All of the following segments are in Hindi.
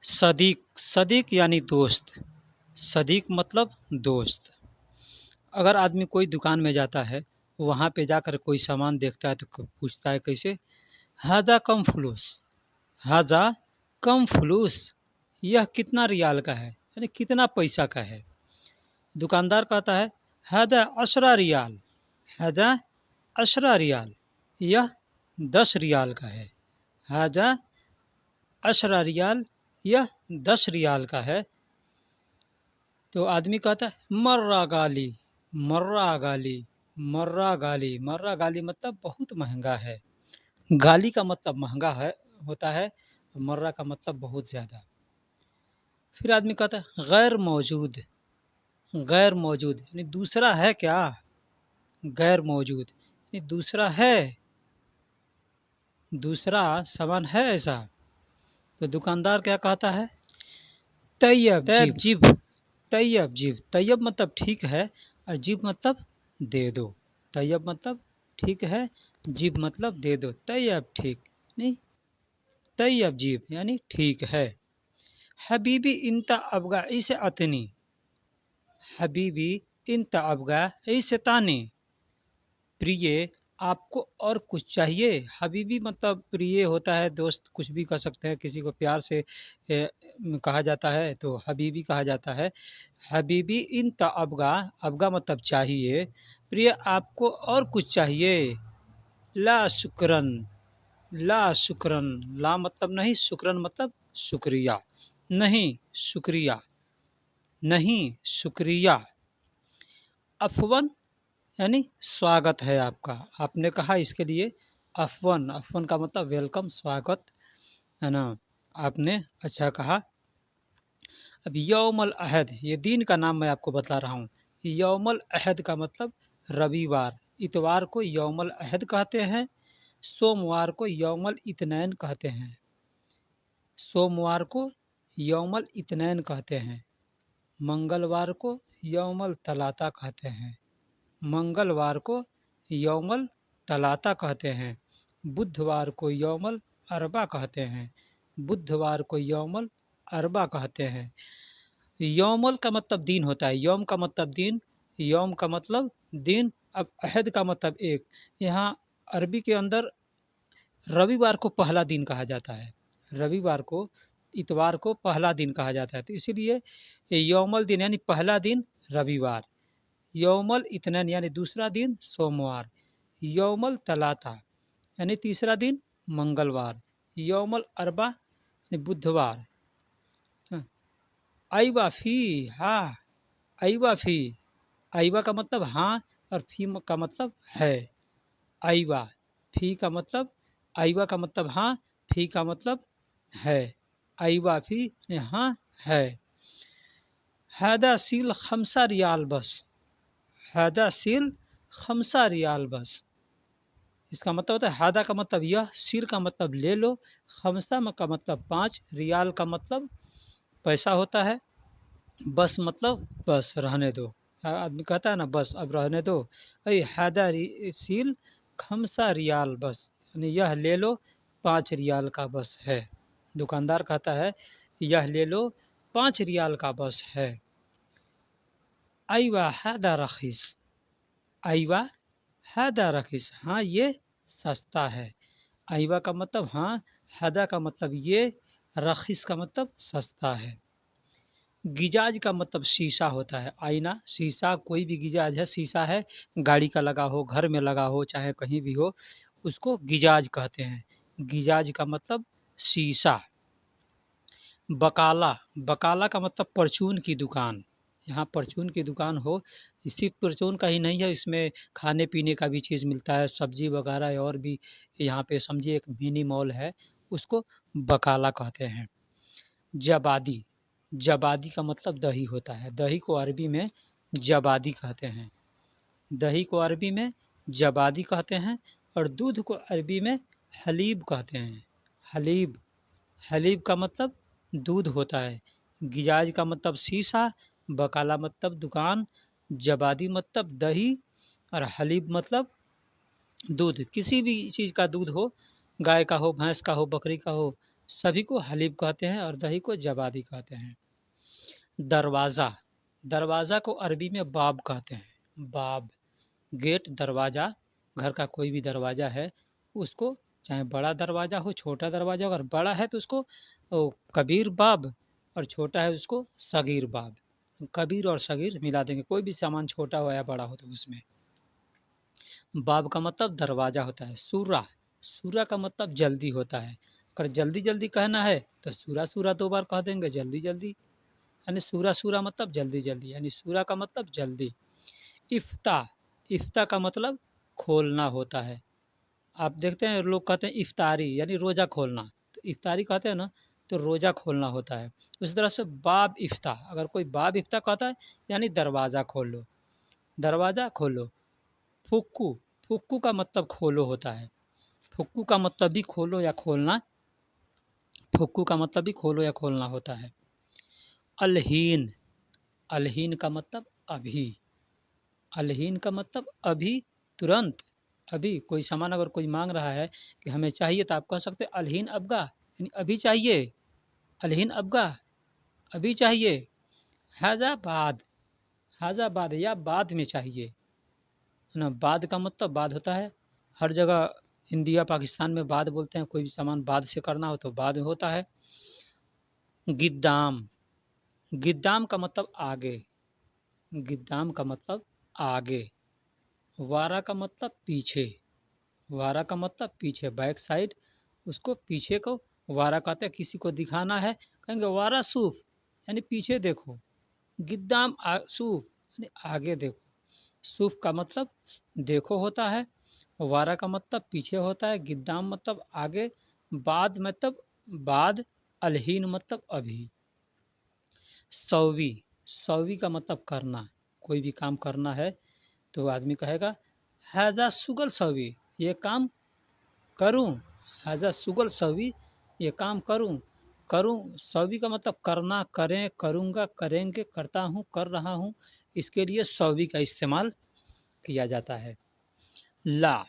सदीक सदीक यानी दोस्त। सदीक मतलब दोस्त। अगर आदमी कोई दुकान में जाता है, वहाँ पे जाकर कोई सामान देखता है तो पूछता है कैसे, हाजा कम फलूस, हाजा कम फलूस, यह कितना रियाल का है, यानी कितना पैसा का है। दुकानदार कहता है हाजा अशरा रियाल, हाजा अशरा रियाल, यह 10 रियाल का है। हाजा अशरा रियाल, यह 10 रियाल का है। तो आदमी कहता है मर्रा गाली, मर्रा गाली, मर्रा गाली। मर्रा गाली मतलब बहुत महंगा है। गाली का मतलब महंगा है होता है, मर्रा का मतलब बहुत ज़्यादा। फिर आदमी कहता है गैर मौजूद, गैर मौजूद यानी दूसरा है क्या, गैर मौजूद यानी दूसरा है, दूसरा सामान है ऐसा। तो दुकानदार क्या कहता है, तैयब जीब, तैयब जीब। तैयब मतलब ठीक है और जीब मतलब दे दो। तैयब मतलब ठीक है, जीब मतलब दे दो। तैयब ठीक नहीं, तैयब जीब यानी ठीक है। हबीबी इंता अबगा इसे अतनी, हबीबी इंता अबगा इसे तानी, प्रिय आपको और कुछ चाहिए। हबीबी मतलब प्रिय होता है, दोस्त कुछ भी कह सकते हैं, किसी को प्यार से कहा जाता है तो हबीबी कहा जाता है। हबीबी इन अबगा, अबगा मतलब चाहिए, प्रिय आपको और कुछ चाहिए। ला शुक्रन, ला शुक्रन, ला मतलब नहीं, शुक्रन मतलब शुक्रिया, नहीं शुक्रिया, नहीं शुक्रिया। अफवन यानी स्वागत है आपका, आपने कहा इसके लिए अफवन, अफवन का मतलब वेलकम, स्वागत है ना, आपने अच्छा कहा। अब यौमल अहद, ये दिन का नाम मैं आपको बता रहा हूँ। यौमल अहद का मतलब रविवार, इतवार को यौमल अहद कहते हैं, सोमवार को यौमल इत्नैन कहते हैं, सोमवार को यौमल इत्नैन कहते हैं, मंगलवार को यौमल तलाता कहते हैं, मंगलवार को यौमल तलाता कहते हैं, बुधवार को यौमल अरबा कहते हैं, बुधवार को यौमल अरबा कहते हैं। यौमल का मतलब दिन होता है, यौम का मतलब दिन, यौम का मतलब दिन। अब अहद का मतलब एक, यहाँ अरबी के अंदर रविवार को पहला दिन कहा जाता है, रविवार को, इतवार को पहला दिन कहा जाता है, तो इसीलिए यौमल दिन यानी पहला दिन रविवार, यौमल इत्नैन यानी दूसरा दिन सोमवार, यौमल तलाता यानी तीसरा दिन मंगलवार, यौमल अरबा यानी बुधवार। आईवा फी, हाँ, आईवा फी, आईवा का मतलब हाँ और फी का मतलब है। आईवा, फी का मतलब, आईवा का मतलब हाँ, फी का मतलब है। आईवा फी हाँ है। हैदा सील खमसा रियाल बस, हैदा सील खमसा रियाल बस, इसका मतलब होता है हादा का मतलब यह, सिर का मतलब ले लो, खमसा का मतलब 5, रियाल का मतलब पैसा होता है, बस मतलब बस रहने दो। आदमी कहता है ना बस अब रहने दो, अरे हादा सील खमसा रियाल बस, यानी यह ले लो 5 रियाल का बस है। दुकानदार कहता है यह ले लो 5 रियाल का बस है। आईवा हादा रखीस, आईवा हादा रखीस, हाँ ये सस्ता है। आईवा का मतलब हाँ, हादा का मतलब ये, रखीस का मतलब सस्ता है। गिजाज का मतलब शीशा होता है, आईना, शीशा, कोई भी गिजाज है, शीशा है, गाड़ी का लगा हो, घर में लगा हो, चाहे कहीं भी हो, उसको गिजाज कहते हैं। गिजाज का मतलब शीशा। बकाला, बकाला का मतलब परचून की दुकान, यहाँ परचून की दुकान हो, सिर्फ परचून का ही नहीं है, इसमें खाने पीने का भी चीज़ मिलता है, सब्जी वगैरह और भी। यहाँ पे समझिए एक मिनी मॉल है, उसको बकाला कहते हैं। जबादी, जबादी का मतलब दही होता है, दही को अरबी में जबादी कहते हैं, दही को अरबी में जबादी कहते हैं, और दूध को अरबी में हलीब कहते हैं। हलीब, हलीब का मतलब दूध होता है। गिजाज का मतलब शीशा, बकाला मतलब दुकान, जबादी मतलब दही, और हलीब मतलब दूध, किसी भी चीज़ का दूध हो, गाय का हो, भैंस का हो, बकरी का हो, सभी को हलीब कहते हैं और दही को जबादी कहते हैं। दरवाज़ा, दरवाज़ा को अरबी में बाब कहते हैं। बाब, गेट, दरवाज़ा, घर का कोई भी दरवाज़ा है उसको, चाहे बड़ा दरवाज़ा हो छोटा दरवाज़ा, अगर बड़ा है तो उसको कबीर बाब और छोटा है उसको सगीर बाब। कबीर और सगीर मिला देंगे, कोई भी सामान छोटा हो या बड़ा हो तो उसमें। बाब का मतलब दरवाज़ा होता है। सूरा, सूरा का मतलब जल्दी होता है। अगर जल्दी जल्दी कहना है तो सूरा सूरा 2 बार कह देंगे, जल्दी जल्दी, यानी सूरा सूरा मतलब जल्दी जल्दी, यानी सूरा का मतलब जल्दी। इफ्ता, इफ्ता का मतलब खोलना होता है। आप देखते हैं लोग कहते हैं इफ्तारी यानी रोज़ा खोलना, तो इफ्तारी कहते हैं ना, तो रोज़ा खोलना होता है। उसी तरह से बाब इफ्ता, अगर कोई बाब इफ्ता कहता है यानी दरवाज़ा खोल लो, दरवाज़ा खोलो। फुक्कू, फुक्कू का मतलब खोलो होता है। फुक्कू का मतलब भी खोलो या खोलना, फुक्कू का मतलब भी खोलो या खोलना होता है। अलहीन, अलहीन का मतलब अभी, अलहीन का मतलब अभी, तुरंत, अभी। कोई सामान अगर कोई मांग रहा है कि हमें चाहिए तो आप कह सकते हैं अलहीन अबगा, यानी अभी चाहिए, अलहीन अबगा, अभी चाहिए। हाजा बाद, हाजा बाद या बाद में चाहिए, है ना। बाद का मतलब बाद होता है, हर जगह इंडिया पाकिस्तान में बाद बोलते हैं, कोई भी सामान बाद से करना हो तो बाद में होता है। गिद्दाम, गिद्दाम का मतलब आगे, गिद्दाम का मतलब आगे। वारा का मतलब पीछे, वारा का मतलब पीछे, बैक साइड, उसको पीछे को वारा कहते हैं। किसी को दिखाना है कहेंगे वारा सूफ, यानी पीछे देखो। गिद्दाम सूफ यानी आगे देखो। सूफ का मतलब देखो होता है, वारा का मतलब पीछे होता है, गिद्दाम मतलब आगे, बाद मतलब बाद, अलहीन मतलब अभी। सौवी, सौवी का मतलब करना, कोई भी काम करना है तो आदमी कहेगा हैजा सुगल सौवी, ये काम करूं, हैजा सुगल सौवी, ये काम करूं। करूं, सौवी का मतलब करना, करें, करूंगा, करेंगे, करता हूं, कर रहा हूं, इसके लिए सौवी का इस्तेमाल किया जाता है। ला,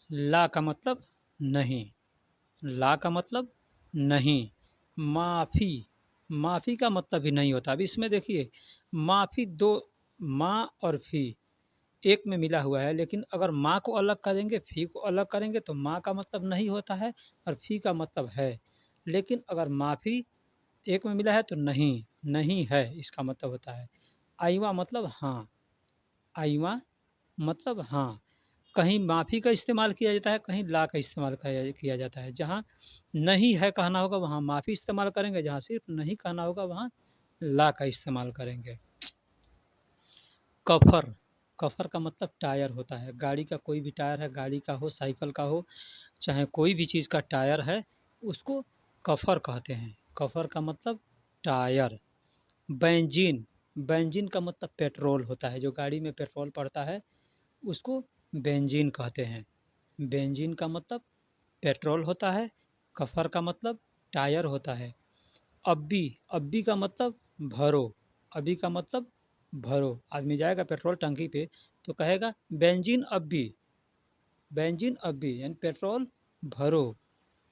ला का मतलब नहीं, ला का मतलब नहीं। माफ़ी, माफ़ी का मतलब भी नहीं होता। अब इसमें देखिए माफ़ी दो, माँ और फ़ी एक में मिला हुआ है, लेकिन अगर माँ को अलग करेंगे फ़ी को अलग करेंगे तो माँ का मतलब नहीं होता है और फ़ी का मतलब है। लेकिन अगर माफ़ी एक में मिला है तो नहीं, नहीं है इसका मतलब होता है। आइवा मतलब हाँ, आइवा मतलब हाँ। कहीं माफ़ी का इस्तेमाल किया जाता है, कहीं ला का इस्तेमाल किया जाता है। जहाँ नहीं है कहना होगा वहाँ माफ़ी इस्तेमाल करेंगे, जहाँ सिर्फ नहीं कहना होगा वहाँ ला का इस्तेमाल करेंगे। कफर, कफर का मतलब टायर होता है। गाड़ी का कोई भी टायर है, गाड़ी का हो, साइकिल का हो, चाहे कोई भी चीज़ का टायर है, उसको कफर कहते हैं। कफर का मतलब टायर। बेंजीन, बेंजीन का मतलब पेट्रोल होता है, जो गाड़ी में पेट्रोल पड़ता है उसको बेंजीन कहते हैं। बेंजीन का मतलब पेट्रोल होता है, कफर का मतलब टायर होता है। अब्बी, अब्बी का मतलब भरो, अभी का मतलब भरो। आदमी जाएगा पेट्रोल टंकी पे तो कहेगा बेंजीन अब्बी, बेंजीन अब्बी यानी पेट्रोल भरो।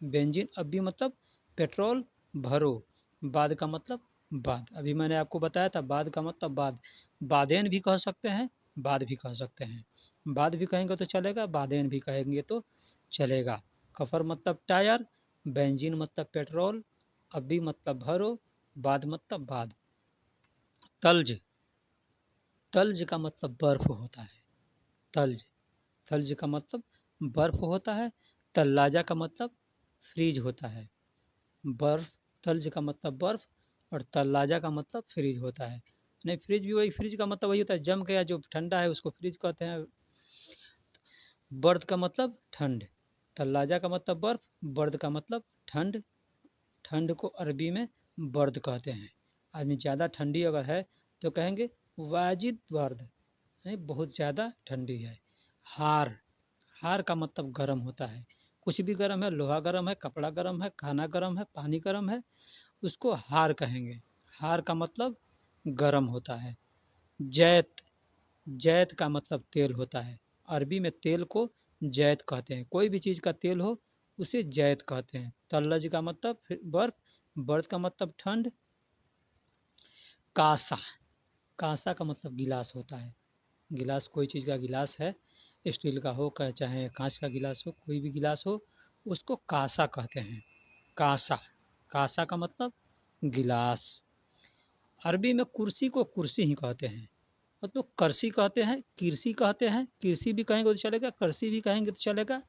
बेंजीन अब्बी मतलब पेट्रोल भरो। बाद का मतलब बाद, अभी मैंने आपको बताया था बाद का मतलब बाद। बादेन भी कह सकते हैं, बाद भी कह सकते हैं। बाद भी कहेंगे तो चलेगा, बादेन भी कहेंगे तो चलेगा। कफर मतलब टायर, बेंजीन मतलब पेट्रोल, अब्बी मतलब भरो, बाद मतलब बाद। तल्ज, तल्ज का मतलब बर्फ होता है। तल्ज, तल्ज का मतलब बर्फ होता है। तल्लाजा का मतलब फ्रीज होता है। बर्फ, तल्ज का मतलब बर्फ और तल्लाजा का मतलब फ्रीज होता है। नहीं, फ्रिज भी वही, फ्रिज का मतलब वही होता है जम गया जो ठंडा है उसको फ्रिज कहते हैं। बर्द का मतलब ठंड, तल्लाजा का मतलब बर्फ, बर्द का मतलब ठंड। ठंड को अरबी में बर्द कहते हैं। आदमी ज़्यादा ठंडी अगर है तो कहेंगे वाजिद बर्द, यानी बहुत ज़्यादा ठंडी है। हार, हार का मतलब गर्म होता है। कुछ भी गर्म है, लोहा गर्म है, कपड़ा गर्म है, खाना गर्म है, पानी गर्म है, उसको हार कहेंगे। हार का मतलब गर्म होता है। जैत, जैत का मतलब तेल होता है। अरबी में तेल को जैत कहते हैं। कोई भी चीज़ का तेल हो उसे जैद कहते हैं। तल्लज का मतलब बर्फ, बर्फ का मतलब ठंड। कासा, कासा का मतलब गिलास होता है। गिलास कोई चीज़ का गिलास है, स्टील का हो चाहे कांच का गिलास हो, कोई भी गिलास हो, उसको कासा कहते हैं। कासा, कासा का मतलब गिलास। अरबी में कुर्सी को कुर्सी ही कहते हैं, मतलब करसी कहते हैं, किरसी कहते हैं। किरसी भी कहेंगे तो चलेगा, करसी भी कहेंगे तो चलेगा,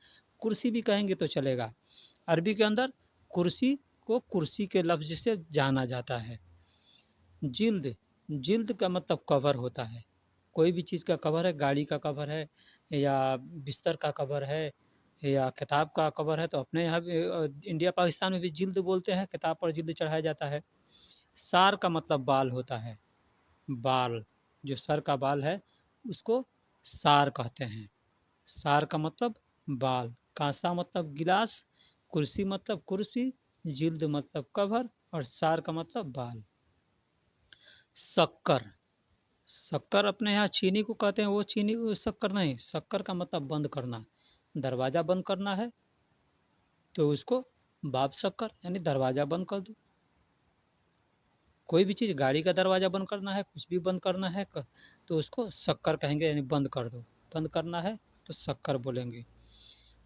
कुर्सी भी कहेंगे तो चलेगा। अरबी के अंदर कुर्सी को कुर्सी के लफ्ज़ से जाना जाता है। जिल्द, जिल्द का मतलब कवर होता है। कोई भी चीज़ का कवर है, गाड़ी का कवर है या बिस्तर का कवर है या किताब का कवर है, तो अपने यहाँ भी इंडिया पाकिस्तान में भी जिल्द बोलते हैं, किताब पर जिल्द चढ़ाया जाता है। सार का मतलब बाल होता है। बाल, जो सर का बाल है उसको सार कहते हैं। सार का मतलब बाल। कांसा मतलब गिलास, कुर्सी मतलब कुर्सी, जिल्द मतलब कवर और सार का मतलब बाल। शक्कर, शक्कर अपने यहाँ चीनी को कहते हैं, वो चीनी वो शक्कर नहीं। शक्कर का मतलब बंद करना। दरवाज़ा बंद करना है तो उसको बाब शक्कर, यानी दरवाज़ा बंद कर दो। कोई भी चीज़, गाड़ी का दरवाज़ा बंद करना है, कुछ भी बंद करना है तो उसको शक्कर कहेंगे, यानी बंद कर दो। बंद करना है तो शक्कर बोलेंगे।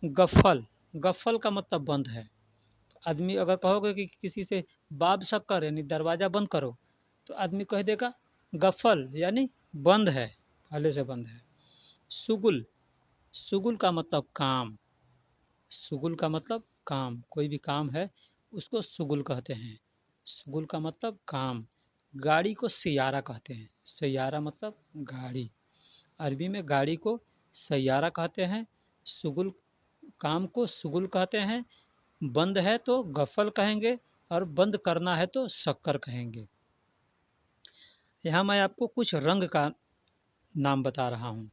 गफ़ल, गफ़ल का मतलब बंद है। तो आदमी अगर कहोगे कि किसी से बाब शक्कर यानी दरवाज़ा बंद करो, तो आदमी कह देगा गफ़ल यानी बंद है, पहले से बंद है। शुगुल, शुगुल का मतलब काम। शुगुल का मतलब काम, कोई भी काम है उसको शुगुल कहते हैं। शुगुल का मतलब काम। गाड़ी को सैयारा कहते हैं। सैयारा मतलब गाड़ी। अरबी में गाड़ी को सैयारा कहते हैं। शुगुल, काम को शुगुल कहते हैं। बंद है तो गफ़ल कहेंगे और बंद करना है तो शक्कर कहेंगे। यहाँ मैं आपको कुछ रंग का नाम बता रहा हूँ।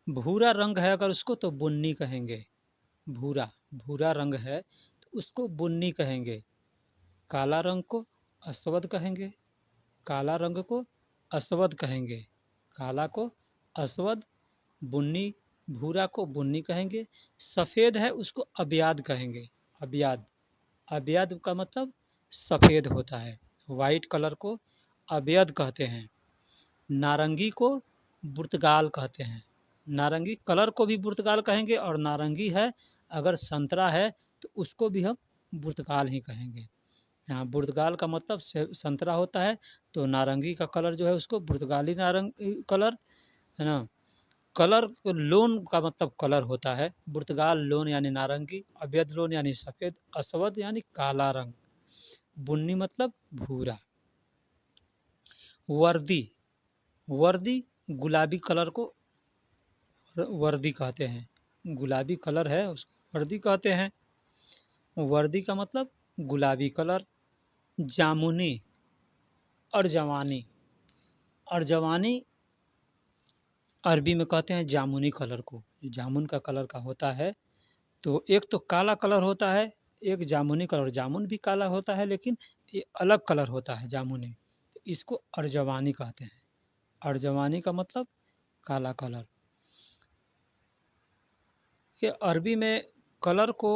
भूरा रंग है अगर उसको तो बुन्नी कहेंगे। भूरा, भूरा रंग है तो उसको बुन्नी कहेंगे। काला रंग को अस्वद कहेंगे। काला रंग को अस्वद कहेंगे। काला को अस्वद, बुन्नी, भूरा को बुन्नी कहेंगे। सफ़ेद है उसको अबियाद कहेंगे। अबियाद, अबियाद का मतलब सफ़ेद होता है। वाइट कलर को अबियद कहते हैं। नारंगी को पुर्तगाल कहते हैं। नारंगी कलर को भी पुर्तगाल कहेंगे और नारंगी है अगर संतरा है तो उसको भी हम पुर्तगाल ही कहेंगे। यहाँ पुर्तगाल का मतलब संतरा होता है, तो नारंगी का कलर जो है उसको पुर्तगाली नारंगी कलर, है ना। कलर लोन का मतलब कलर होता है। पुर्तगाल लोन यानी नारंगी, अबियद लोन यानी सफ़ेद, असवद यानी काला रंग, बुन्नी मतलब भूरा। वर्दी, वर्दी गुलाबी कलर को वर्दी कहते हैं। गुलाबी कलर है उसको वर्दी कहते हैं। वर्दी का मतलब गुलाबी कलर। जामुनी, अर्जवानी, अर्जवानी अरबी में कहते हैं जामुनी कलर को। जामुन का कलर का होता है, तो एक तो काला कलर होता है, एक जामुनी कलर। जामुन भी काला होता है लेकिन ये अलग कलर होता है जामुनी, तो इसको अर्जवानी कहते हैं। अर्जवानी का मतलब काला कलर। कि अरबी में कलर को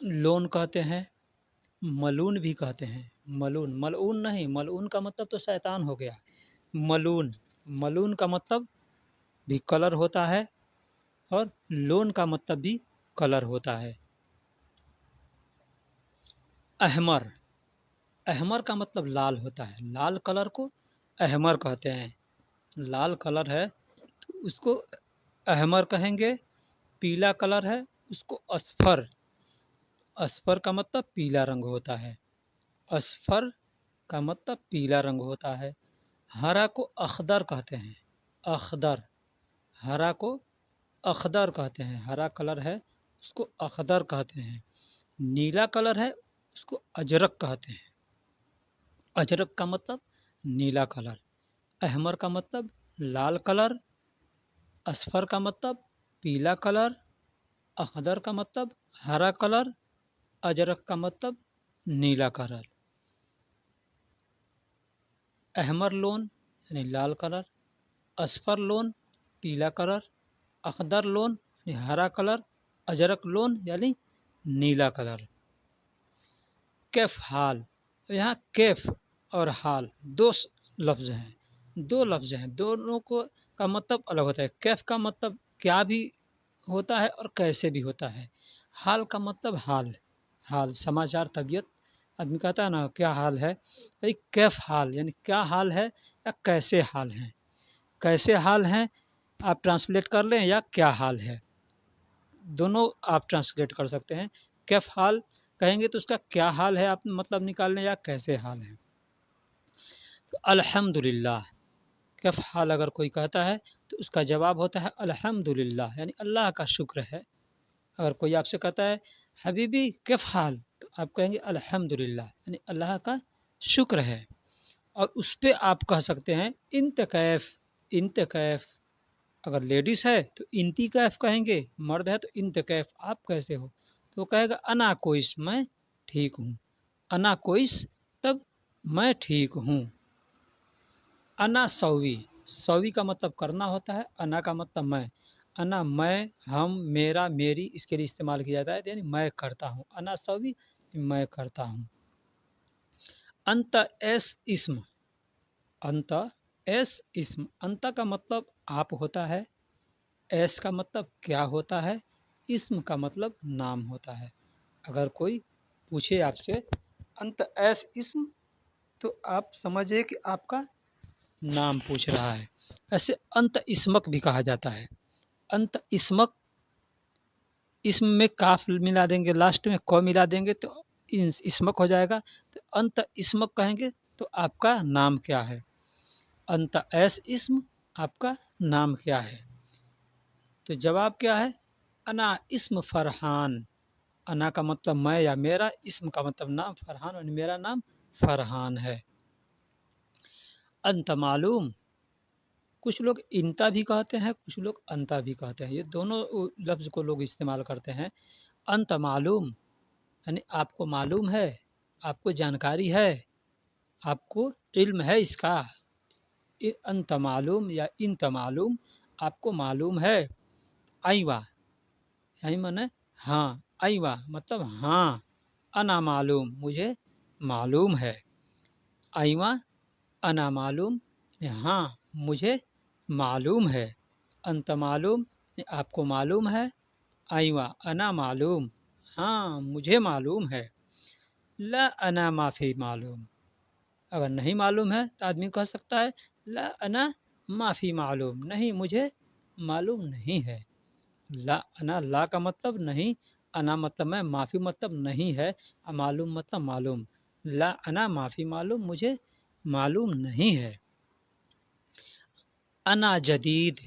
लोन कहते हैं, मलून भी कहते हैं। मलून, मलऊन नहीं, मलऊन का मतलब तो शैतान हो गया। मलून, मलून का मतलब भी कलर होता है और लोन का मतलब भी कलर होता है। अहमर, अहमर का मतलब लाल होता है। लाल कलर को अहमर कहते हैं। लाल कलर है तो उसको अहमर कहेंगे। पीला कलर है उसको अस्फर, अस्फर का मतलब पीला रंग होता है। अस्फर का मतलब पीला रंग होता है। हरा को अखदर कहते हैं। अखदर, हरा को अखदर कहते हैं। हरा कलर है उसको अखदर कहते हैं। नीला कलर है उसको अजरक कहते हैं। अजरक का मतलब नीला कलर। अहमर का मतलब लाल कलर। अस्फर का मतलब पीला कलर। अखदर का मतलब हरा कलर। अजरक का मतलब नीला कलर। अहमर लोन यानी लाल कलर, अस्फर लोन पीला कलर, अखदर लोन यानी हरा कलर, अजरक लोन यानी नीला कलर। कैफ हाल, यहाँ कैफ और हाल लफ्ज़ हैं, दो लफ्ज़ हैं, दोनों को का मतलब अलग होता है। कैफ का मतलब क्या भी होता है और कैसे भी होता है। हाल का मतलब हाल, हाल समाचार तबीयत। आदमी कहता है ना क्या हाल है, भाई कैफ हाल यानी क्या हाल है या कैसे हाल हैं। कैसे हाल हैं आप ट्रांसलेट कर लें या क्या हाल है, दोनों आप ट्रांसलेट कर सकते हैं। कैफ हाल कहेंगे तो उसका क्या हाल है आप मतलब निकाल लें या कैसे हाल है। तो अल्हम्दुलिल्लाह, कैफ हाल अगर कोई कहता है तो उसका जवाब होता है अल्हम्दुलिल्लाह यानी अल्लाह का शुक्र है। अगर कोई आपसे कहता है हबीबी कैफ हाल, तो आप कहेंगे अल्हम्दुलिल्लाह यानी अल्लाह का शुक्र है। और उस पे आप कह सकते हैं इंत कैफ, इंत कैफ। अगर लेडीज़ है तो इंती कैफ कहेंगे, मर्द है तो इंत कैफ आप कैसे हो, तो वो कहेगा अना कोइस मैं ठीक हूँ, अना कोइस तब मैं ठीक हूँ। अना सौवी, सौवी का मतलब करना होता है, अना का मतलब मैं। अना मैं, हम, मेरा, मेरी इसके लिए इस्तेमाल किया जाता है यानी मैं करता हूँ। अना सौवी मैं करता हूँ। अंत एस इस्म, अंत एस इस्म, अंत का मतलब आप होता है, एस का मतलब क्या होता है, इस्म का मतलब नाम होता है। अगर कोई पूछे आपसे अंत एस इस्म तो आप समझिए कि आपका नाम पूछ रहा है। ऐसे अंत इस्मक भी कहा जाता है। अंत इस्मक, इस्म में काफ मिला देंगे, लास्ट में क मिला देंगे तो इस्मक हो जाएगा। तो अंत इस्मक कहेंगे तो आपका नाम क्या है। अंत एस इस्म आपका नाम क्या है। तो जवाब क्या है, अना इस्म फरहान। अना का मतलब मैं या मेरा, इस्म का मतलब नाम, फरहान और मेरा नाम फरहान है। अंत मालूम, कुछ लोग इंता भी कहते हैं, कुछ लोग अंता भी कहते हैं, ये दोनों लफ्ज़ को लोग इस्तेमाल करते हैं। अंत मालूम यानी आपको मालूम है, आपको जानकारी है, आपको इल्म है इसका। अंत मालूम या इंत मालूम आपको मालूम है। आईवा यानी माने हाँ, आईवा मतलब हाँ, अना मालूम मुझे मालूम है। आईवा अना मालूम हाँ मुझे मालूम है। अंत मालूम आपको मालूम है। आईवा अना मालूम हाँ मुझे मालूम है। ला अना माफ़ी मालूम, अगर नहीं मालूम है तो आदमी कह सकता है ला अना माफ़ी मालूम, नहीं मुझे मालूम नहीं है। ला अना, ला का मतलब नहीं, अना मतलब मैं, माफ़ी मतलब नहीं है, मालूम मतलब मालूम। ला अना माफ़ी मालूम, मुझे मालूम नहीं है। अना जदीद,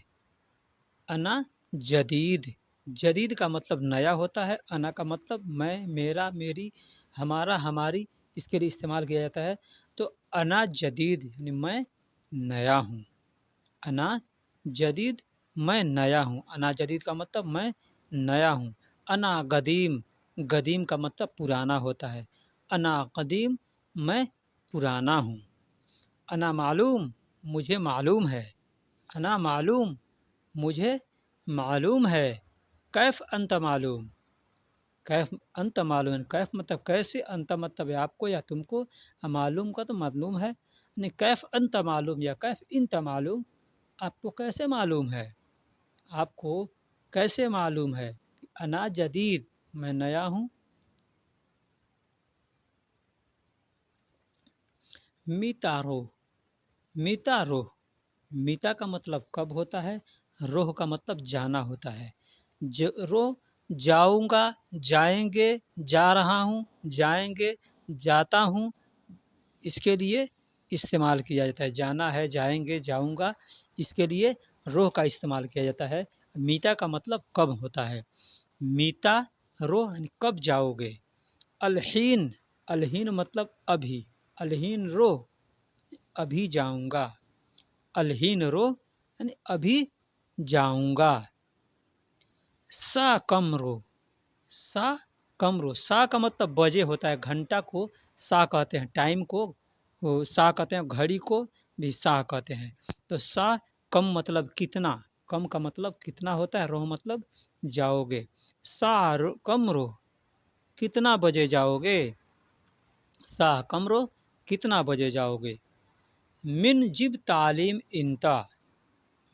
अना जदीद, जदीद का मतलब नया होता है। अना का मतलब मैं, मेरा, मेरी, हमारा, हमारी इसके लिए इस्तेमाल किया जाता है। तो अना जदीद यानी मैं नया हूँ। अना जदीद मैं नया हूँ। अना जदीद का मतलब मैं नया हूँ। अना गदीम, गदीम का मतलब पुराना होता है। अना कदीम मैं पुराना हूँ। अना मालूम मुझे मालूम है। अना मालूम मुझे मालूम है। कैफ अंत मालूम, कैफ अंत मालूम, कैफ मतलब कैसे, अंत मतलब है आपको या तुमको, मालूम का तो मालूम है। नहीं कैफ अंत मालूम या कैफ इंत मालूम, आपको कैसे मालूम है, आपको कैसे मालूम है कि अना जदीद मैं नया हूँ। मीता रोह, मीता रोह, मीता का मतलब कब होता है, रोह का मतलब जाना होता है। रोह जाऊंगा, जाएंगे, जा रहा हूँ, जाएंगे, जाता हूँ, इसके लिए इस्तेमाल किया जाता है। जाना है, जाएंगे, जाऊंगा, इसके लिए रोह का इस्तेमाल किया जाता है। मीता का मतलब कब होता है। मीता रोह यानी कब जाओगे। अलहीन, अलहीन मतलब अभी, अलहीन रोह अभी जाऊंगा। अलहीन रोह यानी अभी जाऊंगा। सा कमरो, सा कमरो, सा का मतलब बजे होता है, घंटा को सा कहते हैं, टाइम को वो सा कहते हैं, घड़ी को भी सा कहते हैं। तो सा कम मतलब कितना, कम का मतलब कितना होता है, रोह मतलब जाओगे। सा कम रोह, कितना बजे जाओगे। सा कम रोह, कितना बजे जाओगे। मिन जिब तालीम इंता,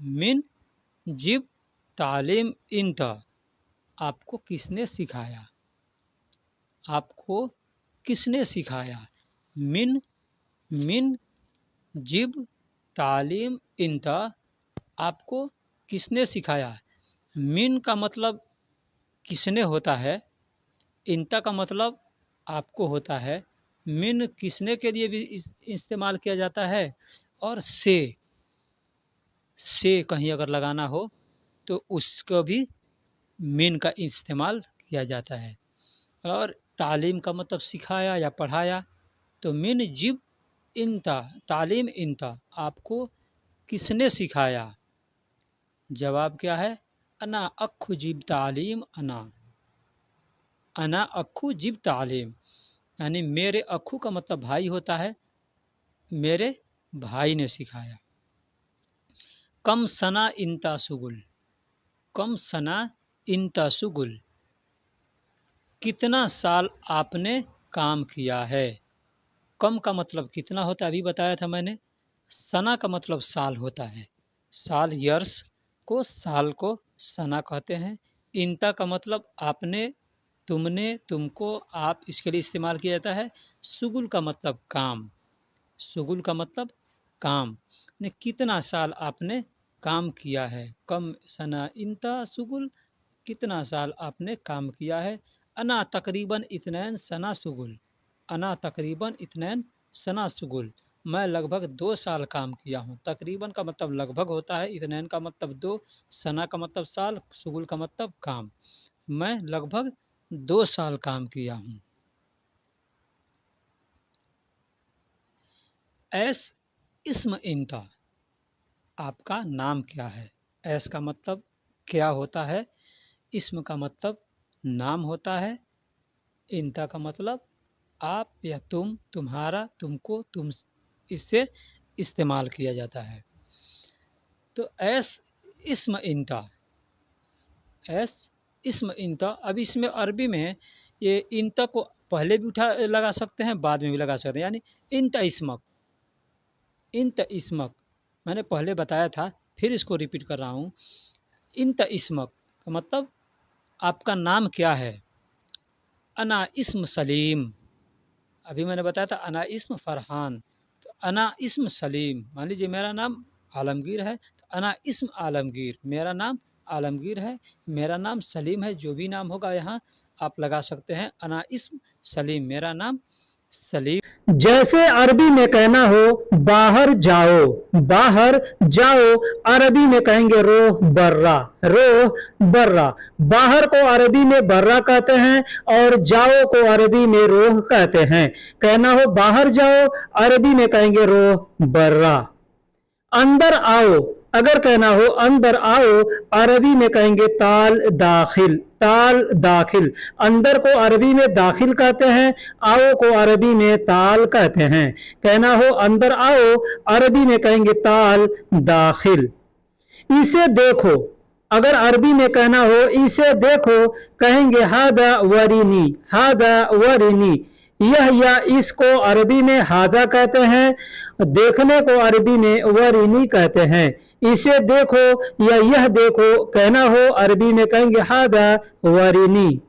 मिन जिब तालीम इंता, आपको किसने सिखाया, आपको किसने सिखाया। मिन मिन जिब तालीम इंता, आपको किसने सिखाया। मिन का मतलब किसने होता है, इंता का मतलब आपको होता है। मिन किसने के लिए भी इस्तेमाल किया जाता है, और से कहीं अगर लगाना हो तो उसको भी मिन का इस्तेमाल किया जाता है। और तालीम का मतलब सिखाया या पढ़ाया, तो मिन जिब इंता तालीम इंता, आपको किसने सिखाया। जवाब क्या है, अना अक्खु जिब तालीम अना, अना अक्खु जिब तालीम, यानी मेरे अक्खु का मतलब भाई होता है, मेरे भाई ने सिखाया। कम सना इंता सुगुल, कम सना इंता सुगुल, कितना साल आपने काम किया है। कम का मतलब कितना होता है, अभी बताया था मैंने। सना का मतलब साल होता है, साल ईयर्स को साल को सना कहते हैं। इंता का मतलब आपने, तुमने, तुमको, आप, इसके लिए इस्तेमाल किया जाता है। सुगुल का मतलब काम, सुगुल का मतलब काम, ने कितना साल आपने काम किया है। कम सना इंता सुगुल, कितना साल आपने काम किया है। अना तकरीबन इतनैन सना सुगुल, अना तकरीबन इतनैन सना सुगुल, मैं लगभग 2 साल काम किया हूँ। तकरीबन का मतलब लगभग होता है, इतनैन का मतलब 2, सना का मतलब साल, सुगुल का मतलब काम। मैं लगभग 2 साल काम किया हूँ। ऐस इस्म इंता, आपका नाम क्या है। ऐस का मतलब क्या होता है, इस्म का मतलब नाम होता है, इंता का मतलब आप या तुम, तुम्हारा, तुमको, तुम, इससे इस्तेमाल किया जाता है। तो ऐस इस्म इंता, ऐस इस्म इंता, अब इसमें अरबी में ये इंता को पहले भी उठा लगा सकते हैं, बाद में भी लगा सकते हैं। यानी इंता इस्मक, इंता इस्मक मैंने पहले बताया था, फिर इसको रिपीट कर रहा हूँ। इंता इस्मक का मतलब आपका नाम क्या है। अना इस्म सलीम, अभी मैंने बताया था अना इस्म फ़रहान, तो अना इस्म सलीम, मान लीजिए मेरा नाम आलमगीर है, तो अना इस्म आलमगीर, मेरा नाम आलमगीर है, मेरा नाम सलीम है। जो भी नाम होगा यहाँ आप लगा सकते हैं, अना इस्म सलीम, मेरा नाम सलीम। जैसे अरबी में कहना हो बाहर जाओ, बाहर जाओ, अरबी में कहेंगे रोह बर्रा, रोह बर्रा। बाहर को अरबी में बर्रा कहते हैं और जाओ को अरबी में रोह कहते हैं। कहना हो बाहर जाओ, अरबी में कहेंगे रोह बर्रा। अंदर आओ, अगर कहना हो अंदर आओ, अरबी में कहेंगे ताल दाखिल, ताल दाखिल। अंदर को अरबी में दाखिल कहते हैं, आओ को अरबी में ताल कहते हैं। कहना हो अंदर आओ, अरबी में कहेंगे ताल दाखिल। इसे देखो, अगर अरबी में कहना हो इसे देखो, कहेंगे हादा वरीनी, हादा वरीनी। यह या इसको अरबी में हादा कहते हैं, देखने को अरबी में वरीनी कहते हैं। इसे देखो या यह देखो कहना हो, अरबी में कहेंगे हादा वरीनी।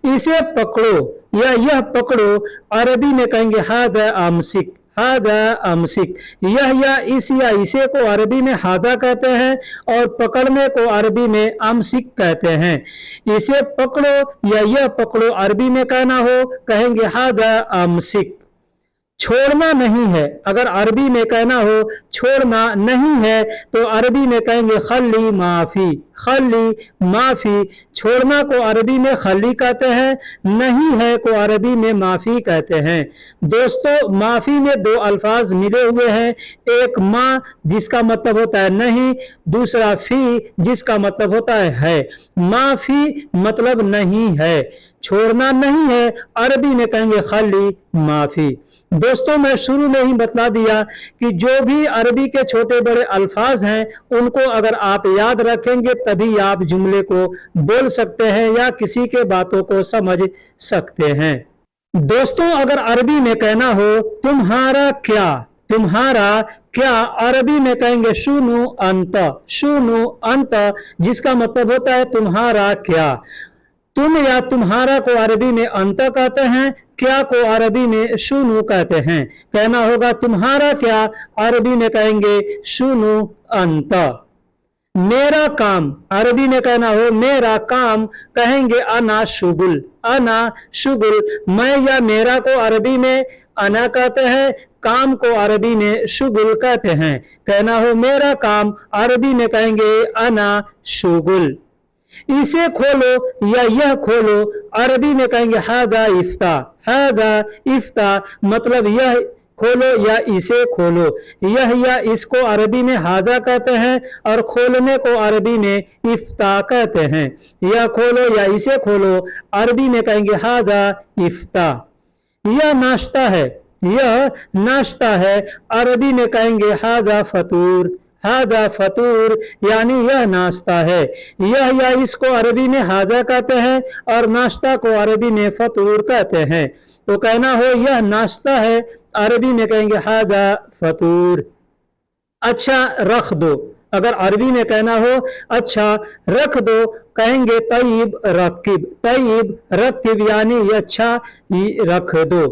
इसे पकड़ो या यह पकड़ो, अरबी में कहेंगे हादा अमसिक, हादा अमसिक। यह या इस या इसे को अरबी में हादा कहते हैं और पकड़ने को अरबी में अमसिक कहते हैं। इसे पकड़ो या यह पकड़ो, अरबी में कहना हो, कहेंगे हादा अमसिक। छोड़ना नहीं है, अगर अरबी में कहना हो छोड़ना नहीं है, तो अरबी में कहेंगे खल्ली माफ़ी, खल्ली माफ़ी। छोड़ना को अरबी में खल्ली कहते हैं, नहीं है को अरबी में माफ़ी कहते हैं। दोस्तों, माफ़ी में 2 अल्फाज मिले हुए हैं, एक माँ जिसका मतलब होता है नहीं, दूसरा फ़ी जिसका मतलब होता है। माफ़ी मतलब नहीं है, छोड़ना नहीं है, अरबी में कहेंगे खल्ली माफ़ी। दोस्तों मैं शुरू में ही बतला दिया कि जो भी अरबी के छोटे बड़े अल्फाज हैं उनको अगर आप याद रखेंगे तभी आप जुमले को बोल सकते हैं या किसी के बातों को समझ सकते हैं। दोस्तों अगर अरबी में कहना हो तुम्हारा क्या, तुम्हारा क्या, अरबी में कहेंगे शुनु अंत, जिसका मतलब होता है तुम्हारा क्या। तुम या तुम्हारा को अरबी में अंत कहते हैं, क्या को अरबी में शुनु कहते हैं। कहना होगा तुम्हारा क्या, अरबी में कहेंगे शुनु अंत। मेरा काम, अरबी में कहना हो मेरा काम, कहेंगे अना शुगुल, अना शुगुल। मैं या मेरा को अरबी में अना कहते हैं, काम को अरबी में शुगुल कहते हैं। कहना हो मेरा काम, अरबी में कहेंगे अना शुगुल। इसे खोलो या यह खोलो, अरबी में कहेंगे हादा इफ्ता, हादा इफ्ता, मतलब यह खोलो या इसे खोलो। यह या इसको अरबी में हादा कहते हैं और खोलने को अरबी में इफ्ता कहते हैं। यह खोलो या इसे खोलो, अरबी में कहेंगे हादा इफ्ता। यह नाश्ता है, यह नाश्ता है, अरबी में कहेंगे हादा फतूर, हादा फतूर, यानी यह नाश्ता है। यह या इसको अरबी में हादा कहते हैं और नाश्ता को अरबी में फतूर कहते हैं। तो कहना हो यह नाश्ता है, अरबी में कहेंगे हादा फतूर। अच्छा रख दो, अगर अरबी में कहना हो अच्छा रख दो, कहेंगे तय्यब रकिब, तय्यब रकिब, यानी अच्छा रख दो।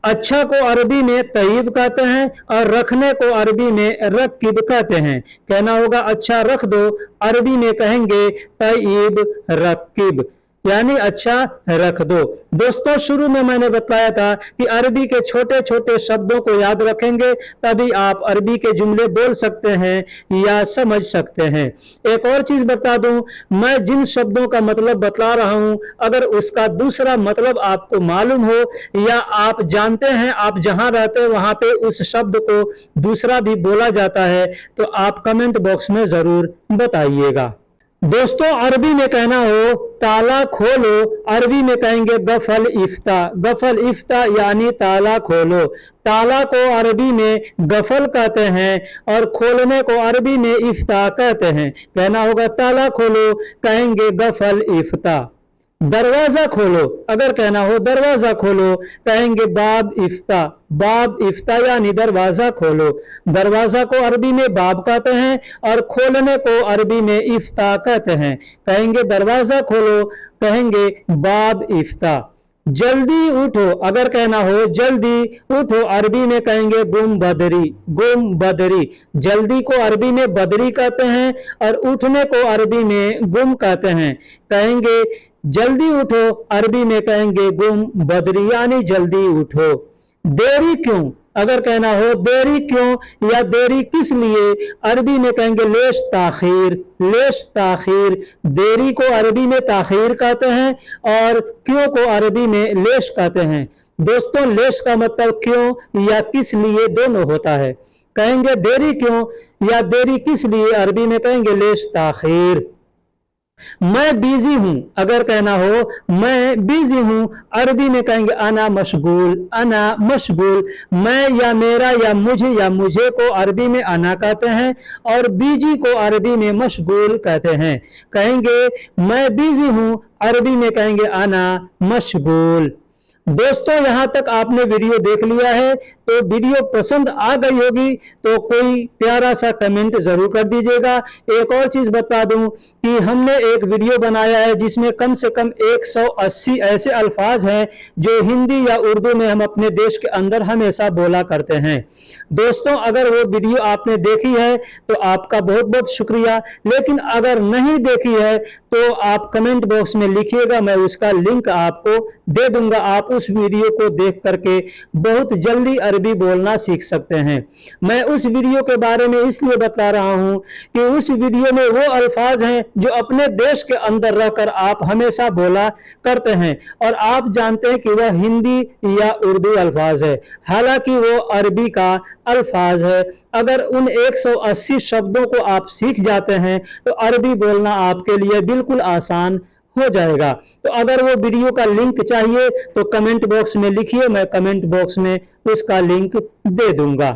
अच्छा को अरबी में तय्यब कहते हैं और रखने को अरबी में रकिब कहते हैं। कहना होगा अच्छा रख दो, अरबी में कहेंगे तय्यब रकिब, यानी अच्छा रख दो। दोस्तों शुरू में मैंने बताया था कि अरबी के छोटे छोटे शब्दों को याद रखेंगे तभी आप अरबी के जुमले बोल सकते हैं या समझ सकते हैं। एक और चीज बता दूं, मैं जिन शब्दों का मतलब बतला रहा हूं अगर उसका दूसरा मतलब आपको मालूम हो या आप जानते हैं, आप जहां रहते हैं वहां पे उस शब्द को दूसरा भी बोला जाता है तो आप कमेंट बॉक्स में जरूर बताइएगा। दोस्तों अरबी में कहना हो ताला खोलो, अरबी में कहेंगे गफल इफ्ता, गफल इफ्ता, यानी ताला खोलो। ताला को अरबी में गफल कहते हैं और खोलने को अरबी में इफ्ता कहते हैं। कहना होगा ताला खोलो, कहेंगे गफल इफ्ता। दरवाजा खोलो, अगर कहना हो दरवाजा खोलो, कहेंगे बाब इफ्ता, बाब इफ्ता, यानी दरवाजा खोलो। दरवाजा को अरबी में बाब कहते हैं और खोलने को अरबी में इफ्ता कहते हैं। कहेंगे दरवाजा खोलो, कहेंगे बाब इफ्ता। जल्दी उठो, अगर कहना हो जल्दी उठो, अरबी में कहेंगे गुम बदरी, गुम बदरी। जल्दी को अरबी में बदरी कहते हैं और उठने को अरबी में गुम कहते हैं। कहेंगे जल्दी उठो, अरबी में कहेंगे गुम बदरी, यानी जल्दी उठो। देरी क्यों, अगर कहना हो देरी क्यों या देरी किस लिए, अरबी में कहेंगे लेश ताखीर, लेश ताखीर। देरी को अरबी में ताखीर कहते हैं और क्यों को अरबी में लेश कहते हैं। दोस्तों लेश का मतलब क्यों या किस लिए दोनों होता है। कहेंगे देरी क्यों या देरी किस लिए, अरबी में कहेंगे लेश ताखीर। मैं बिजी हूं, अगर कहना हो मैं बिजी हूं, अरबी में कहेंगे अना मशगूल, अना मशगूल। मैं या मेरा या मुझे को अरबी में अना कहते हैं और बिजी को अरबी में मशगूल कहते हैं। कहेंगे मैं बिजी हूं, अरबी में कहेंगे अना मशगूल। दोस्तों यहाँ तक आपने वीडियो देख लिया है तो वीडियो पसंद आ गई होगी तो कोई प्यारा सा कमेंट जरूर कर दीजिएगा। एक और चीज बता दूं कि हमने एक वीडियो बनाया है जिसमें कम से कम 180 ऐसे अल्फाज हैं जो हिंदी या उर्दू में हम अपने देश के अंदर हमेशा बोला करते हैं। दोस्तों अगर वो वीडियो आपने देखी है तो आपका बहुत बहुत शुक्रिया, लेकिन अगर नहीं देखी है तो आप कमेंट बॉक्स में लिखिएगा, मैं उसका लिंक आपको दे दूंगा। आप उस वीडियो को देख करके बहुत जल्दी अरबी बोलना सीख सकते हैं। मैं उस वीडियो के बारे में इसलिए बता रहा हूं कि उस वीडियो में वो अल्फाज हैं जो अपने देश के अंदर रहकर आप हमेशा बोला करते हैं और आप जानते हैं कि वह हिंदी या उर्दू अल्फाज है, हालांकि वो अरबी का अल्फाज है। अगर उन 180 शब्दों को आप सीख जाते हैं तो अरबी बोलना आपके लिए बिल्कुल आसान हो जाएगा। तो अगर वो वीडियो का लिंक चाहिए तो कमेंट बॉक्स में लिखिए, मैं कमेंट बॉक्स में उसका लिंक दे दूंगा।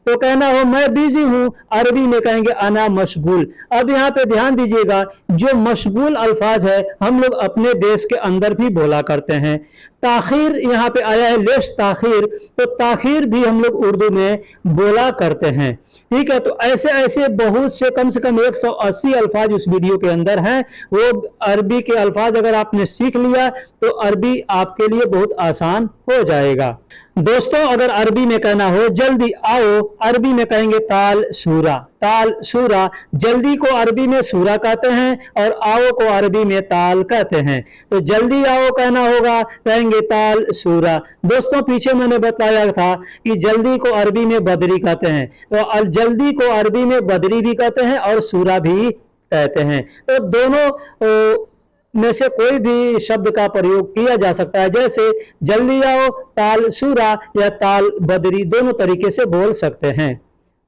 तो कहना हो मैं बिजी हूं, अरबी में कहेंगे अना मशगूल। अब यहाँ पे ध्यान दीजिएगा, जो मशगूल अल्फाज है हम लोग अपने देश के अंदर भी बोला करते हैं। ताखीर यहाँ पे आया है, लेश ताखीर, तो ताखीर भी हम लोग उर्दू में बोला करते हैं। ठीक है, तो ऐसे ऐसे बहुत से कम 180 अल्फाज उस वीडियो के अंदर हैं। वो अरबी के अल्फाज अगर आपने सीख लिया तो अरबी आपके लिए बहुत आसान हो जाएगा। दोस्तों अगर अरबी में कहना हो जल्दी आओ, अरबी में कहेंगे ताल सूरा। ताल सूरा, जल्दी को अरबी में सूरा कहते हैं और आओ को अरबी में ताल कहते हैं। तो जल्दी आओ कहना होगा, कहेंगे ताल सूरा। दोस्तों पीछे मैंने बताया था कि जल्दी को अरबी में बदरी कहते हैं, तो जल्दी को अरबी में बदरी भी कहते हैं और सूरा भी कहते हैं। तो दोनों में से कोई भी शब्द का प्रयोग किया जा सकता है, जैसे जल्दी आओ, ताल सूरा या ताल बदरी, दोनों तरीके से बोल सकते हैं।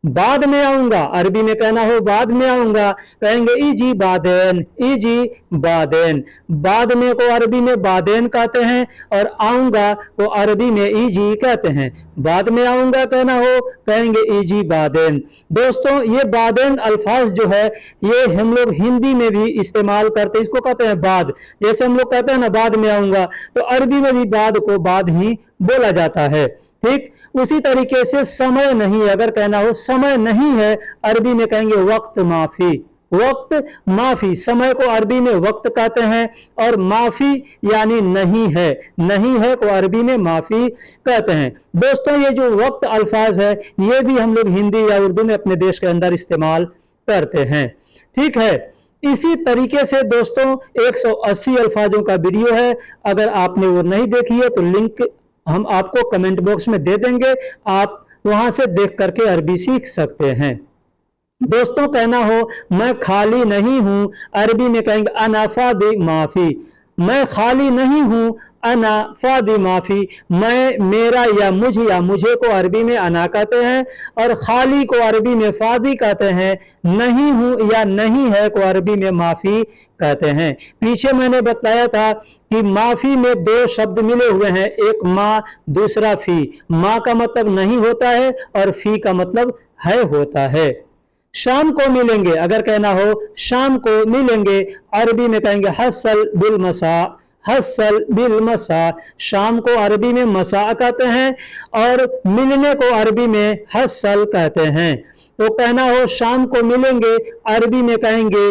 बाद में आऊंगा, अरबी में कहना हो बाद में आऊंगा, कहेंगे इजी बादेन, इजी बादेन। बाद में को अरबी में बादेन कहते हैं और आऊंगा को अरबी में इजी कहते हैं। बाद में आऊंगा कहना हो, कहेंगे इजी बादेन। दोस्तों ये बादेन अल्फाज जो है ये हम लोग हिंदी में भी इस्तेमाल करते हैं, इसको कहते हैं बाद। जैसे हम लोग कहते हैं ना बाद में आऊंगा, तो अरबी में भी बाद को बाद ही बोला जाता है। ठीक उसी तरीके से समय नहीं, अगर कहना हो समय नहीं है, अरबी में कहेंगे वक्त माफी। वक्त माफी, समय को अरबी में वक्त कहते हैं और माफी यानी नहीं है, नहीं है को अरबी में माफी कहते हैं। दोस्तों ये जो वक्त अल्फाज है ये भी हम लोग हिंदी या उर्दू में अपने देश के अंदर इस्तेमाल करते हैं। ठीक है, इसी तरीके से दोस्तों 180 अल्फाजों का वीडियो है, अगर आपने वो नहीं देखी है तो लिंक हम आपको कमेंट बॉक्स में दे देंगे, आप वहां से देख करके अरबी सीख सकते हैं। दोस्तों कहना हो मैं खाली नहीं हूं, अरबी में कहेंगे अना फादी माफी। मैं खाली नहीं हूं, अना फादी माफी। मैं, मेरा या मुझे को अरबी में अना कहते हैं और खाली को अरबी में फादी कहते हैं। नहीं हूं या नहीं है को अरबी में माफी कहते हैं। पीछे मैंने बताया था कि माफी में दो शब्द मिले हुए हैं, एक माँ दूसरा फी। माँ का मतलब नहीं होता है और फी का मतलब है होता है। शाम को मिलेंगे, अगर कहना हो शाम को मिलेंगे, अरबी में कहेंगे हसल बिल मसा। हसल बिल मसा, शाम को अरबी में मसा कहते हैं और मिलने को अरबी में हसल कहते हैं। तो कहना हो शाम को मिलेंगे, अरबी में कहेंगे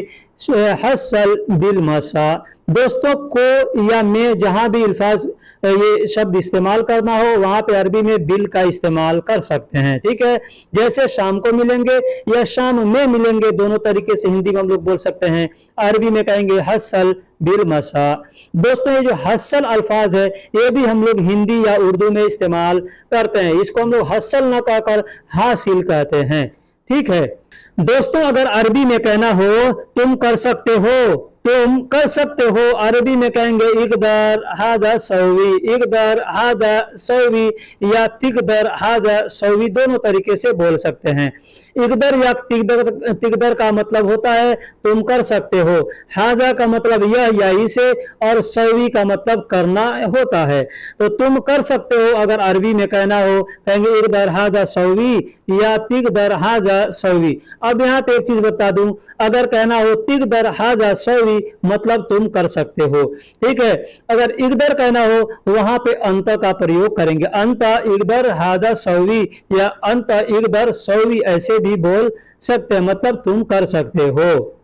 हसल बिल मसा। दोस्तों को या में जहां भी अल्फाज ये शब्द इस्तेमाल करना हो वहां पे अरबी में बिल का इस्तेमाल कर सकते हैं। ठीक है, जैसे शाम को मिलेंगे या शाम में मिलेंगे, दोनों तरीके से हिंदी में हम लोग बोल सकते हैं। अरबी में कहेंगे हसल बिल मसा। दोस्तों ये जो हसल अल्फाज है ये भी हम लोग हिंदी या उर्दू में इस्तेमाल करते हैं, इसको हम लोग हसल न कहकर हासिल कहते हैं। ठीक है दोस्तों, अगर अरबी में कहना हो तुम कर सकते हो, तुम कर सकते हो, अरबी में कहेंगे इकदर हादा सौवी। इकदर हादा सौवी या तिकदर हादा सौवी, दोनों तरीके से बोल सकते हैं। इकदर या तिकदर का मतलब होता है तुम कर सकते हो, हादा का मतलब यह या इसे और सौवी का मतलब करना होता है। तो तुम कर सकते हो अगर अरबी में कहना हो, कहेंगे इकदर हादा सौवी या तिकदर हादा सौवी। अब यहाँ पे एक चीज बता दूं, अगर कहना हो तिकदर हादा सौवी मतलब तुम कर सकते हो। ठीक है, अगर इकदर कहना हो वहां पे अंत का प्रयोग करेंगे, अंत इकदर हादा सौवी या अंत इकदर सौवी, ऐसे भी बोल सकते हैं, मतलब तुम कर सकते हो।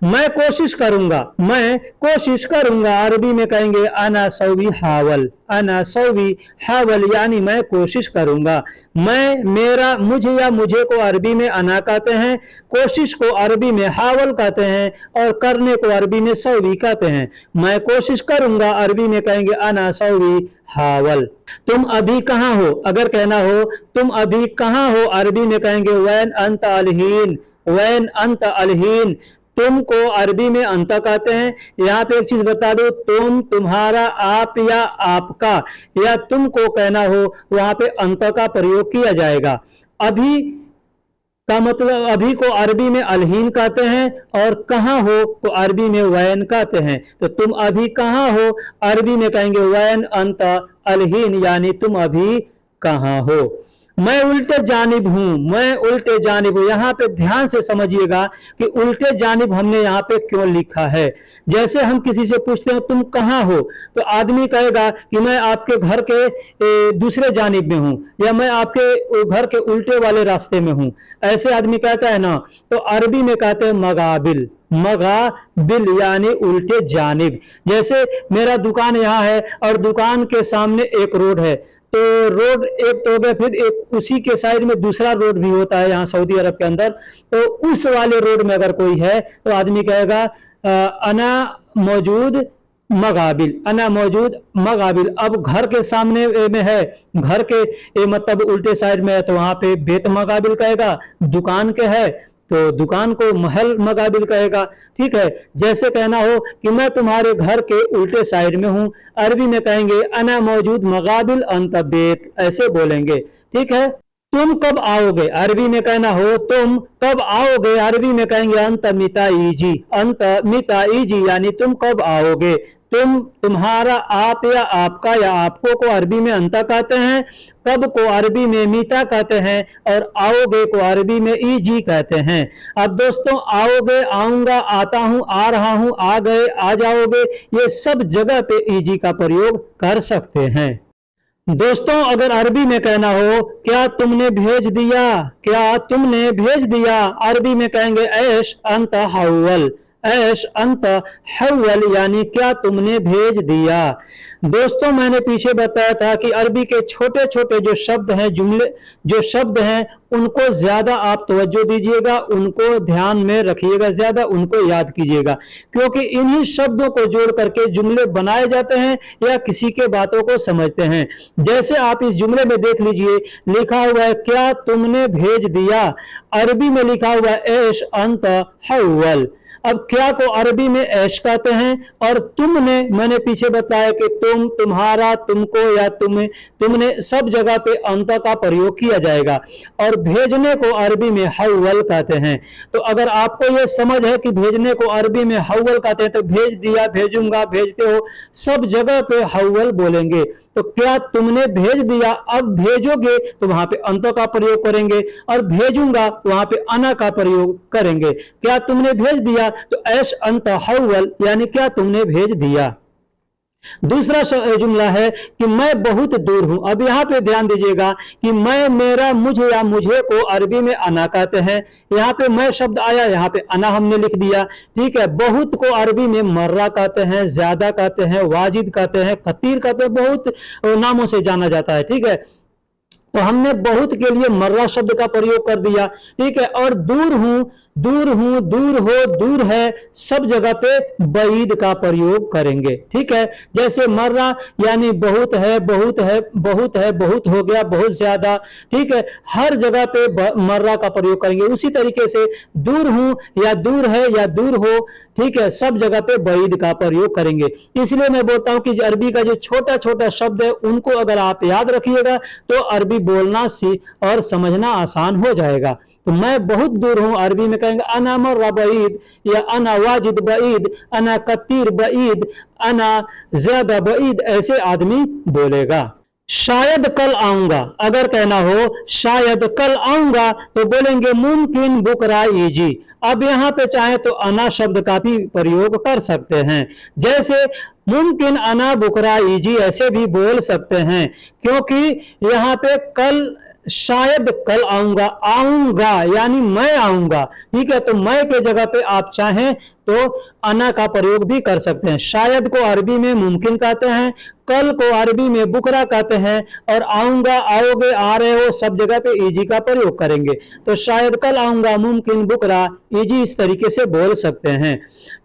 मैं कोशिश करूंगा, मैं कोशिश करूंगा, अरबी में कहेंगे अना सौवी हावल। अना सौवी हावल यानी मैं कोशिश करूंगा। मैं, मेरा, मुझे या मुझे को अरबी में अना कहते हैं, कोशिश को अरबी में हावल कहते हैं और करने को अरबी में सौवी कहते हैं। मैं कोशिश करूंगा, अरबी में कहेंगे अना सौवी हावल। तुम अभी कहाँ हो, अगर कहना हो तुम अभी कहाँ हो, अरबी में कहेंगे वैन अंत अलहीन। वैन अंत अलहीन, तुम को अरबी में अंत कहते हैं। यहाँ पे एक चीज बता दो, तुम, तुम्हारा, आप या आपका या तुम को कहना हो वहां पे अंत का प्रयोग किया जाएगा। अभी का मतलब अभी को अरबी में अलहीन कहते हैं, और कहाँ हो को अरबी में वैन कहते हैं। तो तुम अभी कहाँ हो, अरबी में कहेंगे वैन अंत अलहीन, यानी तुम अभी कहाँ हो। मैं उल्टे जानिब हूं, मैं उल्टे जानिब हूं, यहाँ पे ध्यान से समझिएगा कि उल्टे जानिब हमने यहाँ पे क्यों लिखा है। जैसे हम किसी से पूछते हैं तुम कहाँ हो, तो आदमी कहेगा कि मैं आपके घर के दूसरे जानिब में हूं, या मैं आपके घर के उल्टे वाले रास्ते में हूं, ऐसे आदमी कहता है ना। तो अरबी में कहते हैं मगाबिल, मगाबिल यानी उल्टे जानिब। जैसे मेरा दुकान यहाँ है और दुकान के सामने एक रोड है, तो रोड एक तो हो गया, फिर एक उसी के साइड में दूसरा रोड भी होता है यहाँ सऊदी अरब के अंदर। तो उस वाले रोड में अगर कोई है तो आदमी कहेगा अना मौजूद मगाबिल, अना मौजूद मगाबिल। अब घर के सामने में है, घर के मतलब उल्टे साइड में है, तो वहां पे बेत मगाबिल कहेगा। दुकान के है तो दुकान को महल मगाबिल कहेगा। ठीक है, जैसे कहना हो कि मैं तुम्हारे घर के उल्टे साइड में हूं, अरबी में कहेंगे अना मौजूद मगाबिल अंत बेत, ऐसे बोलेंगे। ठीक है, तुम कब आओगे, अरबी में कहना हो तुम कब आओगे, अरबी में कहेंगे अंत मिताईजी, अंत मिताईजी यानी तुम कब आओगे। तुम, तुम्हारा, आप या आपका या आपको को अरबी में अंता कहते हैं, कब को अरबी में मीता कहते हैं, और आओगे को अरबी में ईजी कहते हैं। अब दोस्तों आओगे, आऊंगा, आता हूं, आ रहा हूं, आ गए, आ जाओगे, ये सब जगह पे ईजी का प्रयोग कर सकते हैं। दोस्तों अगर अरबी में कहना हो क्या तुमने भेज दिया, क्या तुमने भेज दिया, अरबी में कहेंगे ऐश अंत हव्वल, ऐश अंत हव्वल यानी क्या तुमने भेज दिया। दोस्तों मैंने पीछे बताया था कि अरबी के छोटे छोटे जो शब्द हैं, जुमले जो शब्द हैं, उनको ज्यादा आप तवज्जो दीजिएगा, उनको ध्यान में रखिएगा, ज्यादा उनको याद कीजिएगा, क्योंकि इन्हीं शब्दों को जोड़ करके जुमले बनाए जाते हैं या किसी के बातों को समझते हैं। जैसे आप इस जुमले में देख लीजिए, लिखा हुआ है क्या तुमने भेज दिया, अरबी में लिखा हुआ है ऐश अंत हव्वल। अब क्या को अरबी में ऐश कहते हैं, और तुमने, मैंने पीछे बताया कि तुम, तुम्हारा, तुमको या तुम्हें, तुमने सब जगह पे अंत का प्रयोग किया जाएगा, और भेजने को अरबी में हव्वल कहते हैं। तो अगर आपको ये समझ है कि भेजने को अरबी में हव्वल कहते हैं, तो भेज दिया, भेजूंगा, भेजते हो, सब जगह पे हव्वल बोलेंगे। तो क्या तुमने भेज दिया, अब भेजोगे तो वहां पे अंत का प्रयोग करेंगे, और भेजूंगा वहां पे अना का प्रयोग करेंगे। क्या तुमने भेज दिया तो ऐश अंत हव्वल यानी क्या तुमने भेज दिया। दूसरा जुमला है कि मैं बहुत दूर हूं। अब यहां पे ध्यान दीजिएगा कि मैं, मेरा, मुझे या मुझे को अरबी में अना कहते हैं। यहां पे मैं शब्द आया, यहां पे अना हमने लिख दिया। ठीक है, बहुत को अरबी में मर्रा कहते हैं, ज्यादा कहते हैं, वाजिद कहते हैं, कतीर कहते हैं, बहुत नामों से जाना जाता है। ठीक है, तो हमने बहुत के लिए मर्रा शब्द का प्रयोग कर दिया। ठीक है, और दूर हूं, दूर हूं, दूर हो, दूर है, सब जगह पे बईद का प्रयोग करेंगे। ठीक है, जैसे मर्रा यानी बहुत है, बहुत है, बहुत है, बहुत हो गया, बहुत ज्यादा। ठीक है, हर जगह पे मर्रा का प्रयोग करेंगे। उसी तरीके से दूर हूं या दूर है या दूर हो, ठीक है, सब जगह पे बईद का प्रयोग करेंगे। इसलिए मैं बोलता हूं कि अरबी का जो छोटा छोटा शब्द है उनको अगर आप याद रखिएगा तो अरबी बोलना और समझना आसान हो जाएगा। तो मैं बहुत दूर हूं, अरबी में कहेंगे अना मर्रा बईद, या अना वाजिद बईद, अना कतीर बईद, अना ज्यादा बईद, ऐसे आदमी बोलेगा। शायद कल आऊंगा, अगर कहना हो शायद कल आऊंगा तो बोलेंगे मुमकिन बुकरा ईजी। अब यहां पे चाहे तो अना शब्द का भी प्रयोग कर सकते हैं, जैसे मुमकिन अना बुकरा ईजी ऐसे भी बोल सकते हैं, क्योंकि यहां पे कल, शायद कल आऊंगा, आऊंगा यानी मैं आऊंगा। ठीक है, तो मैं के जगह पे आप चाहें तो अना का प्रयोग भी कर सकते हैं। शायद को अरबी में मुमकिन कहते हैं, कल को अरबी में बुकरा कहते हैं, और आऊंगा, आओगे, आ रहे हो, सब जगह पे ईजी का प्रयोग करेंगे। तो शायद कल आऊंगा, मुमकिन बुकरा, ईजी इस तरीके से बोल सकते हैं।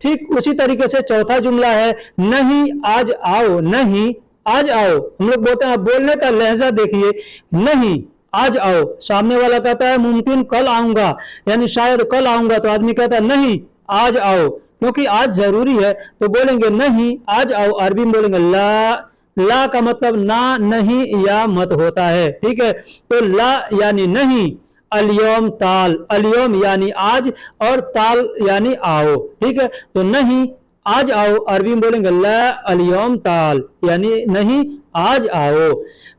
ठीक उसी तरीके से चौथा जुमला है नहीं आज आओ, नहीं आज आओ। हम लोग बोलते हैं, बोलने का लहजा देखिए, नहीं आज आओ, सामने वाला कहता है मुमकिन कल आऊंगा यानी शायद कल आऊंगा, तो आदमी कहता है नहीं आज आओ, क्योंकि आज जरूरी है, तो बोलेंगे नहीं आज आओ। अरबी में बोलेंगे ला, ला का मतलब ना, नहीं या मत होता है। ठीक है, तो ला यानी नहीं, अलियोम ताल, अलियोम यानी आज और ताल यानी आओ, ठीक है। तो नहीं आज आओ अरबी में बोलेंगे ला अलियोम ताल, यानी नहीं आज आओ।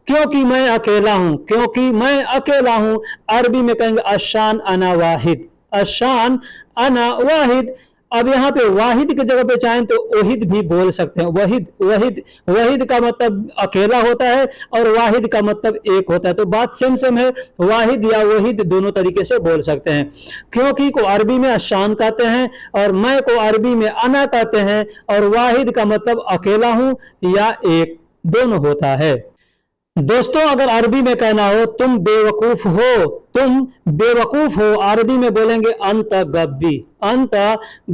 क्योंकि मैं अकेला हूं, क्योंकि मैं अकेला हूं अरबी में कहेंगे अशान अना वाहिद, अशान अना वाहिद। अब यहाँ पे वाहिद की जगह पे चाहें तो वहीद भी बोल सकते हैं, वहीद, वहीद, वहीद का मतलब अकेला होता है और वाहिद का मतलब एक होता है, तो बात सेम सेम है, वाहिद या वहीद दोनों तरीके से बोल सकते हैं। क्योंकि को अरबी में अशान कहते हैं और मैं को अरबी में अना कहते हैं, और वाहिद का मतलब अकेला हूं या एक, दोनों होता है। दोस्तों अगर अरबी में कहना हो तुम बेवकूफ हो, तुम बेवकूफ हो अरबी में बोलेंगे अंत गब्बी, अंत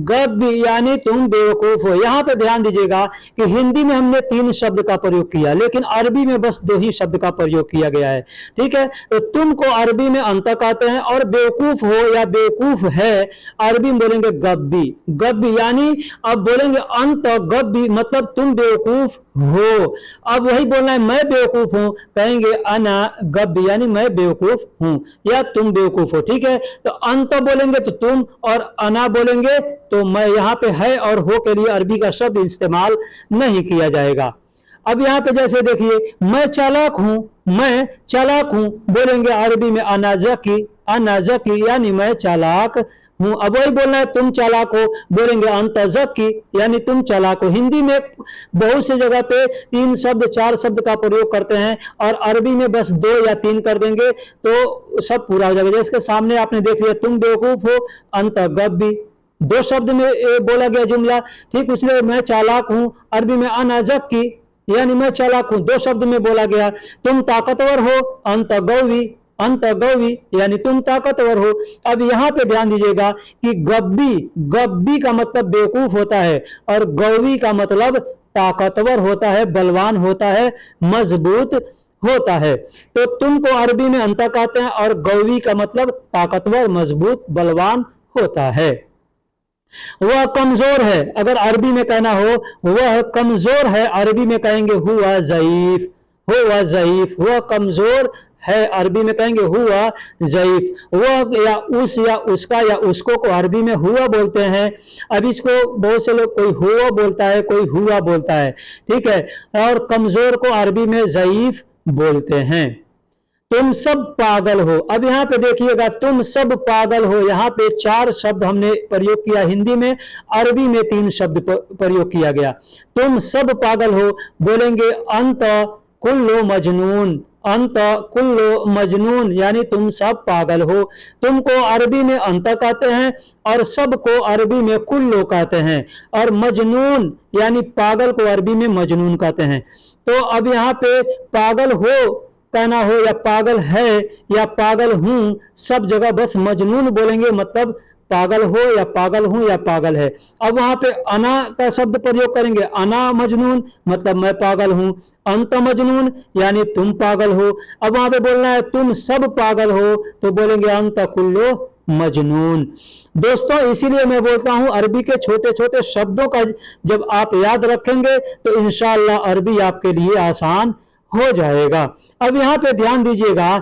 गब्बी यानी तुम बेवकूफ हो। यहां पे ध्यान दीजिएगा कि हिंदी में हमने 3 शब्द का प्रयोग किया, लेकिन अरबी में बस 2 ही शब्द का प्रयोग किया गया है, ठीक है। तो तुम को अरबी में अंत कहते हैं और बेवकूफ हो या बेवकूफ है अरबी में बोलेंगे गब्बी, गब्बी यानी अब बोलेंगे अंत गब्बी मतलब तुम बेवकूफ हो। अब वही बोलना है मैं बेवकूफ हूं, कहेंगे अना गब्बी यानी मैं बेवकूफ हूं या तुम बेवकूफ हो, ठीक है। तो अंत बोलेंगे तो तुम और अना बोलेंगे तो मैं, यहां पे है और हो के लिए अरबी का शब्द इस्तेमाल नहीं किया जाएगा। अब यहां पे जैसे देखिए मैं चालाक हूं, मैं चालाक हूं बोलेंगे अरबी में अना ज़की, अना ज़की यानी मैं चालाक हूं। अब वही बोलना है तुम चालाक हो बोलेंगे अंत ज़की यानी तुम चालाक हो। हिंदी में बहुत सी जगह पे 3 शब्द 4 शब्द का प्रयोग करते हैं और अरबी में बस 2 या 3 कर देंगे तो सब पूरा हो जाएगा। जैसे सामने आपने देख लिया तुम बेवकूफ हो अंत गब्बी, 2 शब्द में बोला गया जुमला, ठीक। इसलिए मैं चालाक हूं अरबी में अना ज़की यानी मैं चालाक हूं, 2 शब्द में बोला गया। तुम ताकतवर हो अंत गौवी, अंत गौवी यानी तुम ताकतवर हो। अब यहां पे ध्यान दीजिएगा कि गब्बी, गब्बी का मतलब बेवकूफ होता है और गौवी का मतलब ताकतवर होता है, बलवान होता है, मजबूत होता है। तो तुमको अरबी में अंत कहते हैं और गौवी का मतलब ताकतवर, मजबूत, बलवान होता है। वह कमजोर है अगर अरबी में कहना हो वह कमजोर है अरबी में कहेंगे हुआ ज़ईफ, हुआ ज़ईफ, वह कमजोर है अरबी में कहेंगे हुआ ज़ईफ। वह या उस या उसका या उसको को अरबी में हुआ बोलते हैं। अब इसको बहुत से लोग कोई हुआ बोलता है कोई हुआ बोलता है, ठीक है। और कमजोर को अरबी में ज़ईफ बोलते हैं। तुम सब पागल हो, अब यहाँ पे देखिएगा तुम सब पागल हो, यहाँ पे 4 शब्द हमने प्रयोग किया हिंदी में, अरबी में 3 शब्द प्रयोग किया गया। तुम सब पागल हो बोलेंगे अंत कुल्लो मजनून, अंत कुल्लो मजनून यानी तुम सब पागल हो। तुमको अरबी में अंत कहते हैं और सबको अरबी में कुल्लो कहते हैं, और मजनून यानी पागल को अरबी में मजनून कहते हैं। तो अब यहाँ पे पागल हो कहना हो या पागल है या पागल हूं, सब जगह बस मजनून बोलेंगे, मतलब पागल हो या पागल हूं या पागल है। अब वहां पे अना का शब्द प्रयोग करेंगे, अना मजनून मतलब मैं पागल हूं, अंत मजनून यानी तुम पागल हो। अब वहां पे बोलना है तुम सब पागल हो तो बोलेंगे अंत कुल्लो मजनून। दोस्तों इसीलिए मैं बोलता हूं अरबी के छोटे छोटे शब्दों का जब आप याद रखेंगे तो इंशाअल्लाह अरबी आपके लिए आसान हो जाएगा। अब यहाँ पे ध्यान दीजिएगा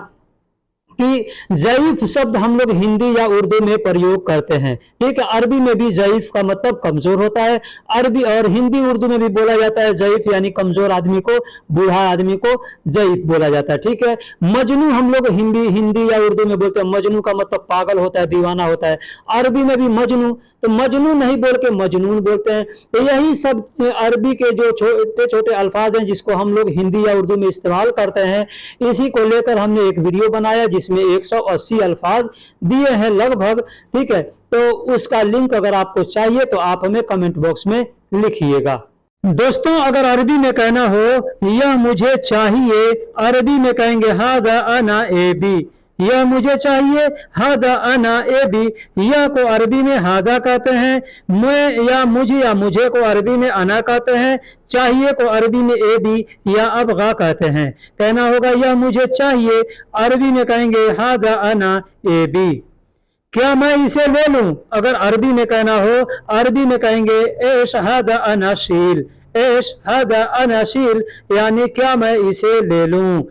कि ज़ईफ शब्द हम लोग हिंदी या उर्दू में प्रयोग करते हैं, ठीक है। अरबी में भी ज़ईफ का मतलब कमजोर होता है, अरबी और हिंदी उर्दू में भी बोला जाता है ज़ईफ यानी कमजोर आदमी को, बूढ़ा आदमी को ज़ईफ बोला जाता है, ठीक है। मजनू हम लोग हिंदी या उर्दू में बोलते हैं, मजनू का मतलब पागल होता है, दीवाना होता है। अरबी में भी मजनू, तो मजनू नहीं बोल के मजनून बोलते हैं। तो यही सब अरबी के जो छोटे छोटे अल्फाज हैं जिसको हम लोग हिंदी या उर्दू में इस्तेमाल करते हैं, इसी को लेकर हमने एक वीडियो बनाया जिसमें 180 अल्फाज दिए हैं लगभग, ठीक है। तो उसका लिंक अगर आपको चाहिए तो आप हमें कमेंट बॉक्स में लिखिएगा। दोस्तों अगर अरबी में कहना हो यह मुझे चाहिए, अरबी में कहेंगे हादा अना एबी, यह मुझे चाहिए, हादा अना एबी, यह को अरबी में हादा कहते हैं, मैं या मुझे को अरबी में अना कहते हैं, चाहिए को अरबी में एबी या अबगा कहते हैं। कहना होगा यह मुझे चाहिए, अरबी में कहेंगे हादा अना एबी। क्या मैं इसे ले लूं, अगर अरबी में कहना हो अरबी में कहेंगे एश हादा अना शील, एश हादा अना शील यानी क्या मैं इसे ले लूं।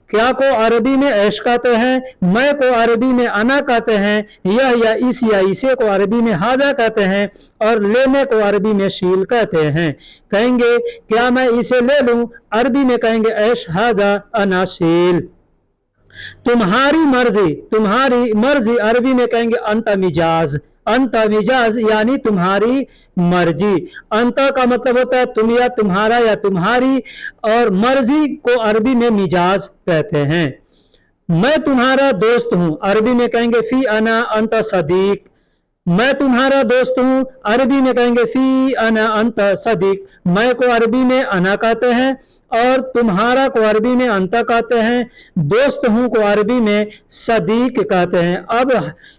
क्या को अरबी में ऐश कहते हैं, मैं को अरबी में अना कहते हैं, यह या इस या इसे को अरबी में हादा कहते हैं, और लेने को अरबी में शील कहते हैं। कहेंगे क्या मैं इसे ले लूं, अरबी में कहेंगे ऐश हादा अना शील। तुम्हारी मर्जी अरबी में कहेंगे अंत मिजाज, अंत मिजाज यानी तुम्हारी मर्जी। अंत का मतलब होता है तुम या तुम्हारा या तुम्हारी, और मर्जी को अरबी में मिजाज कहते हैं। मैं तुम्हारा दोस्त हूं, अरबी में कहेंगे फी अना अंत सदीक। मैं तुम्हारा दोस्त हूं, अरबी में कहेंगे फी अना अंत सदीक। मैं को अरबी में अना कहते हैं और तुम्हारा को अरबी में अंत कहते हैं, दोस्त हूं को अरबी में सदीक कहते हैं। अब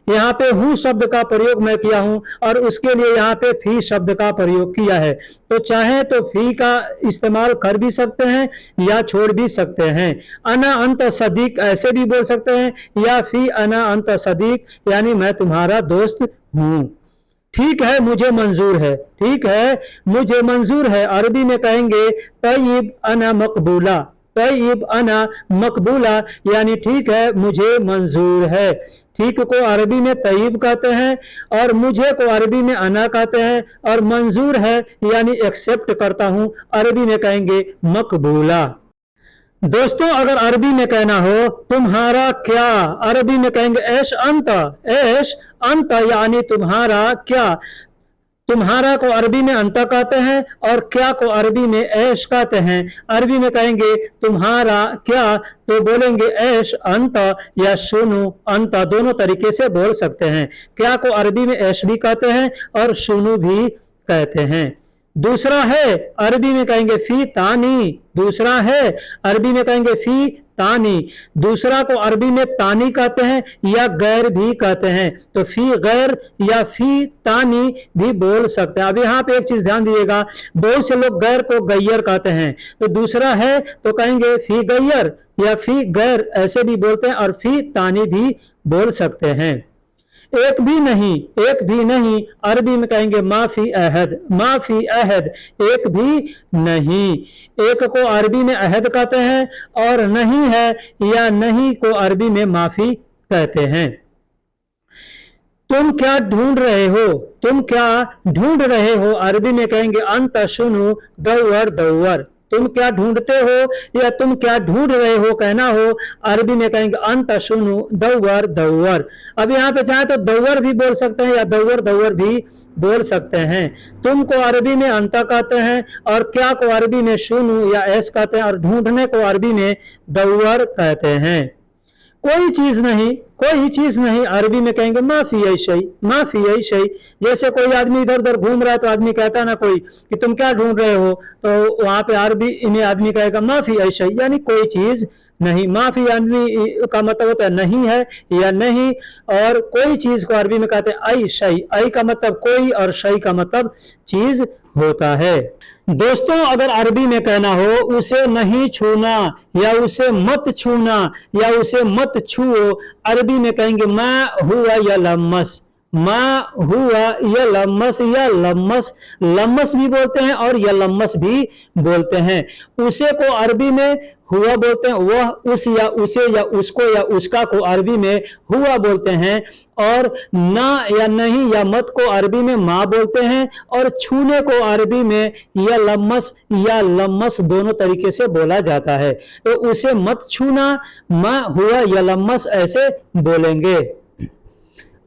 यहाँ पे हूं शब्द का प्रयोग मैं किया हूं और उसके लिए यहाँ पे फी शब्द का प्रयोग किया है, तो चाहे तो फी का इस्तेमाल कर भी सकते हैं या छोड़ भी सकते हैं। अना अंत सदीक ऐसे भी बोल सकते हैं, या फी अना अंत सदीक यानी मैं तुम्हारा दोस्त हूं। ठीक है मुझे मंजूर है, ठीक है मुझे मंजूर है, अरबी में कहेंगे तय्यब अना मकबूला, तय्यब अना मकबूला यानी ठीक है मुझे मंजूर है। ठीक को अरबी में तय्यब कहते हैं और मुझे को अरबी में अना कहते हैं, और मंजूर है यानी एक्सेप्ट करता हूं, अरबी में कहेंगे मकबूला। दोस्तों अगर अरबी में कहना हो तुम्हारा क्या, अरबी में कहेंगे ऐश अंत, ऐश अंत यानी तुम्हारा क्या। तुम्हारा को अरबी में अंत कहते हैं और क्या को अरबी में ऐश कहते हैं। अरबी में कहेंगे तुम्हारा क्या तो बोलेंगे ऐश अंत या सुनु अंत, दोनों तरीके से बोल सकते हैं। क्या को अरबी में ऐश भी कहते हैं और सुनु भी कहते हैं। दूसरा है अरबी में कहेंगे फी तानी, दूसरा है अरबी में कहेंगे फी तानी। दूसरा को अरबी में तानी कहते हैं या गैर भी कहते हैं, तो फी गैर या फी तानी भी बोल सकते हैं। अब यहाँ पे एक चीज ध्यान दीजिएगा, बहुत से लोग गैर को गैर कहते हैं, तो दूसरा है तो कहेंगे फी गैर या फी गैर ऐसे भी बोलते हैं, और फी तानी भी बोल सकते हैं। एक भी नहीं, एक भी नहीं अरबी में कहेंगे माफी अहद, माफी अहद एक भी नहीं। एक को अरबी में अहद कहते हैं और नहीं है या नहीं को अरबी में माफी कहते हैं। तुम क्या ढूंढ रहे हो, तुम क्या ढूंढ रहे हो, अरबी में कहेंगे अंत सुनु दौर दौर। तुम क्या ढूंढते हो या तुम क्या ढूंढ रहे हो कहना हो, अरबी में कहेंगे अंत सुनु दौर दौर। अब यहाँ पे चाहे तो दौर भी बोल सकते हैं या दौर दौर भी बोल सकते हैं। तुम को अरबी में अंत कहते हैं और क्या को अरबी में सुनु या ऐस कहते हैं, और ढूंढने को अरबी में दौर कहते हैं। कोई चीज नहीं, कोई चीज नहीं अरबी में कहेंगे माफी ऐशई, माफी ऐशई। जैसे कोई आदमी इधर उधर घूम रहा है तो आदमी कहता है ना कोई कि तुम क्या ढूंढ रहे हो, तो वहां पे अरबी इन्हें आदमी कहेगा माफी ऐशई यानी कोई चीज नहीं। माफी आदमी का मतलब होता है नहीं है या नहीं, और कोई चीज को अरबी में कहते हैं ऐ शई, ऐ का मतलब कोई और शई का मतलब चीज होता है। दोस्तों अगर अरबी में कहना हो उसे नहीं छूना या उसे मत छूना या उसे मत छुओ, अरबी में कहेंगे मा हुआ या लम्मस, मा हुआ या लम्मस, या लम्मस, लम्मस भी बोलते हैं और या लम्मस भी बोलते हैं। उसे को अरबी में हुआ बोलते हैं, वह उस या उसे या उसको या उसका को अरबी में हुआ बोलते हैं, और ना या नहीं या मत को अरबी में माँ बोलते हैं, और छूने को अरबी में या लम्मस दोनों तरीके से बोला जाता है। तो उसे मत छूना, माँ हुआ या लम्मस ऐसे बोलेंगे।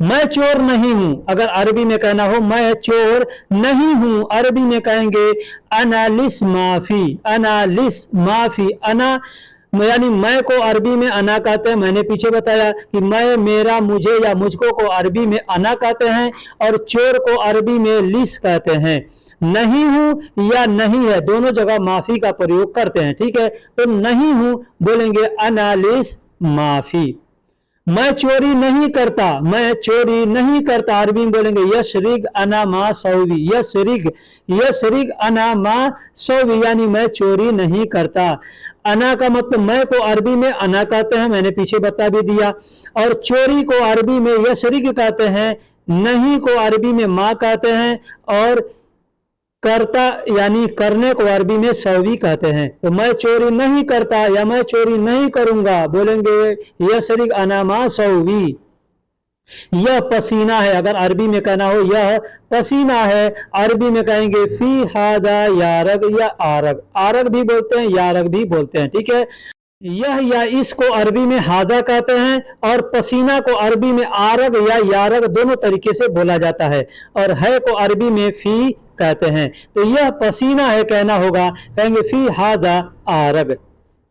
मैं चोर नहीं हूं, अगर अरबी में कहना हो मैं चोर नहीं हूं, अरबी में कहेंगे अनालिस माफी, अनालिस माफी। अना यानी मैं को अरबी में अना कहते हैं, मैंने पीछे बताया कि मैं, मेरा, मुझे या मुझको को अरबी में अना कहते हैं, और चोर को अरबी में लिस कहते हैं। नहीं हूं या नहीं है दोनों जगह माफी का प्रयोग करते हैं, ठीक है। तो नहीं हूं बोलेंगे अनालिस माफी। मैं चोरी नहीं करता, मैं चोरी नहीं करता, अरबी में बोलेंगे यशरिग अना मा सौवी, यशरिग, यशरिग अना मा सौवी यानी मैं चोरी नहीं करता। अना का मतलब मैं को अरबी में अना कहते हैं, मैंने पीछे बता भी दिया, और चोरी को अरबी में यशरिग कहते हैं, नहीं को अरबी में माँ कहते हैं, और करता यानी करने को अरबी में सौवी कहते हैं। तो मैं चोरी नहीं करता या मैं चोरी नहीं करूंगा, बोलेंगे यसरिक अनामा सौवी। यह पसीना है, अगर अरबी में कहना हो यह पसीना है, अरबी में कहेंगे फी हादा यारग या आरग। आरग भी बोलते हैं, यारग भी बोलते हैं, ठीक है। यह या इसको अरबी में हादा कहते हैं और पसीना को अरबी में आरग या यारग दोनों तरीके से बोला जाता है, और है को अरबी में फी कहते हैं। तो यह पसीना है कहना होगा, कहेंगे फी हादा आरग।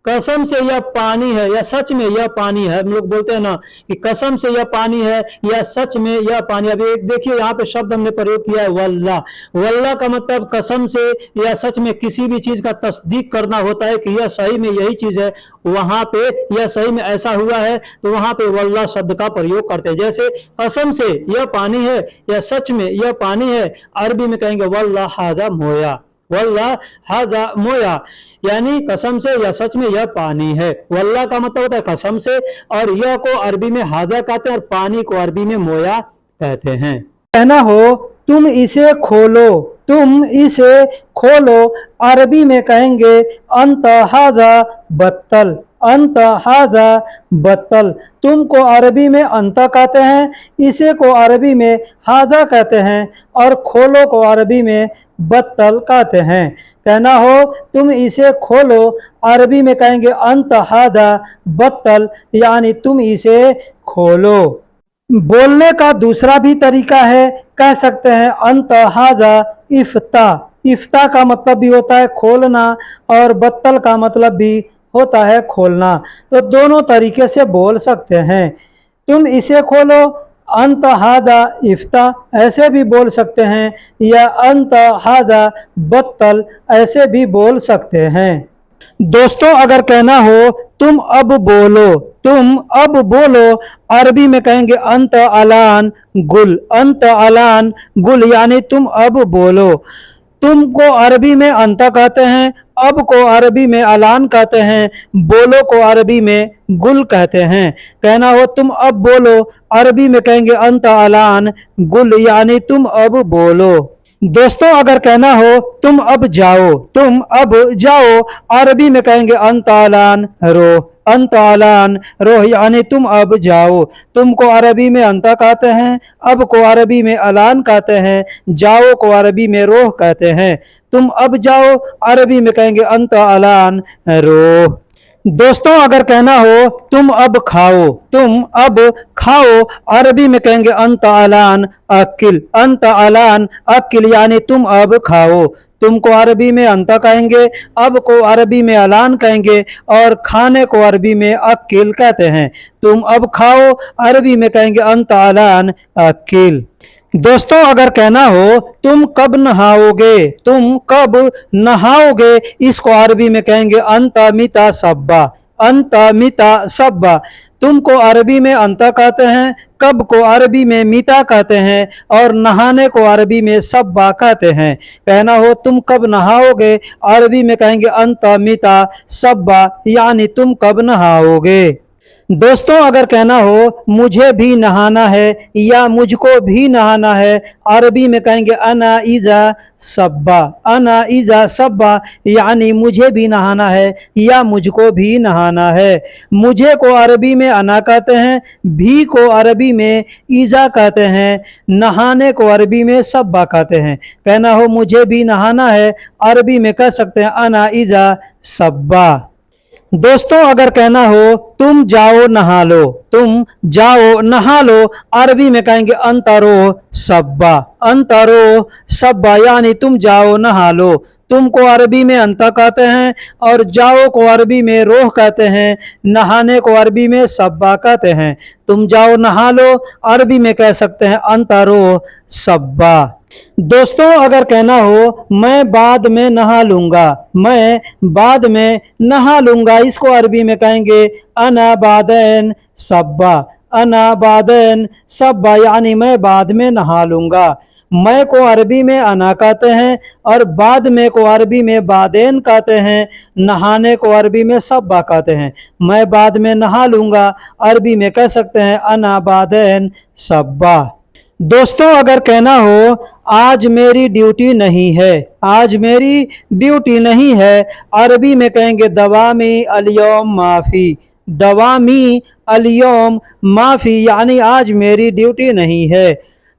कसम से यह पानी है या सच में यह पानी है। हम लोग बोलते हैं ना कि कसम से यह पानी है या सच में यह पानी। अभी एक देखिए यहाँ पे शब्द हमने प्रयोग किया है वल्लाह। वल्लाह का मतलब कसम से या सच में किसी भी चीज का तस्दीक करना होता है कि यह सही में यही चीज है, वहां पे यह सही में ऐसा हुआ है, तो वहां पे वल्लाह शब्द का प्रयोग करते हैं। जैसे कसम से यह पानी है या सच में यह पानी है, अरबी में कहेंगे वल्लाह हादा मोया, वल्लाह हादा मोया, यानी कसम से या सच में यह पानी है। वल्लाह का मतलब होता है कसम से, और यह को अरबी में हादा कहते हैं और पानी को अरबी में मोया कहते हैं। कहना हो तुम इसे खोलो, तुम इसे खोलो, अरबी में कहेंगे अंत हाजा बत्तल, अंत हाजा बत्तल। तुम को अरबी में अंत कहते हैं, इसे को अरबी में हाजा कहते हैं और खोलो को अरबी में बत्तल कहते हैं। कहना हो तुम इसे खोलो, अरबी में कहेंगे अंत हादा बत्तल, यानी तुम इसे खोलो। बोलने का दूसरा भी तरीका है, कह सकते हैं अंत हाजा इफ्ता। इफ्ता का मतलब भी होता है खोलना और बत्तल का मतलब भी होता है खोलना, तो दोनों तरीके से बोल सकते हैं। तुम इसे खोलो, अंत हादा इफ्ता ऐसे भी बोल सकते हैं, या अंत हादा बत्तल ऐसे भी बोल सकते हैं। दोस्तों अगर कहना हो तुम अब बोलो, तुम अब बोलो, अरबी में कहेंगे अंत अलान गुल, अंत अलान गुल, यानी तुम अब बोलो। तुम को अरबी में अंत कहते हैं, अब को अरबी में अलान कहते हैं, बोलो को अरबी में गुल कहते हैं। कहना हो तुम अब बोलो, अरबी में कहेंगे अंत अलान गुल, यानी तुम अब बोलो। दोस्तों अगर कहना हो तुम अब जाओ, तुम अब जाओ, अरबी में कहेंगे अंत अलान रो, अंत अलान रोह, यानी तुम अब जाओ। तुम को अरबी में अंत कहते हैं, अब को अरबी में अलान कहते हैं, जाओ को अरबी में रोह कहते हैं। तुम अब जाओ, अरबी में कहेंगे अंत अलान रोह। दोस्तों अगर कहना हो तुम अब खाओ, तुम अब खाओ, अरबी में कहेंगे अंत अलान अकिल, अंत अलान अकिल, यानी तुम अब खाओ। तुम को अरबी में अंत कहेंगे, अब को अरबी में अलान कहेंगे और खाने को अरबी में अकिल कहते हैं। तुम अब खाओ, अरबी में कहेंगे अंत अलान अकिल। दोस्तों अगर कहना हो तुम कब नहाओगे, तुम कब नहाओगे, इसको अरबी में कहेंगे अंत मिता सब्बा, अंत मिता सब्बा। तुम को अरबी में अंत कहते हैं, कब को अरबी में मीता कहते हैं और नहाने को अरबी में सब्बा कहते हैं। कहना हो तुम कब नहाओगे, अरबी में कहेंगे अंत मिता सब्बा, यानी तुम कब नहाओगे। दोस्तों अगर कहना हो मुझे भी नहाना है या मुझको भी नहाना है, अरबी में कहेंगे अना इजा सब्बा, अना इजा सब्बा, यानी मुझे भी नहाना है या मुझको भी नहाना है। मुझे को अरबी में अना कहते हैं, भी को अरबी में इजा कहते हैं, नहाने को अरबी में सब्बा कहते हैं। कहना हो मुझे भी नहाना है, अरबी में कह सकते हैं अना इजा सब्बा। दोस्तों अगर कहना हो तुम जाओ नहा लो, तुम जाओ नहा लो, अरबी में कहेंगे अंतरो सब्बा, अंतरो सब्बा, यानी तुम जाओ नहा लो। तुम को अरबी में अंता कहते हैं और जाओ को अरबी में रोह कहते हैं, नहाने को अरबी में सब्बा कहते हैं। तुम जाओ नहा लो, अरबी में कह सकते हैं अंतरो सब्बा। दोस्तों अगर कहना हो मैं बाद में नहा लूंगा, मैं बाद में नहा लूंगा, इसको अरबी में कहेंगे अना बादैन सब्बा, अना बादैन सब्बा, यानी मैं बाद में नहा लूंगा। मैं को अरबी में अना कहते हैं और बाद में को अरबी में बादैन कहते हैं, नहाने को अरबी में सब्बा कहते हैं। मैं बाद में नहा लूंगा, अरबी में कह सकते हैं अना बादैन सब्बा। दोस्तों अगर कहना हो आज मेरी ड्यूटी नहीं है, आज मेरी ड्यूटी नहीं है, अरबी में कहेंगे दवामी अलयौम माफ़ी, दवामी अलयौम माफ़ी, यानी आज मेरी ड्यूटी नहीं है।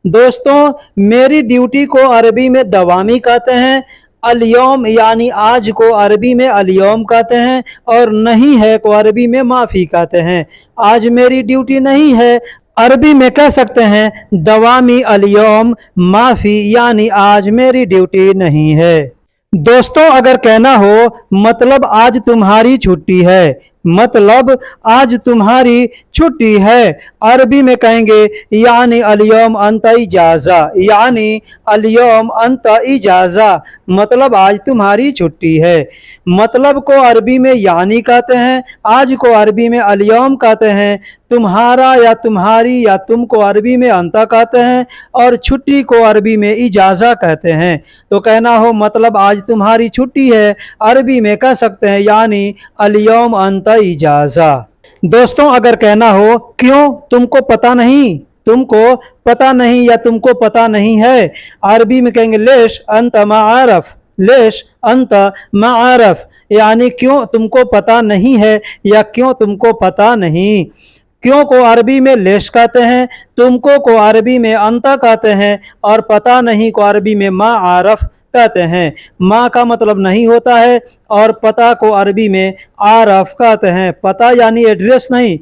दोस्तों मेरी ड्यूटी को अरबी में दवामी कहते हैं, अलयौम यानी आज को अरबी में अलयौम कहते हैं, और नहीं है को अरबी में माफ़ी कहते हैं। आज मेरी ड्यूटी नहीं है अरबी में कह सकते हैं दवामी अलयौम माफ़ी, यानी आज मेरी ड्यूटी नहीं है। दोस्तों अगर कहना हो मतलब आज तुम्हारी छुट्टी है, मतलब आज तुम्हारी छुट्टी है, अरबी में कहेंगे यानी अलयौम अंत इजाज़ा, यानी अलयौम अंत इजाज़ा, मतलब आज तुम्हारी छुट्टी है। मतलब को अरबी में यानी कहते हैं, आज को अरबी में अलयौम कहते हैं, तुम्हारा या तुम्हारी या तुम को अरबी में अंता कहते हैं, और छुट्टी को अरबी में इजाज़ा कहते हैं। तो कहना हो मतलब आज तुम्हारी छुट्टी है, अरबी में कह सकते हैं यानी अलयौम अंत इजाज़ा। दोस्तों अगर कहना हो क्यों तुमको पता नहीं, तुमको पता नहीं या तुमको पता नहीं है, अरबी में कहेंगे लेश अंत माआरफ, लेश अंत माआरफ, यानी क्यों तुमको पता नहीं है या क्यों तुमको पता नहीं। क्यों को अरबी में लेश कहते हैं, तुमको को अरबी में अंता कहते हैं, और पता नहीं को अरबी में माआरफ कहते हैं। माँ का मतलब नहीं होता है, और पता को अरबी में आरफ कहते हैं। पता यानी एड्रेस नहीं,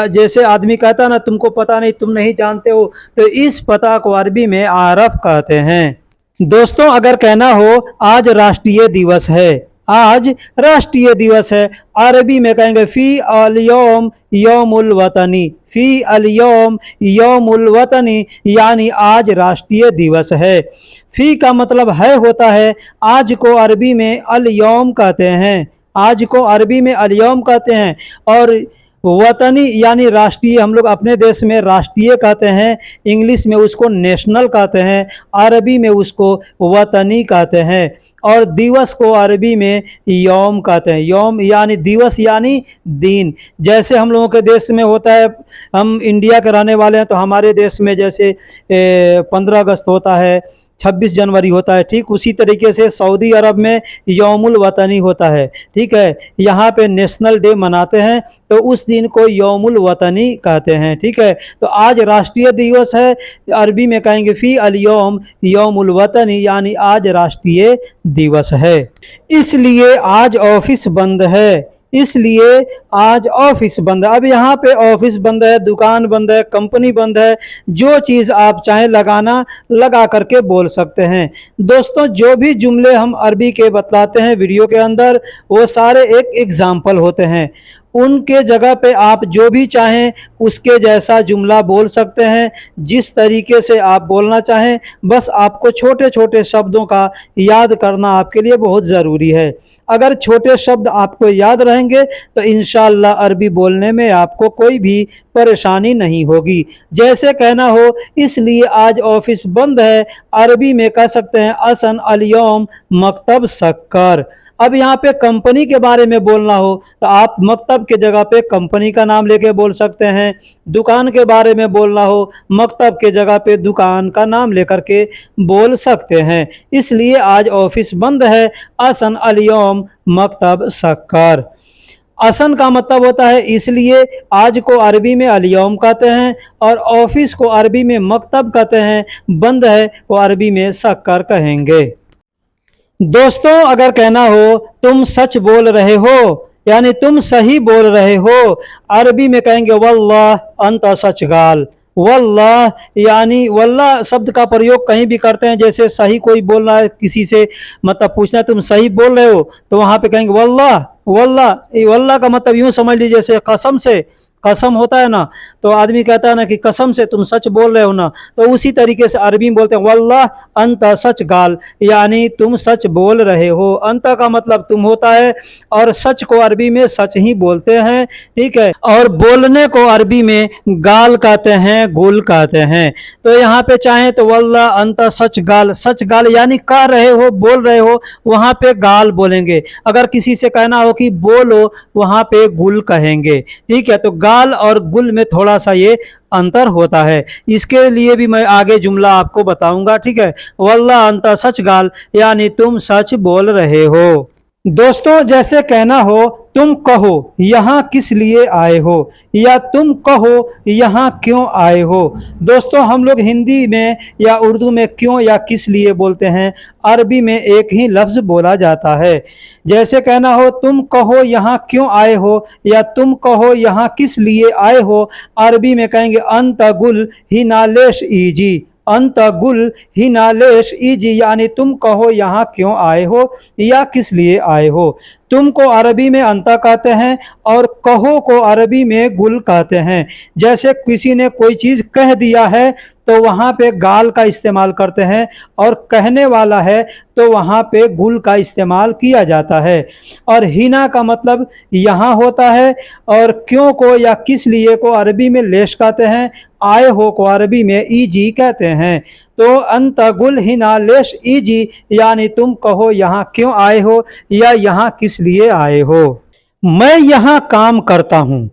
जैसे आदमी कहता ना तुमको पता नहीं, तुम नहीं जानते हो, तो इस पता को अरबी में आरफ कहते हैं। दोस्तों अगर कहना हो आज राष्ट्रीय दिवस है, आज राष्ट्रीय दिवस है, अरबी में कहेंगे फ़ी अल-यौम यौमुल वतनी, फ़ी अल-यौम यौमुल वतनी, यानी आज राष्ट्रीय दिवस है। फ़ी का मतलब है होता है, आज को अरबी में अल-यौम कहते हैं, आज को अरबी में अल-यौम कहते हैं, और वतनी यानी राष्ट्रीय, हम लोग अपने देश में राष्ट्रीय कहते हैं, इंग्लिश में उसको नेशनल कहते हैं, अरबी में उसको वतनी कहते हैं, और दिवस को अरबी में यौम कहते हैं। यौम यानी दिवस यानी दिन। जैसे हम लोगों के देश में होता है, हम इंडिया के रहने वाले हैं, तो हमारे देश में जैसे 15 अगस्त होता है, 26 जनवरी होता है, ठीक उसी तरीके से सऊदी अरब में यौमुल वतनी होता है। ठीक है, यहाँ पे नेशनल डे मनाते हैं, तो उस दिन को यौमुल वतनी कहते हैं। ठीक है, तो आज राष्ट्रीय दिवस है, अरबी में कहेंगे फ़ी अल-यौम यौमुल वतनी, यानी आज राष्ट्रीय दिवस है। इसलिए आज ऑफिस बंद है, इसलिए आज ऑफिस बंद है। अब यहाँ पे ऑफिस बंद है, दुकान बंद है, कंपनी बंद है, जो चीज़ आप चाहें लगाना लगा करके बोल सकते हैं। दोस्तों जो भी जुमले हम अरबी के बतलाते हैं वीडियो के अंदर, वो सारे एक एग्जाम्पल होते हैं, उनके जगह पे आप जो भी चाहें उसके जैसा जुमला बोल सकते हैं, जिस तरीके से आप बोलना चाहें। बस आपको छोटे छोटे शब्दों का याद करना आपके लिए बहुत ज़रूरी है। अगर छोटे शब्द आपको याद रहेंगे तो इंशाअल्लाह अरबी बोलने में आपको कोई भी परेशानी नहीं होगी। जैसे कहना हो इसलिए आज ऑफिस बंद है, अरबी में कह सकते हैं असन अल-यौम मकतब सक्कर। अब यहाँ पे कंपनी के बारे में बोलना हो तो आप मकतब के जगह पे कंपनी का नाम लेके बोल सकते हैं। दुकान के बारे में बोलना हो, मकतब के जगह पे दुकान का नाम लेकर के बोल सकते हैं। इसलिए आज ऑफिस बंद है, असन अल-यौम मकतब सक्कर। असन का मतलब होता है इसलिए, आज को अरबी में अल-यौम कहते हैं, और ऑफिस को अरबी में मकतब कहते हैं, बंद है वो अरबी में सक्कर कहेंगे। दोस्तों अगर कहना हो तुम सच बोल रहे हो, यानी तुम सही बोल रहे हो, अरबी में कहेंगे वल्लाह अंत सच गाल। वल्लाह यानी वल्लाह शब्द का प्रयोग कहीं भी करते हैं, जैसे सही कोई बोल रहा है किसी से, मतलब पूछना है तुम सही बोल रहे हो, तो वहाँ पे कहेंगे वल्लाह। वल्लाह, वल्लाह का मतलब यूँ समझ लीजिए जैसे कसम से, कसम होता है ना, तो आदमी कहता है ना कि कसम से तुम सच बोल रहे हो ना, तो उसी तरीके से अरबी में बोलते हैं वल्लाह अंत सच गाल, यानी तुम सच बोल रहे हो। अंत का मतलब तुम होता है, और सच को अरबी में सच ही बोलते हैं। ठीक है, और बोलने को अरबी में गाल कहते हैं, गुल कहते हैं। तो यहाँ पे चाहें तो वल्लाह अंत सच गाल, सच गाल यानी कह रहे हो, बोल रहे हो, वहाँ पे गाल बोलेंगे। अगर किसी से कहना हो कि बोलो, वहाँ पे गुल कहेंगे। ठीक है, तो गाल और गुल में थोड़ा सा ये अंतर होता है। इसके लिए भी मैं आगे जुमला आपको बताऊंगा, ठीक है। वल्लाह अंता सच गाल, यानी तुम सच बोल रहे हो। दोस्तों जैसे कहना हो तुम कहो यहाँ किस लिए आए हो, या तुम कहो यहाँ क्यों आए हो। दोस्तों हम लोग हिंदी में या उर्दू में क्यों या किस लिए बोलते हैं, अरबी में एक ही लफ्ज़ बोला जाता है। जैसे कहना हो तुम कहो यहाँ क्यों आए हो, या तुम कहो यहाँ किस लिए आए हो, अरबी में कहेंगे अंत गुल ही नालेश ईजी, अंत गुल ही नालेश इजी, यानी तुम कहो यहाँ क्यों आए हो या किस लिए आए हो। तुम को अरबी में अंता कहते हैं और कहो को अरबी में गुल कहते हैं। जैसे किसी ने कोई चीज़ कह दिया है तो वहाँ पे गाल का इस्तेमाल करते हैं, और कहने वाला है तो वहाँ पे गुल का इस्तेमाल किया जाता है। और हिना का मतलब यहाँ होता है, और क्यों को या किस लिए को अरबी में लेश कहते हैं, आए हो को अरबी में ईजी कहते हैं। तो अंत गुल हिना लेश ईजी, यानी तुम कहो यहाँ क्यों आए हो या यहाँ किस लिए आए हो। मैं यहाँ काम करता हूँ,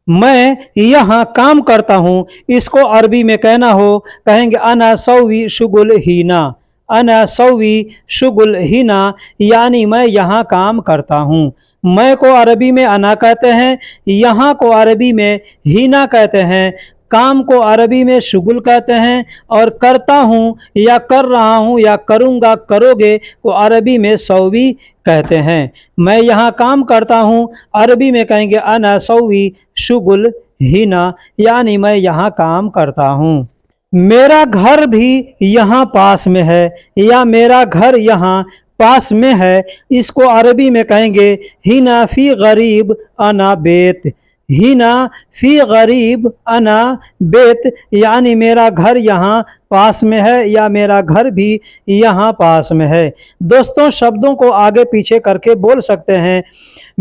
मैं यहाँ काम करता हूँ, इसको अरबी में कहना हो कहेंगे अना सौवी शुगुल हीना, अना सौवी शुगुल हीना, यानी मैं यहाँ काम करता हूँ। मैं को अरबी में अना कहते हैं, यहाँ को अरबी में हीना कहते हैं, काम को अरबी में शुगुल कहते हैं, और करता हूँ या कर रहा हूँ या करूँगा करोगे को अरबी में सौवी कहते हैं। मैं यहाँ काम करता हूँ, अरबी में कहेंगे अना सौवी शुगुल हिना, यानी मैं यहाँ काम करता हूँ। मेरा घर भी यहाँ पास में है, या मेरा घर यहाँ पास में है, इसको अरबी में कहेंगे हिना फी गरीब अना बेत, हिना फी गरीब अना बेत, यानी मेरा घर यहाँ पास में है या मेरा घर भी यहाँ पास में है। दोस्तों शब्दों को आगे पीछे करके बोल सकते हैं।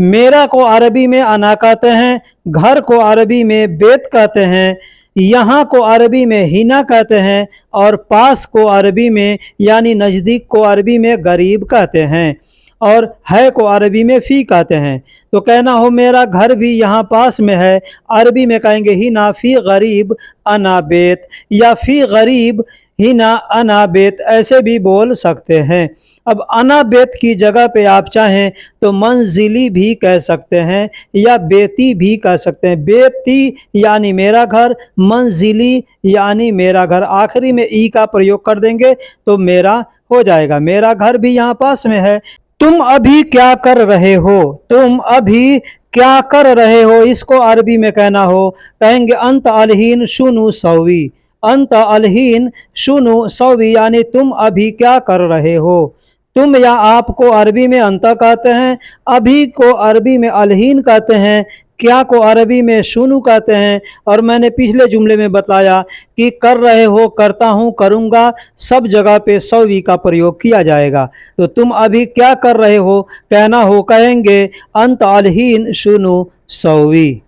मेरा को अरबी में अना कहते हैं, घर को अरबी में बेत कहते हैं, यहाँ को अरबी में हिना कहते हैं, और पास को अरबी में यानी नज़दीक को अरबी में गरीब कहते हैं, और है को अरबी में फ़ी कहते हैं। तो कहना हो मेरा घर भी यहाँ पास में है, अरबी में कहेंगे हिना फ़ी गरीब अना बेत, या फ़ी गरीब हिना अना बेत, ऐसे भी बोल सकते हैं। अब अना बेत की जगह पे आप चाहें तो मंजिली भी कह सकते हैं या बेती भी कह सकते हैं। बेती यानी मेरा घर, मंजिली यानी मेरा घर, आखिरी में ई का प्रयोग कर देंगे तो मेरा हो जाएगा। मेरा घर भी यहाँ पास में है। तुम अभी क्या कर रहे हो, तुम अभी क्या कर रहे हो, इसको अरबी में कहना हो कहेंगे अंत अलहीन शुनु सौवी, अंत अलहीन शुनु सौवी, यानी तुम अभी क्या कर रहे हो। तुम या आप को अरबी में अंता कहते हैं, अभी को अरबी में अलहीन कहते हैं, क्या को अरबी में शुनु कहते हैं, और मैंने पिछले जुमले में बताया कि कर रहे हो, करता हूँ, करूँगा, सब जगह पे सौवी का प्रयोग किया जाएगा। तो तुम अभी क्या कर रहे हो कहना हो कहेंगे अंत अलहीन शुनु सौवी।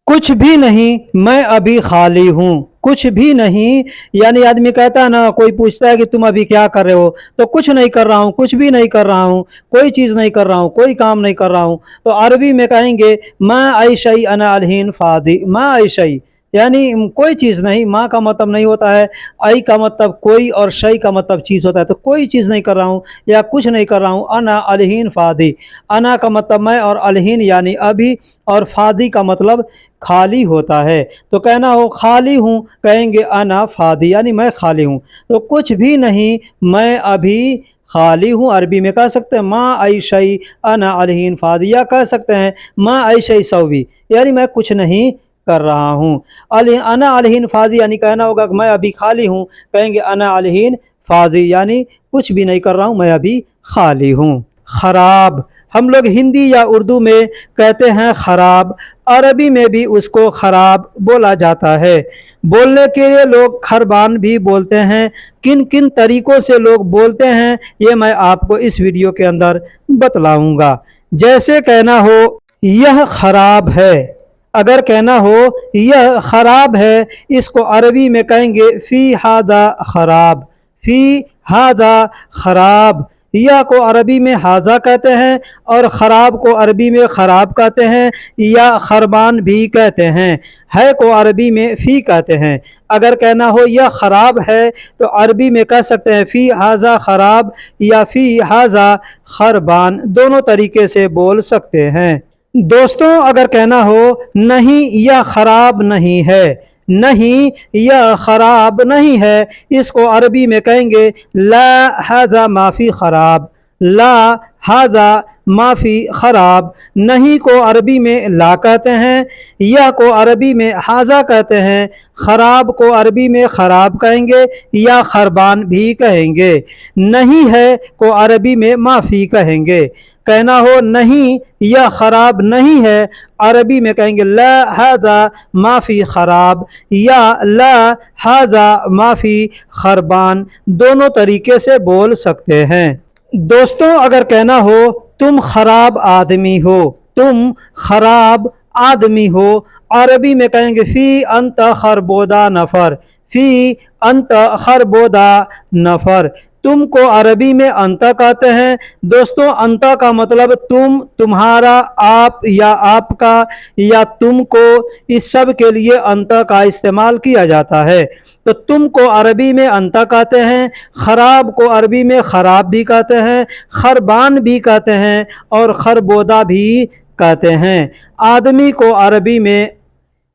कुछ भी नहीं, मैं अभी खाली हूँ, कुछ भी नहीं यानी आदमी कहता है ना, कोई पूछता है कि तुम अभी क्या कर रहे हो, तो कुछ नहीं कर रहा हूँ, कुछ भी नहीं कर रहा हूँ, कोई चीज़ नहीं कर रहा हूँ, कोई काम नहीं कर रहा हूँ। तो अरबी में कहेंगे मैं ऐशई अना अलहीन फादी, मैं ऐशई यानी कोई चीज़ नहीं, माँ का मतलब नहीं होता है, आई का मतलब कोई और शई का मतलब चीज़ होता है। तो कोई चीज़ नहीं कर रहा हूँ या कुछ नहीं कर रहा हूँ। अना अलहीन फादी, अना का मतलब मैं और अलहीन यानी अभी, और फादी का मतलब खाली होता है। तो कहना हो खाली हूँ कहेंगे अना फादी, यानी मैं खाली हूँ। तो कुछ भी नहीं, मैं अभी खाली हूँ, अरबी में कह सकते हैं माँ ऐशई अना अलहीन फादी, या कह सकते हैं माँ ऐशई सौवी, यानी मैं कुछ नहीं कर रहा हूँ। अना अलहीन फादी यानी कहना होगा कि मैं अभी खाली हूँ, कहेंगे अना अलहीन फादी, यानी कुछ भी नहीं कर रहा हूँ, मैं अभी खाली हूँ। खराब हम लोग हिंदी या उर्दू में कहते हैं खराब, अरबी में भी उसको खराब बोला जाता है। बोलने के लिए लोग खरबान भी बोलते हैं। किन किन तरीक़ों से लोग बोलते हैं ये मैं आपको इस वीडियो के अंदर बतलाऊंगा। जैसे कहना हो यह खराब है, अगर कहना हो यह खराब है, इसको अरबी में कहेंगे फ़ी हादा खराब, फ़ी हादा खराब, या को अरबी में हाजा कहते हैं और ख़राब को अरबी में ख़राब कहते हैं या खरबान भी कहते हैं। है को अरबी में फ़ी कहते हैं। अगर कहना हो यह ख़राब है तो अरबी में कह सकते हैं फ़ी हाजा ख़राब या फ़ी हाजा खरबान, दोनों तरीके से बोल सकते हैं। दोस्तों अगर कहना हो नहीं यह ख़राब नहीं है, नहीं यह ख़राब नहीं है, इसको अरबी में कहेंगे ला हाजा माफ़ी ख़राब, ला हाजा माफ़ी ख़राब। नहीं को अरबी में ला कहते हैं, यह को अरबी में हाजा कहते हैं, ख़राब को अरबी में ख़राब कहेंगे या खरबान भी कहेंगे। नहीं है को अरबी में माफ़ी कहेंगे। कहना हो नहीं यह ख़राब नहीं है, अरबी में कहेंगे ला हाजा माफ़ी ख़राब या ला हाजा माफ़ी खरबान, दोनों तरीके से बोल सकते हैं। दोस्तों अगर कहना हो तुम ख़राब आदमी हो, तुम ख़राब आदमी हो, अरबी में कहेंगे फ़ी अंत खरबोदा नफ़र, फ़ी अंत खरबोदा नफ़र। तुम को अरबी में अंता कहते हैं। दोस्तों अंता का मतलब तुम, तुम्हारा, आप या आपका या तुमको, इस सब के लिए अंता का इस्तेमाल किया जाता है। तो तुम को अरबी में अंता कहते हैं, ख़राब को अरबी में ख़राब भी कहते हैं, खरबान भी कहते हैं और खरबोदा भी कहते हैं। आदमी को अरबी में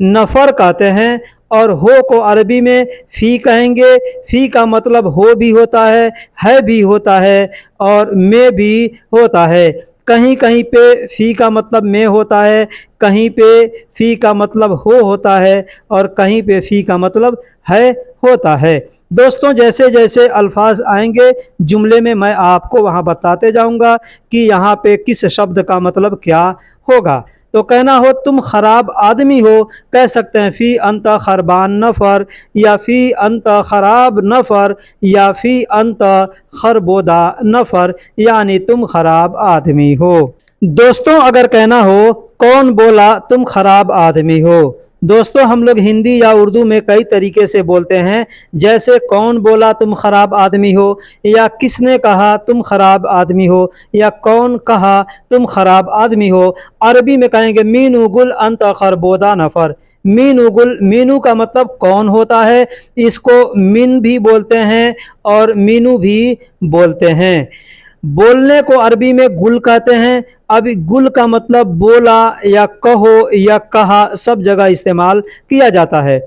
नफ़र कहते हैं और हो को अरबी में फ़ी कहेंगे। फ़ी का मतलब हो भी होता है भी होता है और में भी होता है। कहीं कहीं पे फ़ी का मतलब में होता है, कहीं पे फ़ी का मतलब हो होता है और कहीं पे फ़ी का मतलब है होता है। दोस्तों जैसे जैसे अल्फाज आएंगे जुमले में मैं आपको वहाँ बताते जाऊँगा कि यहाँ पे किस शब्द का मतलब क्या होगा। तो कहना हो तुम ख़राब आदमी हो, कह सकते हैं फ़ी अंत खरबान नफ़र या फ़ी अंत ख़राब नफ़र या फ़ी अंत खरबोदा नफ़र, यानी तुम ख़राब आदमी हो। दोस्तों अगर कहना हो कौन बोला तुम ख़राब आदमी हो, दोस्तों हम लोग हिंदी या उर्दू में कई तरीके से बोलते हैं, जैसे कौन बोला तुम ख़राब आदमी हो, या किसने कहा तुम ख़राब आदमी हो, या कौन कहा तुम ख़राब आदमी हो। अरबी में कहेंगे मीनू गुल अंत खरबोदा नफ़र। मीनू गुल, मीनू का मतलब कौन होता है, इसको मिन भी बोलते हैं और मीनू भी बोलते हैं। बोलने को अरबी में गुल कहते हैं। अभी गुल का मतलब बोला या कहो या कहा, सब जगह इस्तेमाल किया जाता है।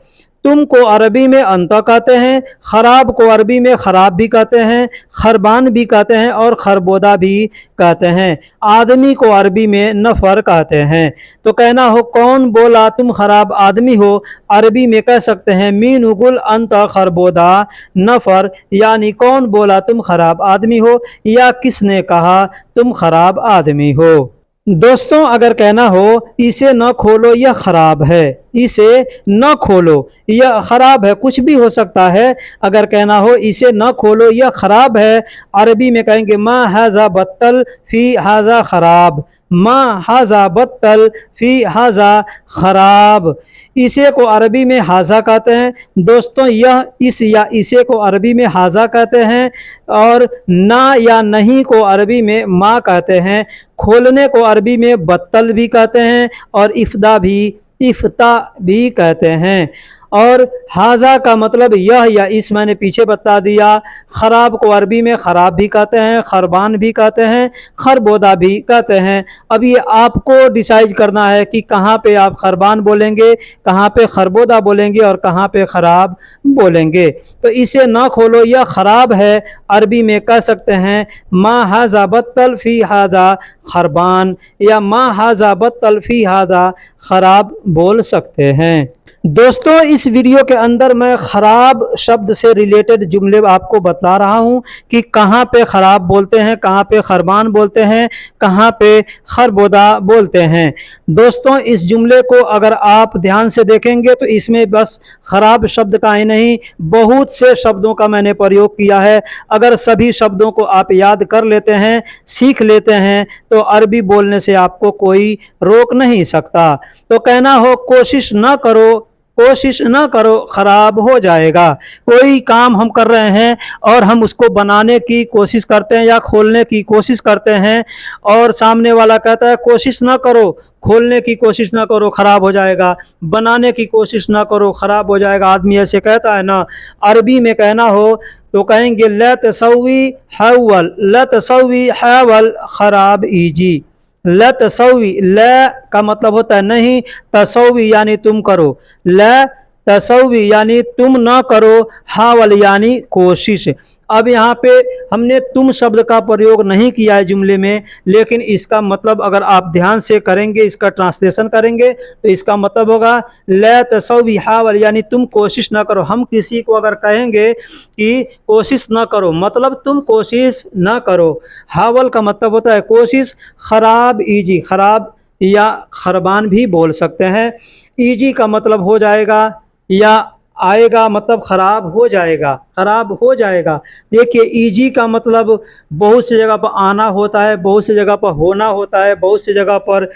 तुम को अरबी में अंता कहते हैं, ख़राब को अरबी में ख़राब भी कहते हैं, खरबान भी कहते हैं और खरबोदा भी कहते हैं। आदमी को अरबी में नफ़र कहते हैं। तो कहना हो कौन बोला तुम ख़राब आदमी हो, अरबी में कह सकते हैं मीन उगुल अंता खरबोदा नफ़र, यानी कौन बोला तुम ख़राब आदमी हो या किसने कहा तुम ख़राब आदमी हो। दोस्तों अगर कहना हो इसे न खोलो यह ख़राब है, इसे न खोलो यह ख़राब है, कुछ भी हो सकता है। अगर कहना हो इसे न खोलो यह ख़राब है, अरबी में कहेंगे मा हाजा बत्तल फ़ी हाजा ख़राब, मा हाजा बत्तल फ़ी हाजा ख़राब। इसे को अरबी में हाजा कहते हैं। दोस्तों यह, इस या इसे को अरबी में हाजा कहते हैं और ना या नहीं को अरबी में माँ कहते हैं। खोलने को अरबी में बत्तल भी कहते हैं और इफ्दा भी, इफ्ता भी कहते हैं। और हाजा का मतलब यह या इस मैंने पीछे बता दिया। ख़राब को अरबी में ख़राब भी कहते हैं, खरबान भी कहते हैं, खरबोदा भी कहते हैं। अब ये आपको डिसाइड करना है कि कहाँ पे आप खरबान बोलेंगे, कहाँ पे खरबोदा बोलेंगे और कहाँ पे ख़राब बोलेंगे। तो इसे ना खोलो यह ख़राब है, अरबी में कह सकते हैं मा हाजा बत्तल फ़ी हाजा खरबान या मा हाजा बत्तल फ़ी हाजा ख़राब बोल सकते हैं। दोस्तों इस वीडियो के अंदर मैं ख़राब शब्द से रिलेटेड जुमले आपको बता रहा हूँ कि कहाँ पे ख़राब बोलते हैं, कहाँ पे खरबान बोलते हैं, कहाँ पे खरबोदा बोलते हैं। दोस्तों इस जुमले को अगर आप ध्यान से देखेंगे तो इसमें बस ख़राब शब्द का ही नहीं, बहुत से शब्दों का मैंने प्रयोग किया है। अगर सभी शब्दों को आप याद कर लेते हैं, सीख लेते हैं, तो अरबी बोलने से आपको कोई रोक नहीं सकता। तो कहना हो कोशिश ना करो, कोशिश ना करो खराब हो जाएगा। कोई काम हम कर रहे हैं और हम उसको बनाने की कोशिश करते हैं या खोलने की कोशिश करते हैं और सामने वाला कहता है कोशिश ना करो, खोलने की कोशिश ना करो खराब हो जाएगा, बनाने की कोशिश ना करो खराब हो जाएगा। आदमी ऐसे कहता है ना। अरबी में कहना हो तो कहेंगे ला तसवी हवल, ला तसवी हवल खराब इजी। ला तसवी, ला का मतलब होता है नहीं, तसवी यानी तुम करो, ला तसवी यानी तुम ना करो, हावल यानी कोशिश। अब यहाँ पे हमने तुम शब्द का प्रयोग नहीं किया है जुमले में, लेकिन इसका मतलब अगर आप ध्यान से करेंगे, इसका ट्रांसलेशन करेंगे तो इसका मतलब होगा ला तसवी हावल यानी तुम कोशिश ना करो। हम किसी को अगर कहेंगे कि कोशिश ना करो मतलब तुम कोशिश ना करो। हावल का मतलब होता है कोशिश। खराब इजी, खराब या खरबान भी बोल सकते हैं। इजी का मतलब हो जाएगा या आएगा, मतलब खराब हो जाएगा, खराब हो जाएगा। देखिए इजी का मतलब बहुत सी जगह पर आना होता है, बहुत सी जगह पर होना होता है, बहुत सी जगह पर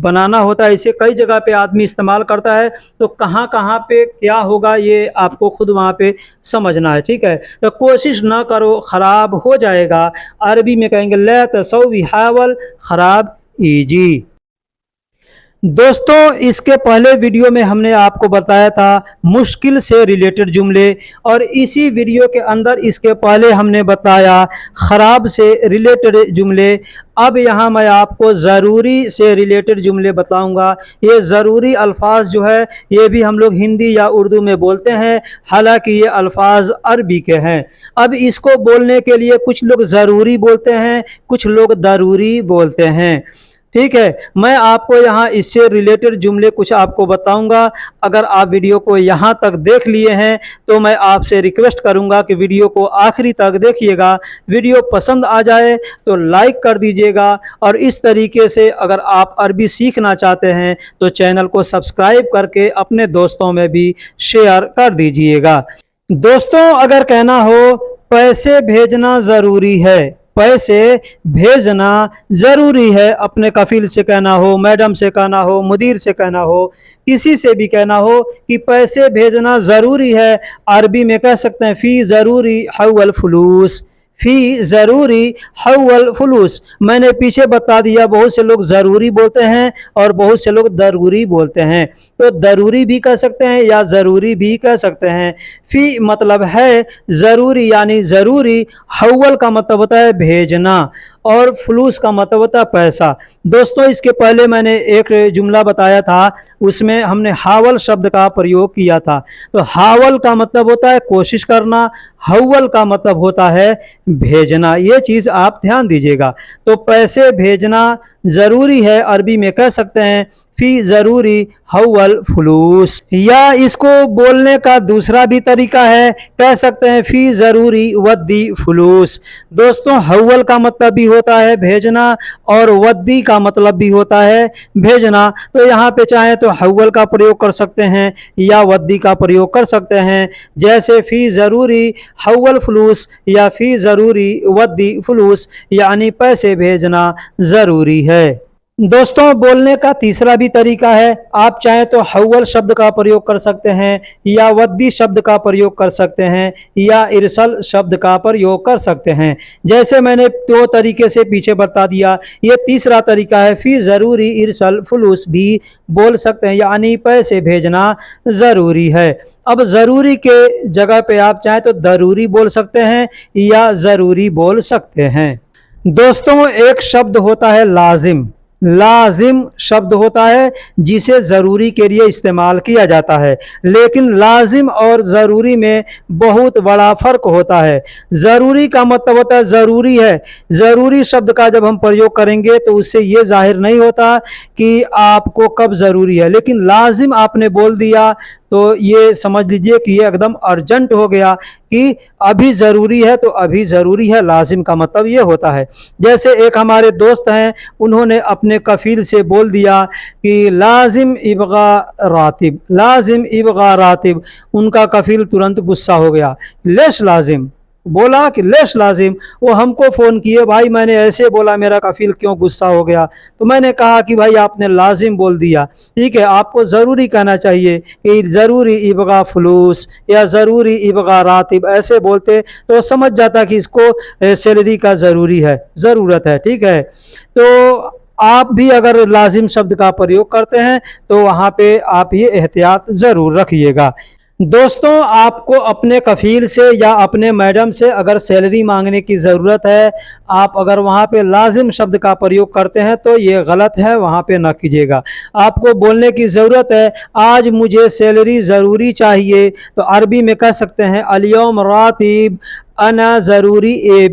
बनाना होता है। इसे कई जगह पे आदमी इस्तेमाल करता है। तो कहाँ कहाँ पे क्या होगा ये आपको खुद वहाँ पे समझना है, ठीक है। तो कोशिश ना करो खराब हो जाएगा। अरबी में कहेंगे ला तसवी हावल खराब इजी। दोस्तों इसके पहले वीडियो में हमने आपको बताया था मुश्किल से रिलेटेड जुमले, और इसी वीडियो के अंदर इसके पहले हमने बताया ख़राब से रिलेटेड जुमले। अब यहाँ मैं आपको ज़रूरी से रिलेटेड जुमले बताऊंगा। ये ज़रूरी अल्फाज जो है ये भी हम लोग हिंदी या उर्दू में बोलते हैं, हालांकि ये अल्फाज अरबी के हैं। अब इसको बोलने के लिए कुछ लोग ज़रूरी बोलते हैं, कुछ लोग दरूरी बोलते हैं, ठीक है। मैं आपको यहाँ इससे रिलेटेड जुमले कुछ आपको बताऊंगा। अगर आप वीडियो को यहाँ तक देख लिए हैं तो मैं आपसे रिक्वेस्ट करूंगा कि वीडियो को आखिरी तक देखिएगा। वीडियो पसंद आ जाए तो लाइक कर दीजिएगा, और इस तरीके से अगर आप अरबी सीखना चाहते हैं तो चैनल को सब्सक्राइब करके अपने दोस्तों में भी शेयर कर दीजिएगा। दोस्तों अगर कहना हो पैसे भेजना ज़रूरी है, पैसे भेजना ज़रूरी है, अपने कफील से कहना हो, मैडम से कहना हो, मुदीर से कहना हो, किसी से भी कहना हो कि पैसे भेजना ज़रूरी है, अरबी में कह सकते हैं फ़ी ज़रूरी हवल फुलूस, फ़ी ज़रूरी हवल फुलूस। मैंने पीछे बता दिया बहुत से लोग ज़रूरी बोलते हैं और बहुत से लोग दरूरी बोलते हैं। तो दरूरी भी कह सकते हैं या ज़रूरी भी कह सकते हैं। फ़ी मतलब है ज़रूरी यानी ज़रूरी, हवल का मतलब होता है भेजना, और फलूस का मतलब होता है पैसा। दोस्तों इसके पहले मैंने एक जुमला बताया था, उसमें हमने हावल शब्द का प्रयोग किया था। तो हावल का मतलब होता है कोशिश करना, हवल का मतलब होता है भेजना। ये चीज़ आप ध्यान दीजिएगा। तो पैसे भेजना ज़रूरी है, अरबी में कह सकते हैं फ़ी ज़रूरी हवल फलूस। या इसको बोलने का दूसरा भी तरीका है, कह सकते हैं फ़ी ज़रूरी वद्दी फलूस। दोस्तों हवल का मतलब भी होता है भेजना और वद्दी का मतलब भी होता है भेजना। तो यहाँ पे चाहे तो हवल का प्रयोग कर सकते हैं या वद्दी का प्रयोग कर सकते हैं, जैसे फ़ी ज़रूरी हवल फलूस या फ़ी ज़रूरी वद्दी फलूस, यानी पैसे भेजना ज़रूरी है। दोस्तों बोलने का तीसरा भी तरीका है, आप चाहें तो हवल शब्द का प्रयोग कर सकते हैं या वद्दी शब्द का प्रयोग कर सकते हैं या इरसल शब्द का प्रयोग कर सकते हैं। जैसे मैंने दो तरीके से पीछे बता दिया, ये तीसरा तरीका है फ़ी ज़रूरी इरसल फलूस भी बोल सकते हैं, यानी पैसे भेजना ज़रूरी है। अब ज़रूरी के जगह पे आप चाहें तो दरूरी बोल सकते हैं या ज़रूरी बोल सकते हैं। दोस्तों एक शब्द होता है लाजिम, लाजिम शब्द होता है जिसे ज़रूरी के लिए इस्तेमाल किया जाता है, लेकिन लाजिम और ज़रूरी में बहुत बड़ा फ़र्क होता है। ज़रूरी का मतलब होता है ज़रूरी है, ज़रूरी शब्द का जब हम प्रयोग करेंगे तो उससे ये जाहिर नहीं होता कि आपको कब ज़रूरी है, लेकिन लाजिम आपने बोल दिया तो ये समझ लीजिए कि ये एकदम अर्जेंट हो गया कि अभी ज़रूरी है, तो अभी ज़रूरी है, लाजिम का मतलब ये होता है। जैसे एक हमारे दोस्त हैं, उन्होंने अपने कफ़ील से बोल दिया कि लाजिम इबगा रातिब, लाजिम इबगा रातिब। उनका कफ़ील तुरंत गुस्सा हो गया, लेश लाजिम, बोला कि लेश लाजिम, वो हमको फ़ोन किए, भाई मैंने ऐसे बोला, मेरा कफ़ील क्यों गुस्सा हो गया। तो मैंने कहा कि भाई आपने लाजिम बोल दिया, ठीक है, आपको ज़रूरी कहना चाहिए कि ज़रूरी इबगा फलूस या ज़रूरी इबगा रातिब, ऐसे बोलते तो समझ जाता कि इसको सैलरी का ज़रूरी है, ज़रूरत है, ठीक है। तो आप भी अगर लाजिम शब्द का प्रयोग करते हैं तो वहाँ पे आप ये एहतियात ज़रूर रखिएगा। दोस्तों, आपको अपने कफ़ील से या अपने मैडम से अगर सैलरी मांगने की ज़रूरत है, आप अगर वहाँ पे लाजिम शब्द का प्रयोग करते हैं तो ये गलत है, वहाँ पे ना कीजिएगा। आपको बोलने की ज़रूरत है, आज मुझे सैलरी ज़रूरी चाहिए, तो अरबी में कह सकते हैं अल-यौम रातिब अना ज़रूरी ए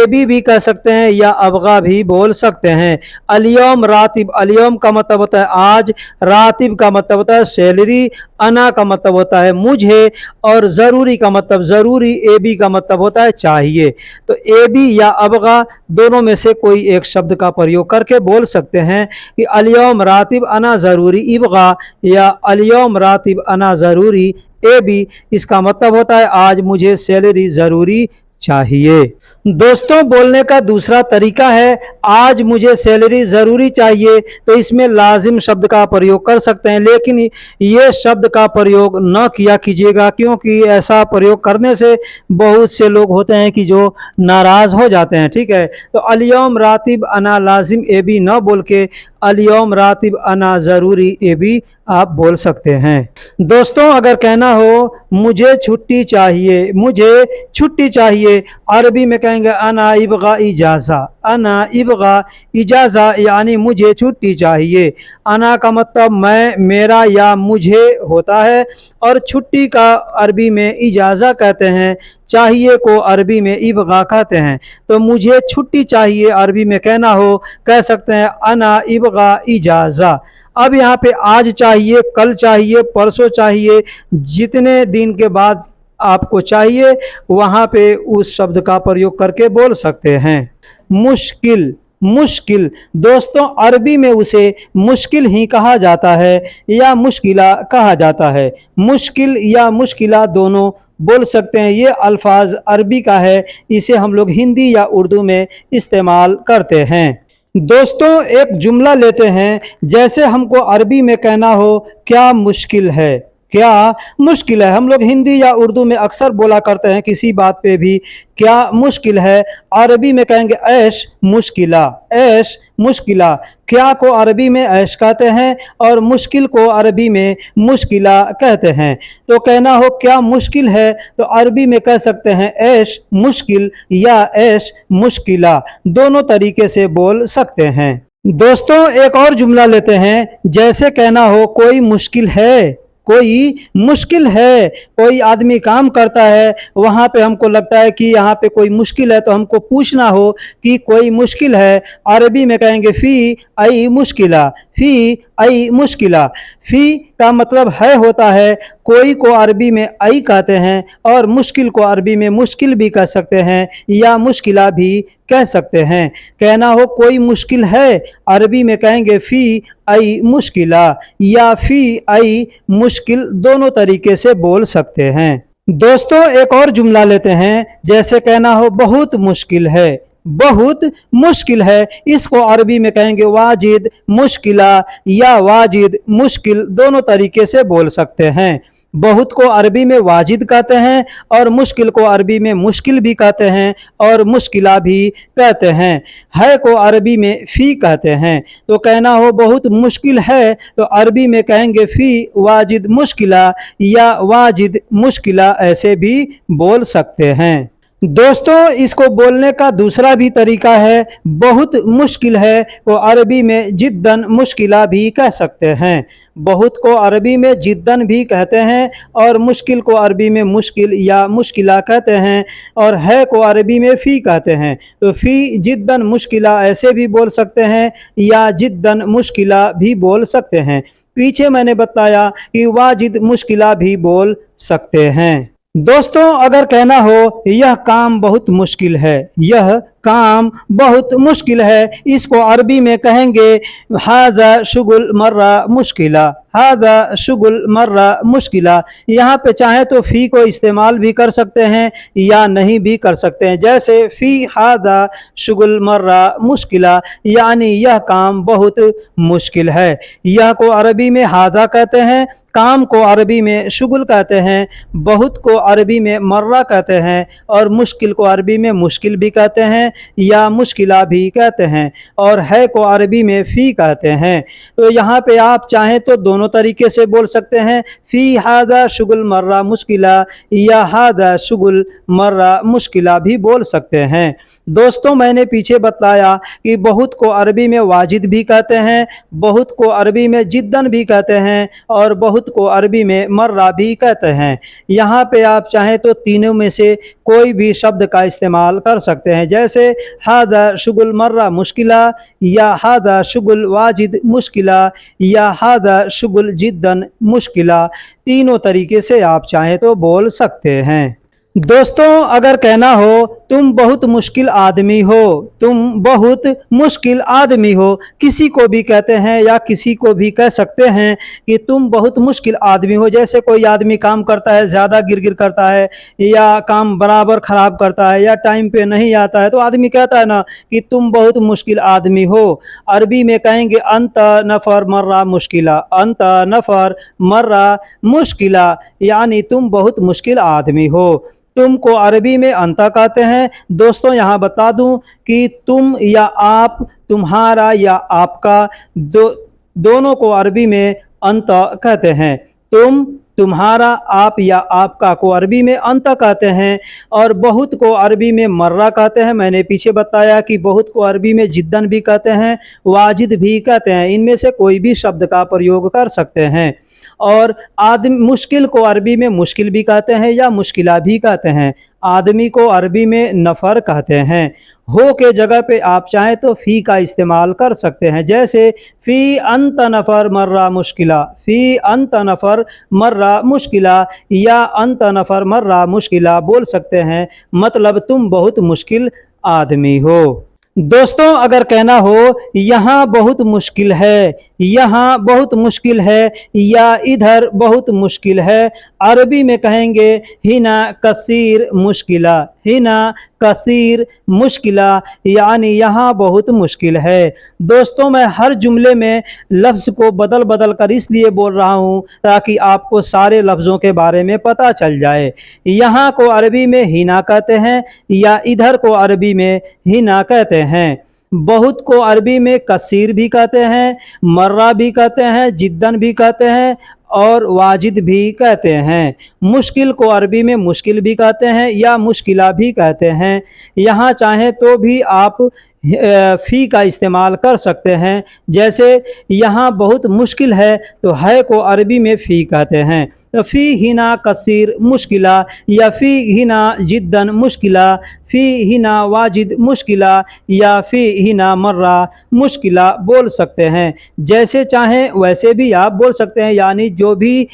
बी भी कह सकते हैं या अबगा भी बोल सकते हैं। अल-यौम रातिब, अल-यौम का मतलब होता है आज, रातिब का मतलब होता है सैलरी, अना का मतलब होता है मुझे, और ज़रूरी का मतलब ज़रूरी, ए बी का मतलब होता है चाहिए। तो ए बी या अबगा दोनों में से कोई एक शब्द का प्रयोग करके बोल सकते हैं कि अल-यौम रातिब अना ज़रूरी इबगा या अल-यौम रातिब अना ज़रूरी ए बी। इसका मतलब होता है आज मुझे सैलरी ज़रूरी चाहिए। दोस्तों, बोलने का दूसरा तरीका है आज मुझे सैलरी ज़रूरी चाहिए, तो इसमें लाजिम शब्द का प्रयोग कर सकते हैं, लेकिन ये शब्द का प्रयोग न किया कीजिएगा, क्योंकि ऐसा प्रयोग करने से बहुत से लोग होते हैं कि जो नाराज़ हो जाते हैं, ठीक है। तो अल-यौम रातिब अना लाजिम ए बी न बोल के अल-यौम रातिब अना ज़रूरी ए बी आप बोल सकते हैं। दोस्तों, अगर कहना हो मुझे छुट्टी चाहिए, मुझे छुट्टी चाहिए, अरबी में कहेंगे अना इबगा इजाज़ा, अना इबगा इजाज़ा यानी मुझे छुट्टी चाहिए। अना का मतलब मैं, मेरा या मुझे होता है, और छुट्टी का अरबी में इजाज़ा कहते हैं, चाहिए को अरबी में इबगा कहते हैं। तो मुझे छुट्टी चाहिए अरबी में कहना हो, कह सकते हैं अना इबगा इजाज़ा। अब यहाँ पे आज चाहिए, कल चाहिए, परसों चाहिए, जितने दिन के बाद आपको चाहिए वहाँ पे उस शब्द का प्रयोग करके बोल सकते हैं। मुश्किल, मुश्किल दोस्तों अरबी में उसे मुश्किल ही कहा जाता है या मुश्किला कहा जाता है। मुश्किल या मुश्किला दोनों बोल सकते हैं। ये अल्फाज अरबी का है, इसे हम लोग हिंदी या उर्दू में इस्तेमाल करते हैं। दोस्तों, एक जुमला लेते हैं, जैसे हमको अरबी में कहना हो क्या मुश्किल है, क्या मुश्किल है। हम लोग हिंदी या उर्दू में अक्सर बोला करते हैं किसी बात पे भी क्या मुश्किल है, अरबी में कहेंगे ऐश मुश्किला, ऐश मुश्किला। क्या को अरबी में ऐश कहते हैं और मुश्किल को अरबी में मुश्किला कहते हैं। तो कहना हो क्या मुश्किल है तो अरबी में कह सकते हैं ऐश मुश्किल या ऐश मुश्किला, दोनों तरीके से बोल सकते हैं। दोस्तों, एक और जुमला लेते हैं, जैसे कहना हो कोई मुश्किल है, कोई मुश्किल है। कोई आदमी काम करता है, वहाँ पे हमको लगता है कि यहाँ पे कोई मुश्किल है, तो हमको पूछना हो कि कोई मुश्किल है, अरबी में कहेंगे फ़ी आई मुश्किला, फ़ी आई मुश्किला। फ़ी का मतलब है होता है, कोई को अरबी में आई कहते हैं और मुश्किल को अरबी में मुश्किल भी कह सकते हैं या मुश्किला भी कह सकते हैं। कहना हो कोई मुश्किल है, अरबी में कहेंगे फ़ी आई मुश्किला या फ़ी आई मुश्किल, दोनों तरीके से बोल सकते हैं। दोस्तों, एक और जुमला लेते हैं, जैसे कहना हो बहुत मुश्किल है, बहुत मुश्किल है। इसको अरबी में कहेंगे वाजिद मुश्किला या वाजिद मुश्किल, दोनों तरीके से बोल सकते हैं। बहुत को अरबी में वाजिद कहते हैं और मुश्किल को अरबी में मुश्किल भी कहते हैं और मुश्किला भी कहते हैं। है को अरबी में फ़ी कहते हैं। तो कहना हो बहुत मुश्किल है तो अरबी में कहेंगे फ़ी वाजिद मुश्किला या वाजिद मुश्किला, ऐसे भी बोल सकते हैं। दोस्तों, इसको बोलने का दूसरा भी तरीका है, बहुत मुश्किल है को अरबी में जिद्दन मुश्किला भी कह सकते हैं। बहुत को अरबी में जिद्दन भी कहते हैं और मुश्किल को अरबी में मुश्किल या मुश्किला कहते हैं और है को अरबी में फ़ी कहते हैं। तो फ़ी जिद्दन मुश्किला ऐसे भी बोल सकते हैं या जिद्दन मुश्किला भी बोल सकते हैं। पीछे मैंने बताया कि वाजिद मुश्किला भी बोल सकते हैं। दोस्तों, अगर कहना हो यह काम बहुत मुश्किल है, यह काम बहुत मुश्किल है, इसको अरबी में कहेंगे हाज़ा शुगुल मर्रा मुश्किला, हादा शुगुल मर्रा मुश्किला। यहाँ पे चाहे तो फ़ी को इस्तेमाल भी कर सकते हैं या नहीं भी कर सकते हैं। जैसे फ़ी हादा शुगुल मर्रा मुश्किला, यानी यह काम बहुत मुश्किल है। यह को अरबी में हादा कहते हैं, काम को अरबी में शुगुल कहते हैं, बहुत को अरबी में मर्रा कहते हैं और मुश्किल को अरबी में मुश्किल भी कहते हैं या मुश्किला भी कहते हैं, और है को अरबी में फ़ी कहते हैं। तो यहाँ पे आप चाहें तो दोनों तरीके से बोल सकते हैं, फ़ी हादा शुगुल मर्रा मुश्किला या हादा शुगुल मर्रा मुश्किला भी बोल सकते हैं। दोस्तों, मैंने पीछे बताया कि बहुत को अरबी में वाजिद भी कहते हैं, बहुत को अरबी में जिद्दन भी कहते हैं और बहुत को अरबी में मर्रा भी कहते हैं। यहाँ पे आप चाहें तो तीनों में से कोई भी शब्द का इस्तेमाल कर सकते हैं। जैसे हादा शुगुल मर्रा मुश्किला या हादा शुगुल वाजिद मुश्किला या हादा शुगुल जिद्दन मुश्किला, तीनों तरीके से आप चाहें तो बोल सकते हैं। दोस्तों, अगर कहना हो तुम बहुत मुश्किल आदमी हो, तुम बहुत मुश्किल आदमी हो, किसी को भी कहते हैं या किसी को भी कह सकते हैं कि तुम बहुत मुश्किल आदमी हो। जैसे कोई आदमी काम करता है, ज़्यादा गिर करता है या काम बराबर ख़राब करता है या टाइम पे नहीं आता है, तो आदमी कहता है ना कि तुम बहुत मुश्किल आदमी हो। अरबी में कहेंगे अंत नफ़र मर्रा मुश्किला, अंत नफ़र मर्रा मुश्किला, यानी तुम बहुत मुश्किल आदमी हो। तुम को अरबी में अंता कहते हैं। दोस्तों, यहाँ बता दूं कि तुम या आप, तुम्हारा या आपका, दोनों को अरबी में अंता कहते हैं। तुम, तुम्हारा, आप या आपका को अरबी में अंता कहते हैं और बहुत को अरबी में मर्रा कहते हैं। मैंने पीछे बताया कि बहुत को अरबी में जिद्दन भी कहते हैं, वाजिद भी कहते हैं। इनमें से कोई भी शब्द का प्रयोग कर सकते हैं। और आदमी, मुश्किल को अरबी में मुश्किल भी कहते हैं या मुश्किला भी कहते हैं। आदमी को अरबी में नफ़र कहते हैं। हो के जगह पे आप चाहें तो फ़ी का इस्तेमाल कर सकते हैं। जैसे फ़ी अंत नफ़र मर्रा मुश्किला, फ़ी अंत नफ़र मर्रा मुश्किला या अंत नफ़र मर्रा मुश्किला बोल सकते हैं, मतलब तुम बहुत मुश्किल आदमी हो। दोस्तों, अगर कहना हो यहाँ बहुत मुश्किल है, यहाँ बहुत मुश्किल है या इधर बहुत मुश्किल है, अरबी में कहेंगे हिना कसीर मुश्किला, हिना कसीर मुश्किला, यानी यहाँ बहुत मुश्किल है। दोस्तों, मैं हर जुमले में लफ्ज़ को बदल बदल कर इसलिए बोल रहा हूँ ताकि आपको सारे लफ्ज़ों के बारे में पता चल जाए। यहाँ को अरबी में हिना कहते हैं या इधर को अरबी में हिना कहते हैं। बहुत को अरबी में कसीर भी कहते हैं, मर्रा भी कहते हैं, जिद्दन भी कहते हैं और वाजिद भी कहते हैं। मुश्किल को अरबी में मुश्किल भी कहते हैं या मुश्किला भी कहते हैं। यहाँ चाहें तो भी आप फ़ी का इस्तेमाल कर सकते हैं। जैसे यहाँ बहुत मुश्किल है तो है को अरबी में फ़ी कहते हैं। तो फ़ी हिना कसीर मुश्किला या फ़ी हिना जिद्दन मुश्किला, फ़ी हिना वाजिद मुश्किला या फ़ी हिना मर्रा मुश्किला बोल सकते हैं। जैसे चाहें वैसे भी आप बोल सकते हैं, यानी जो भी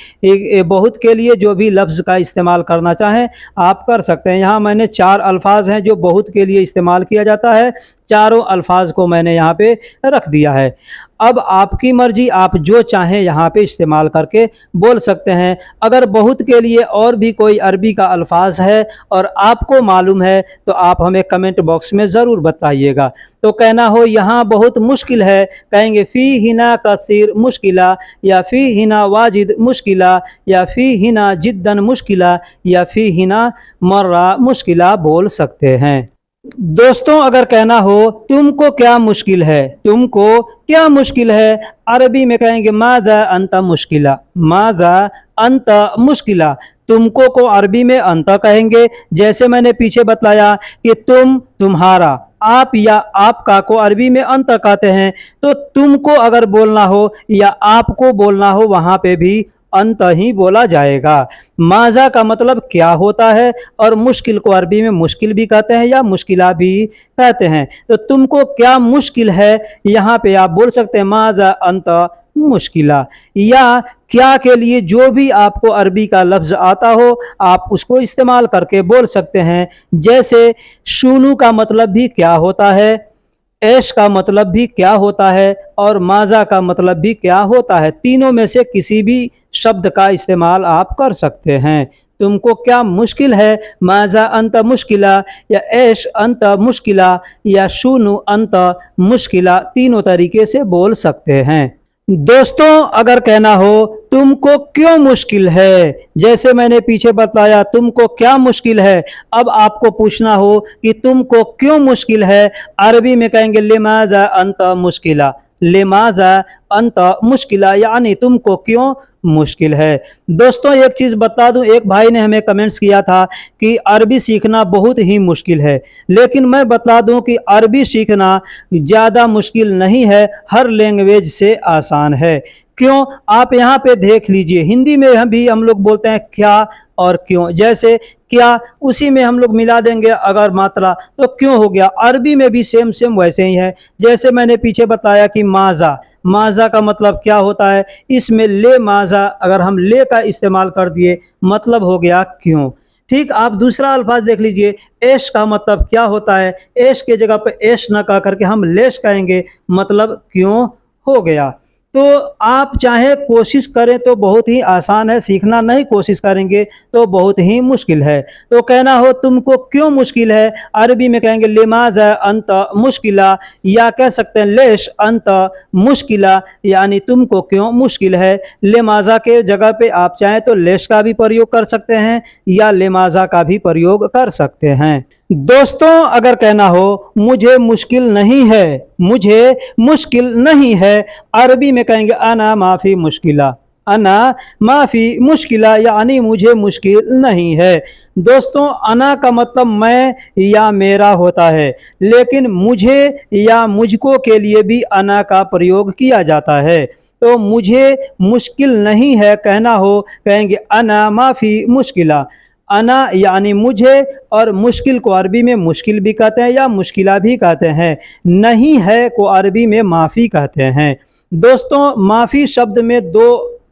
बहुत के लिए जो भी लफ्ज़ का इस्तेमाल करना चाहें आप कर सकते हैं। यहाँ मैंने 4 अल्फाज हैं जो बहुत के लिए इस्तेमाल किया जाता है, चारों अल्फाज को मैंने यहाँ पे रख दिया है। अब आपकी मर्जी, आप जो चाहें यहाँ पे इस्तेमाल करके बोल सकते हैं। अगर बहुत के लिए और भी कोई अरबी का अल्फाज है और आपको मालूम है तो आप हमें कमेंट बॉक्स में ज़रूर बताइएगा। तो कहना हो यहाँ बहुत मुश्किल है, कहेंगे फ़ी हिना कसीर मुश्किला या फ़ी हिना वाजिद मुश्किला या फ़ी हिना जिद्दन मुश्किला या फ़ी हिना मर्रा मुश्किला बोल सकते हैं। दोस्तों, अगर कहना हो तुमको क्या मुश्किल है, तुमको क्या मुश्किल है, अरबी में कहेंगे माज़ा अंता मुश्किला, माज़ा अंता मुश्किला। तुमको को अरबी में अंता कहेंगे। जैसे मैंने पीछे बताया कि तुम, तुम्हारा, आप या आपका को अरबी में अंता कहते हैं। तो तुमको अगर बोलना हो या आपको बोलना हो वहाँ पे भी अंत ही बोला जाएगा। माज़ा का मतलब क्या होता है और मुश्किल को अरबी में मुश्किल भी कहते हैं या मुश्किला भी कहते हैं। तो तुमको क्या मुश्किल है, यहाँ पे आप बोल सकते हैं माज़ा अंत मुश्किला। या क्या के लिए जो भी आपको अरबी का लफ्ज़ आता हो आप उसको इस्तेमाल करके बोल सकते हैं। जैसे शुनू का मतलब भी क्या होता है, ऐश का मतलब भी क्या होता है और माजा का मतलब भी क्या होता है। तीनों में से किसी भी शब्द का इस्तेमाल आप कर सकते हैं। तुमको क्या मुश्किल है, माजा अंत मुश्किला, या ऐश अंत मुश्किला, या शुनु अंत मुश्किला, तीनों तरीके से बोल सकते हैं। दोस्तों अगर कहना हो तुमको क्यों मुश्किल है, जैसे मैंने पीछे बताया तुमको क्या मुश्किल है, अब आपको पूछना हो कि तुमको क्यों मुश्किल है, अरबी में कहेंगे लिमाजा अंत मुश्किला, लिमाजा अंत मुश्किला, यानी तुमको क्यों मुश्किल है। दोस्तों एक चीज़ बता दूं, एक भाई ने हमें कमेंट्स किया था कि अरबी सीखना बहुत ही मुश्किल है, लेकिन मैं बता दूं कि अरबी सीखना ज़्यादा मुश्किल नहीं है, हर लैंग्वेज से आसान है। क्यों, आप यहाँ पे देख लीजिए, हिंदी में भी हम लोग बोलते हैं क्या और क्यों, जैसे क्या उसी में हम लोग मिला देंगे अगर मात्रा तो क्यों हो गया। अरबी में भी सेम सेम वैसे ही है, जैसे मैंने पीछे बताया कि माजा, माजा का मतलब क्या होता है, इसमें ले माजा अगर हम ले का इस्तेमाल कर दिए मतलब हो गया क्यों। ठीक, आप दूसरा अल्फाज देख लीजिए, ऐश का मतलब क्या होता है, ऐश के जगह पे ऐश ना कह करके हम लेश कहेंगे मतलब क्यों हो गया। तो आप चाहे कोशिश करें तो बहुत ही आसान है, सीखना नहीं कोशिश करेंगे तो बहुत ही मुश्किल है। तो कहना हो तुमको क्यों मुश्किल है, अरबी में कहेंगे लिमाजा अंत मुश्किला, या कह सकते हैं लेश अंत मुश्किला, यानी तुमको क्यों मुश्किल है। लिमाजा के जगह पे आप चाहें तो लेश का भी प्रयोग कर सकते हैं या लिमाजा का भी प्रयोग कर सकते हैं। दोस्तों अगर कहना हो मुझे मुश्किल नहीं है, मुझे मुश्किल नहीं है, अरबी में कहेंगे अना माफ़ी मुश्किला, अना माफ़ी मुश्किला, यानी मुझे मुश्किल नहीं है। दोस्तों अना का मतलब मैं या मेरा होता है, लेकिन मुझे या मुझको के लिए भी अना का प्रयोग किया जाता है। तो मुझे मुश्किल नहीं है कहना हो, कहेंगे अना माफ़ी मुश्किला, अना यानी मुझे, और मुश्किल को अरबी में मुश्किल भी कहते हैं या मुश्किला भी कहते हैं, नहीं है को अरबी में माफ़ी कहते हैं। दोस्तों माफ़ी शब्द में दो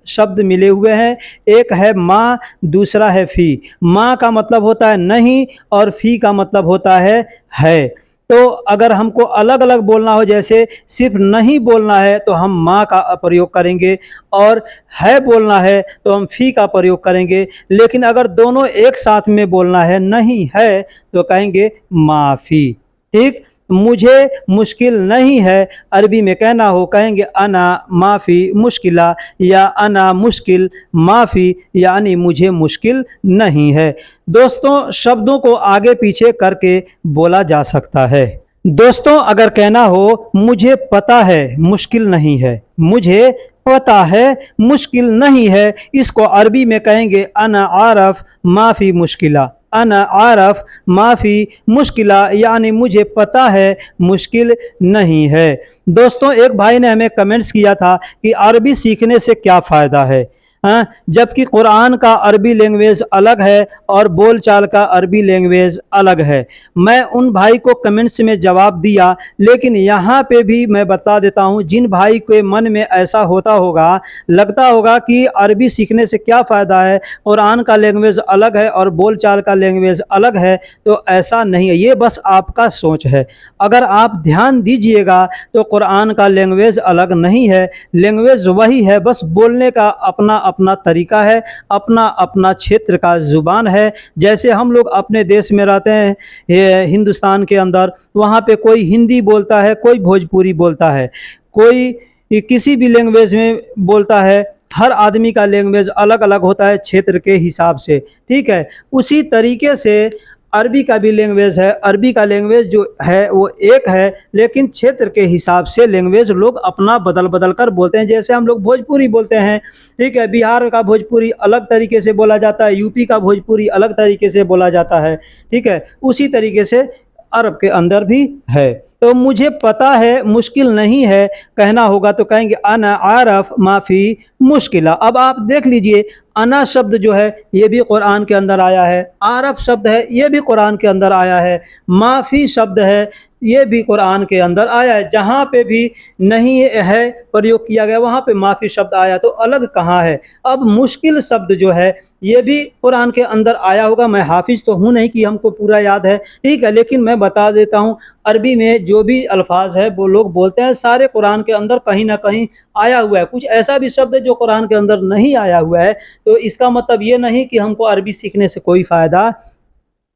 शब्द मिले हुए हैं, एक है माँ, दूसरा है फ़ी। माँ का मतलब होता है नहीं और फ़ी का मतलब होता है। तो अगर हमको अलग अलग बोलना हो, जैसे सिर्फ नहीं बोलना है तो हम माँ का प्रयोग करेंगे, और है बोलना है तो हम फ़ी का प्रयोग करेंगे, लेकिन अगर दोनों एक साथ में बोलना है, नहीं है तो कहेंगे माफ़ी। ठीक, मुझे मुश्किल नहीं है अरबी में कहना हो, कहेंगे अना माफ़ी मुश्किला, या अना मुश्किल माफ़ी, यानी मुझे मुश्किल नहीं है। दोस्तों शब्दों को आगे पीछे करके बोला जा सकता है। दोस्तों अगर कहना हो मुझे पता है मुश्किल नहीं है, मुझे पता है मुश्किल नहीं है, इसको अरबी में कहेंगे अना आरफ माफ़ी मुश्किला, अना आरफ माफ़ी मुश्किला, यानी मुझे पता है मुश्किल नहीं है। दोस्तों एक भाई ने हमें कमेंट्स किया था कि अरबी सीखने से क्या फ़ायदा है, हाँ, जबकि कुरान का अरबी लैंग्वेज अलग है और बोलचाल का अरबी लैंग्वेज अलग है। मैं उन भाई को कमेंट्स में जवाब दिया, लेकिन यहाँ पे भी मैं बता देता हूँ, जिन भाई के मन में ऐसा होता होगा, लगता होगा कि अरबी सीखने से क्या फ़ायदा है, कुरान का लैंग्वेज अलग है और बोलचाल का लैंग्वेज अलग है, तो ऐसा नहीं है, ये बस आपका सोच है। अगर आप ध्यान दीजिएगा तो कुरान का लैंग्वेज अलग नहीं है, लैंग्वेज वही है, बस बोलने का अपना अपना तरीका है, अपना अपना क्षेत्र का ज़ुबान है। जैसे हम लोग अपने देश में रहते हैं हिंदुस्तान के अंदर, वहाँ पे कोई हिंदी बोलता है, कोई भोजपुरी बोलता है, कोई किसी भी लैंग्वेज में बोलता है, हर आदमी का लैंग्वेज अलग अलग होता है क्षेत्र के हिसाब से। ठीक है, उसी तरीके से अरबी का भी लैंग्वेज है, अरबी का लैंग्वेज जो है वो एक है, लेकिन क्षेत्र के हिसाब से लैंग्वेज लोग अपना बदल बदल कर बोलते हैं। जैसे हम लोग भोजपुरी बोलते हैं, ठीक है, बिहार का भोजपुरी अलग तरीके से बोला जाता है, यूपी का भोजपुरी अलग तरीके से बोला जाता है, ठीक है, उसी तरीके से अरब के अंदर भी है। तो मुझे पता है मुश्किल नहीं है कहना होगा तो कहेंगे अना आरफ माफ़ी मुश्किला। अब आप देख लीजिए, अना शब्द जो है ये भी कुरान के अंदर आया है, आरफ शब्द है ये भी कुरान के अंदर आया है, माफ़ी शब्द है ये भी कुरान के अंदर आया है। जहाँ पे भी नहीं है प्रयोग किया गया वहाँ पे माफ़ी शब्द आया, तो अलग कहाँ है। अब मुश्किल शब्द जो है ये भी कुरान के अंदर आया होगा। मैं हाफिज़ तो हूँ नहीं कि हमको पूरा याद है, ठीक है, लेकिन मैं बता देता हूँ अरबी में जो भी अल्फाज है वो लोग बोलते हैं सारे कुरान के अंदर कहीं ना कहीं आया हुआ है। कुछ ऐसा भी शब्द है जो कुरान के अंदर नहीं आया हुआ है, तो इसका मतलब ये नहीं कि हमको अरबी सीखने से कोई फ़ायदा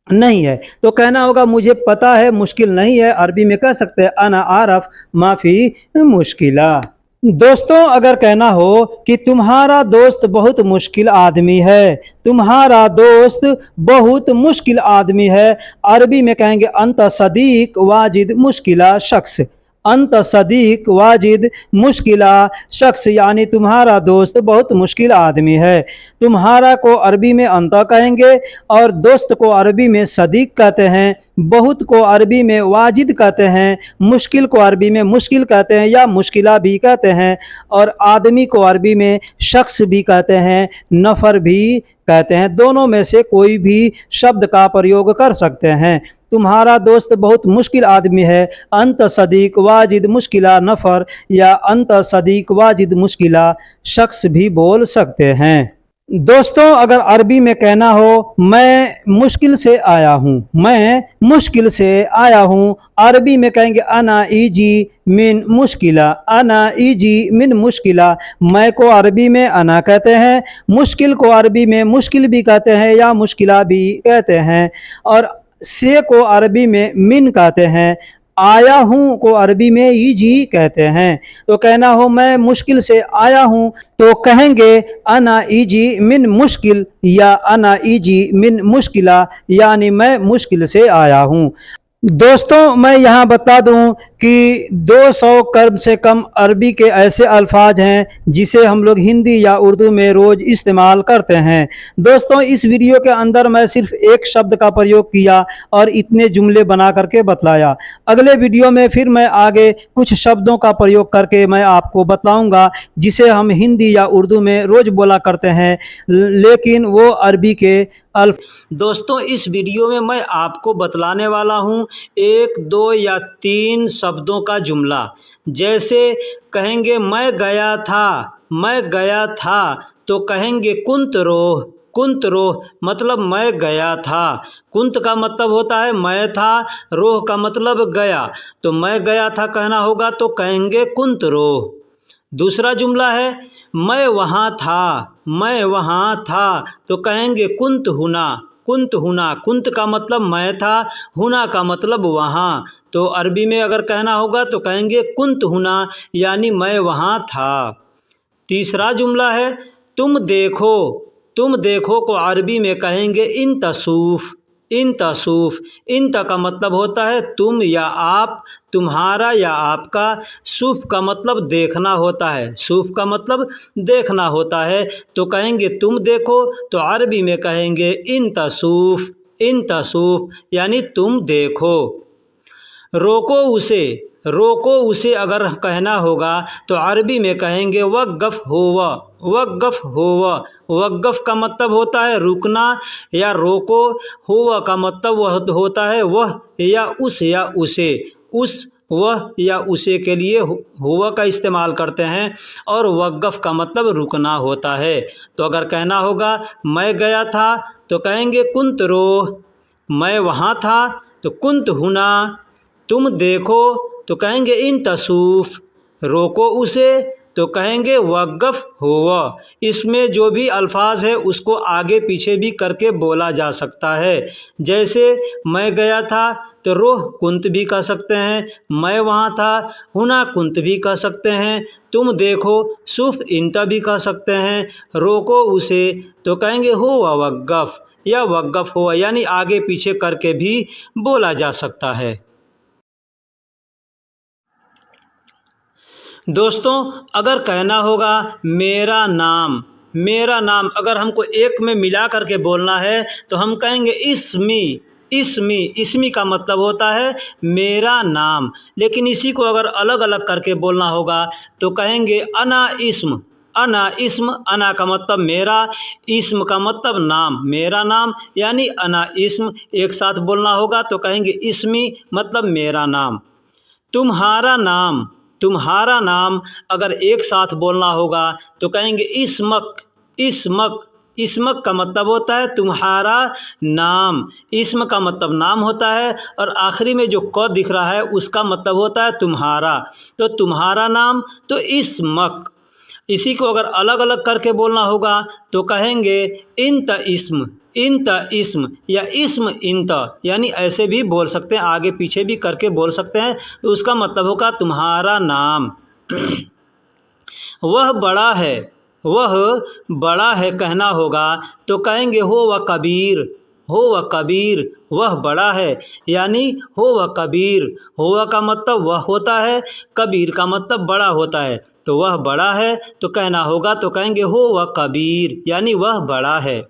नहीं है। तो कहना होगा मुझे पता है, मुश्किल नहीं है। अरबी में कह सकते हैं अना आरफ माफ़ी मुश्किला। दोस्तों अगर कहना हो कि तुम्हारा दोस्त बहुत मुश्किल आदमी है, तुम्हारा दोस्त बहुत मुश्किल आदमी है, अरबी में कहेंगे अंत सदीक वाजिद मुश्किला शख्स। अंत सदीक वाजिद मुश्किला शख्स, यानी तुम्हारा दोस्त बहुत मुश्किल आदमी है। तुम्हारा को अरबी में अंत कहेंगे और दोस्त को अरबी में सदीक कहते हैं, बहुत को अरबी में वाजिद कहते हैं, मुश्किल को अरबी में मुश्किल कहते हैं या मुश्किला भी कहते हैं, और आदमी को अरबी में शख्स भी कहते हैं, नफ़र भी कहते हैं। दोनों में से कोई भी शब्द का प्रयोग कर सकते हैं। तुम्हारा दोस्त बहुत मुश्किल आदमी है, अंत सदीक वाजिद मुश्किला नफ़र, या अंत सदीक वाजिद मुश्किला शख्स भी बोल सकते हैं। दोस्तों अगर अरबी में कहना हो मैं मुश्किल से आया हूँ, मैं मुश्किल से आया हूँ, अरबी में कहेंगे अना ईजी मिन मुश्किला। अना ईजी मिन मुश्किला, मैं को अरबी में अना कहते हैं, मुश्किल को अरबी में मुश्किल भी कहते हैं या मुश्किला भी कहते हैं, और से को अरबी में मिन कहते हैं, आया हूँ को अरबी में ईजी कहते हैं। तो कहना हो मैं मुश्किल से आया हूँ तो कहेंगे अना ईजी मिन मुश्किल या अना ईजी मिन मुश्किला, यानी मैं मुश्किल से आया हूँ। दोस्तों मैं यहाँ बता दूँ कि 200 कर्ब से कम अरबी के ऐसे अल्फाज हैं जिसे हम लोग हिंदी या उर्दू में रोज़ इस्तेमाल करते हैं। दोस्तों इस वीडियो के अंदर मैं सिर्फ एक शब्द का प्रयोग किया और इतने जुमले बना करके बतलाया। अगले वीडियो में फिर मैं आगे कुछ शब्दों का प्रयोग करके मैं आपको बतलाऊंगा जिसे हम हिंदी या उर्दू में रोज़ बोला करते हैं, लेकिन वो अरबी के दोस्तों इस वीडियो में मैं आपको बतलाने वाला हूँ 1, 2 या 3 शब्दों का जुमला। जैसे कहेंगे मैं गया था, मैं गया था, तो कहेंगे कुंत रोह। कुंत रोह मतलब मैं गया था। कुंत का मतलब होता है मैं था, रोह का मतलब गया, तो मैं गया था कहना होगा तो कहेंगे कुंत रोह। दूसरा जुमला है मैं वहाँ था, मैं वहाँ था, तो कहेंगे कुंत हुना। कुंत हुना, कुंत का मतलब मैं था, हुना का मतलब वहाँ, तो अरबी में अगर कहना होगा तो कहेंगे कुंत हुना, यानी मैं वहाँ था। तीसरा जुमला है तुम देखो। तुम देखो को अरबी में कहेंगे इन तसूफ। इन तसूफ, इन का मतलब होता है तुम या आप, तुम्हारा या आपका। सूफ का मतलब देखना होता है, सूफ का मतलब देखना होता है, तो कहेंगे तुम देखो, तो अरबी में कहेंगे इन तसूफ। इन तसूफ यानी तुम देखो। रोको उसे। रोको उसे अगर कहना होगा तो अरबी में कहेंगे वक़्फ़ हुवा। वक़्फ़ हुवा, वक़्फ़ का मतलब होता है रुकना या रोको, हुआ का मतलब वह होता है वह या उस या उसे। उस, वह या उसे के लिए हुआ का इस्तेमाल करते हैं, और वक़्फ़ का मतलब रुकना होता है। तो अगर कहना होगा मैं गया था तो कहेंगे कुंत रोह, मैं वहाँ था तो कुंत हुना, तुम देखो तो कहेंगे इन तसूफ, रोको उसे तो कहेंगे वक़्फ़ हुआ। इसमें जो भी अल्फाज है उसको आगे पीछे भी करके बोला जा सकता है। जैसे मैं गया था तो रोह कुंत भी कह सकते हैं, मैं वहाँ था हुना कुंत भी कह सकते हैं, तुम देखो सुफ इंता भी कह सकते हैं, रोको उसे तो कहेंगे हुआ वक़्फ़ या वक़्फ़ हुआ, यानी आगे पीछे करके भी बोला जा सकता है। दोस्तों अगर कहना होगा मेरा नाम, मेरा नाम अगर हमको एक में मिला करके बोलना है तो हम कहेंगे इस्मी। इस्मी, इस्मी का मतलब होता है मेरा नाम, लेकिन इसी को अगर अलग अलग करके बोलना होगा तो कहेंगे अना इस्म। अना इस्म, अना का मतलब मेरा, इस्म का मतलब नाम, मेरा नाम, यानी अना इस्म। एक साथ बोलना होगा तो कहेंगे इस्मी, मतलब मेरा नाम। तुम्हारा नाम, तुम्हारा नाम अगर एक साथ बोलना होगा तो कहेंगे इस्मक, इस्मक। इस्मक का मतलब होता है तुम्हारा नाम, इस्म का मतलब नाम होता है, और आखिरी में जो क दिख रहा है उसका मतलब होता है तुम्हारा। तो तुम्हारा नाम तो इस्मक। इसी को अगर अलग अलग करके बोलना होगा तो कहेंगे इंत इस्म, इंत इस्म, या इस्म इंत, यानी ऐसे भी बोल सकते हैं, आगे पीछे भी करके बोल सकते हैं। तो उसका मतलब होगा तुम्हारा नाम। वह बड़ा है, वह बड़ा है कहना होगा तो कहेंगे हो व कबीर, हो व कबीर, वह बड़ा है, यानी हो व कबीर। हो का मतलब वह होता है, कबीर का मतलब बड़ा होता है। तो वह बड़ा है तो कहना होगा तो कहेंगे हो व कबीर, यानी वह बड़ा है।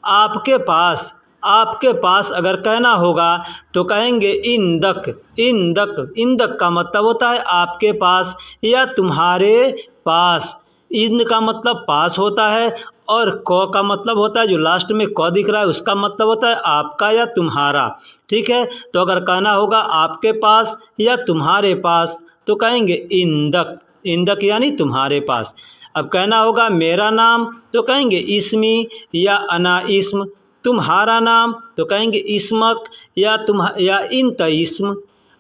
आपके पास, आपके पास अगर कहना होगा तो कहेंगे इंदक, इंदक। इंदक का मतलब होता है आपके पास या तुम्हारे पास। इंद का मतलब पास होता है, और क का मतलब होता है, जो लास्ट में क दिख रहा है उसका मतलब होता है आपका या तुम्हारा। ठीक है, तो अगर कहना होगा आपके पास या तुम्हारे पास तो कहेंगे इंदक, इंदक यानी तुम्हारे पास। अब कहना होगा मेरा नाम तो कहेंगे इस्मी या अना इस्म। तुम्हारा नाम तो कहेंगे इस्मक या इंत इस्म।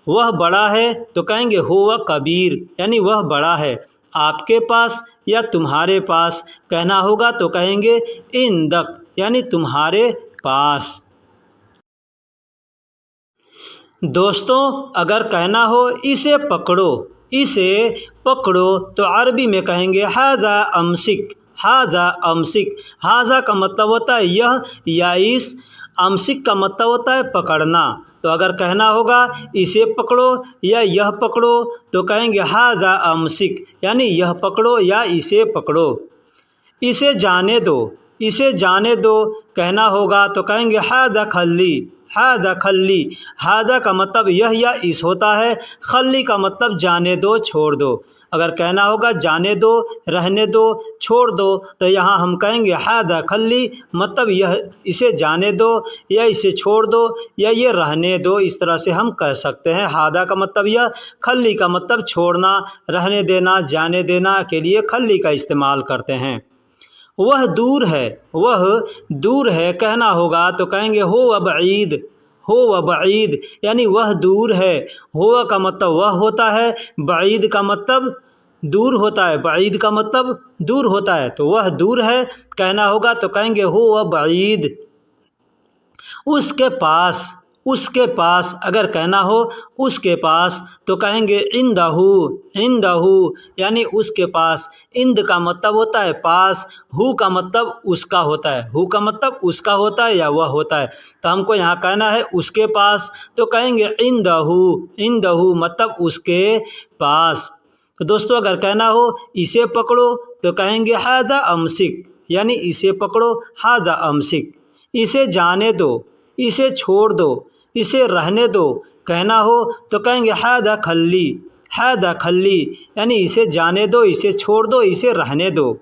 वह बड़ा है तो कहेंगे हो व कबीर, यानी वह बड़ा है। आपके पास या तुम्हारे पास कहना होगा तो कहेंगे इंदक, यानी तुम्हारे पास। दोस्तों अगर कहना हो इसे पकड़ो, इसे पकड़ो तो अरबी में कहेंगे हाजा अमसिक, हाजा अमसिक। हाजा का मतलब होता है यह या इस, अमसिक का मतलब होता है पकड़ना। तो अगर कहना होगा इसे पकड़ो या यह पकड़ो तो कहेंगे हाजा अमसिक, यानी यह पकड़ो या इसे पकड़ो। इसे जाने दो, इसे जाने दो कहना होगा तो कहेंगे हादा खल्ली, हादा खल्ली। हादा का मतलब यह या इस होता है, खल्ली का मतलब जाने दो, छोड़ दो। अगर कहना होगा जाने दो, रहने दो, छोड़ दो तो यहाँ हम कहेंगे हादा खल्ली, मतलब यह इसे जाने दो या इसे छोड़ दो या ये रहने दो। इस तरह से हम कह सकते हैं। हादा का मतलब यह, खल्ली का मतलब छोड़ना, रहने देना, जाने देना के लिए खल्ली का इस्तेमाल करते हैं। वह दूर है, वह दूर है कहना होगा तो कहेंगे हो व बईद, हो व बईद, यानी वह दूर है। हो का मतलब वह होता है, बईद का मतलब दूर होता है, बईद का मतलब दूर होता है। तो वह दूर है कहना होगा तो कहेंगे हो व बईद। उसके पास, उसके पास अगर कहना हो उसके पास तो कहेंगे इंदहू, इंदहू, यानी उसके पास। इंद का मतलब होता है पास, हु का मतलब उसका होता है, हु का मतलब उसका होता है या वह होता है। तो हमको यहाँ कहना है उसके पास तो कहेंगे इंदहू, इंदहू मतलब उसके पास। तो दोस्तों अगर कहना हो इसे पकड़ो तो कहेंगे हादा अमसिक, यानी इसे पकड़ो, हादा अमसिक। इसे जाने दो, इसे छोड़ दो, इसे रहने दो कहना हो तो कहेंगे हादा खल्ली, हादा खल्ली, यानी इसे जाने दो, इसे छोड़ दो, इसे रहने दो।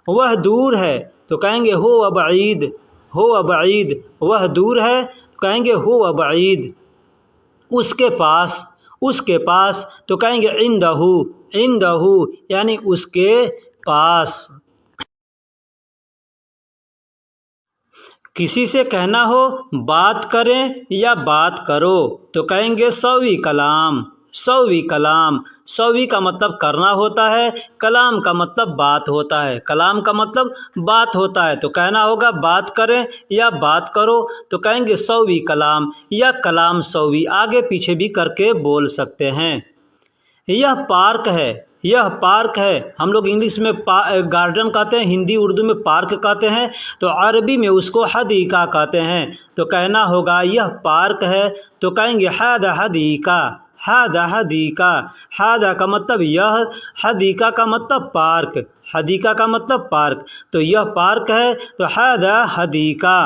वह दूर है तो कहेंगे हो व बईद, हो व बईद। वह दूर है तो कहेंगे हो व बईद। उसके पास, उसके पास तो कहेंगे इंदहू, इंदहू, यानी उसके पास। किसी से कहना हो बात करें या बात करो तो कहेंगे सौवी कलाम, सौवी कलाम। सौवी का मतलब करना होता है, कलाम का मतलब बात होता है, कलाम का मतलब बात होता है। तो कहना होगा बात करें या बात करो तो कहेंगे सौवी कलाम या कलाम सौवी, आगे पीछे भी करके बोल सकते हैं। यह पार्क है, यह पार्क है। हम लोग इंग्लिश में गार्डन कहते हैं, हिंदी उर्दू में पार्क कहते हैं, तो अरबी में उसको हदीका कहते हैं। तो कहना होगा यह पार्क है तो कहेंगे हादा हदीका, हादा हदीका। हादा का मतलब यह, हदीका का मतलब पार्क, हदीका का मतलब पार्क। तो यह पार्क है तो हादा हदीका।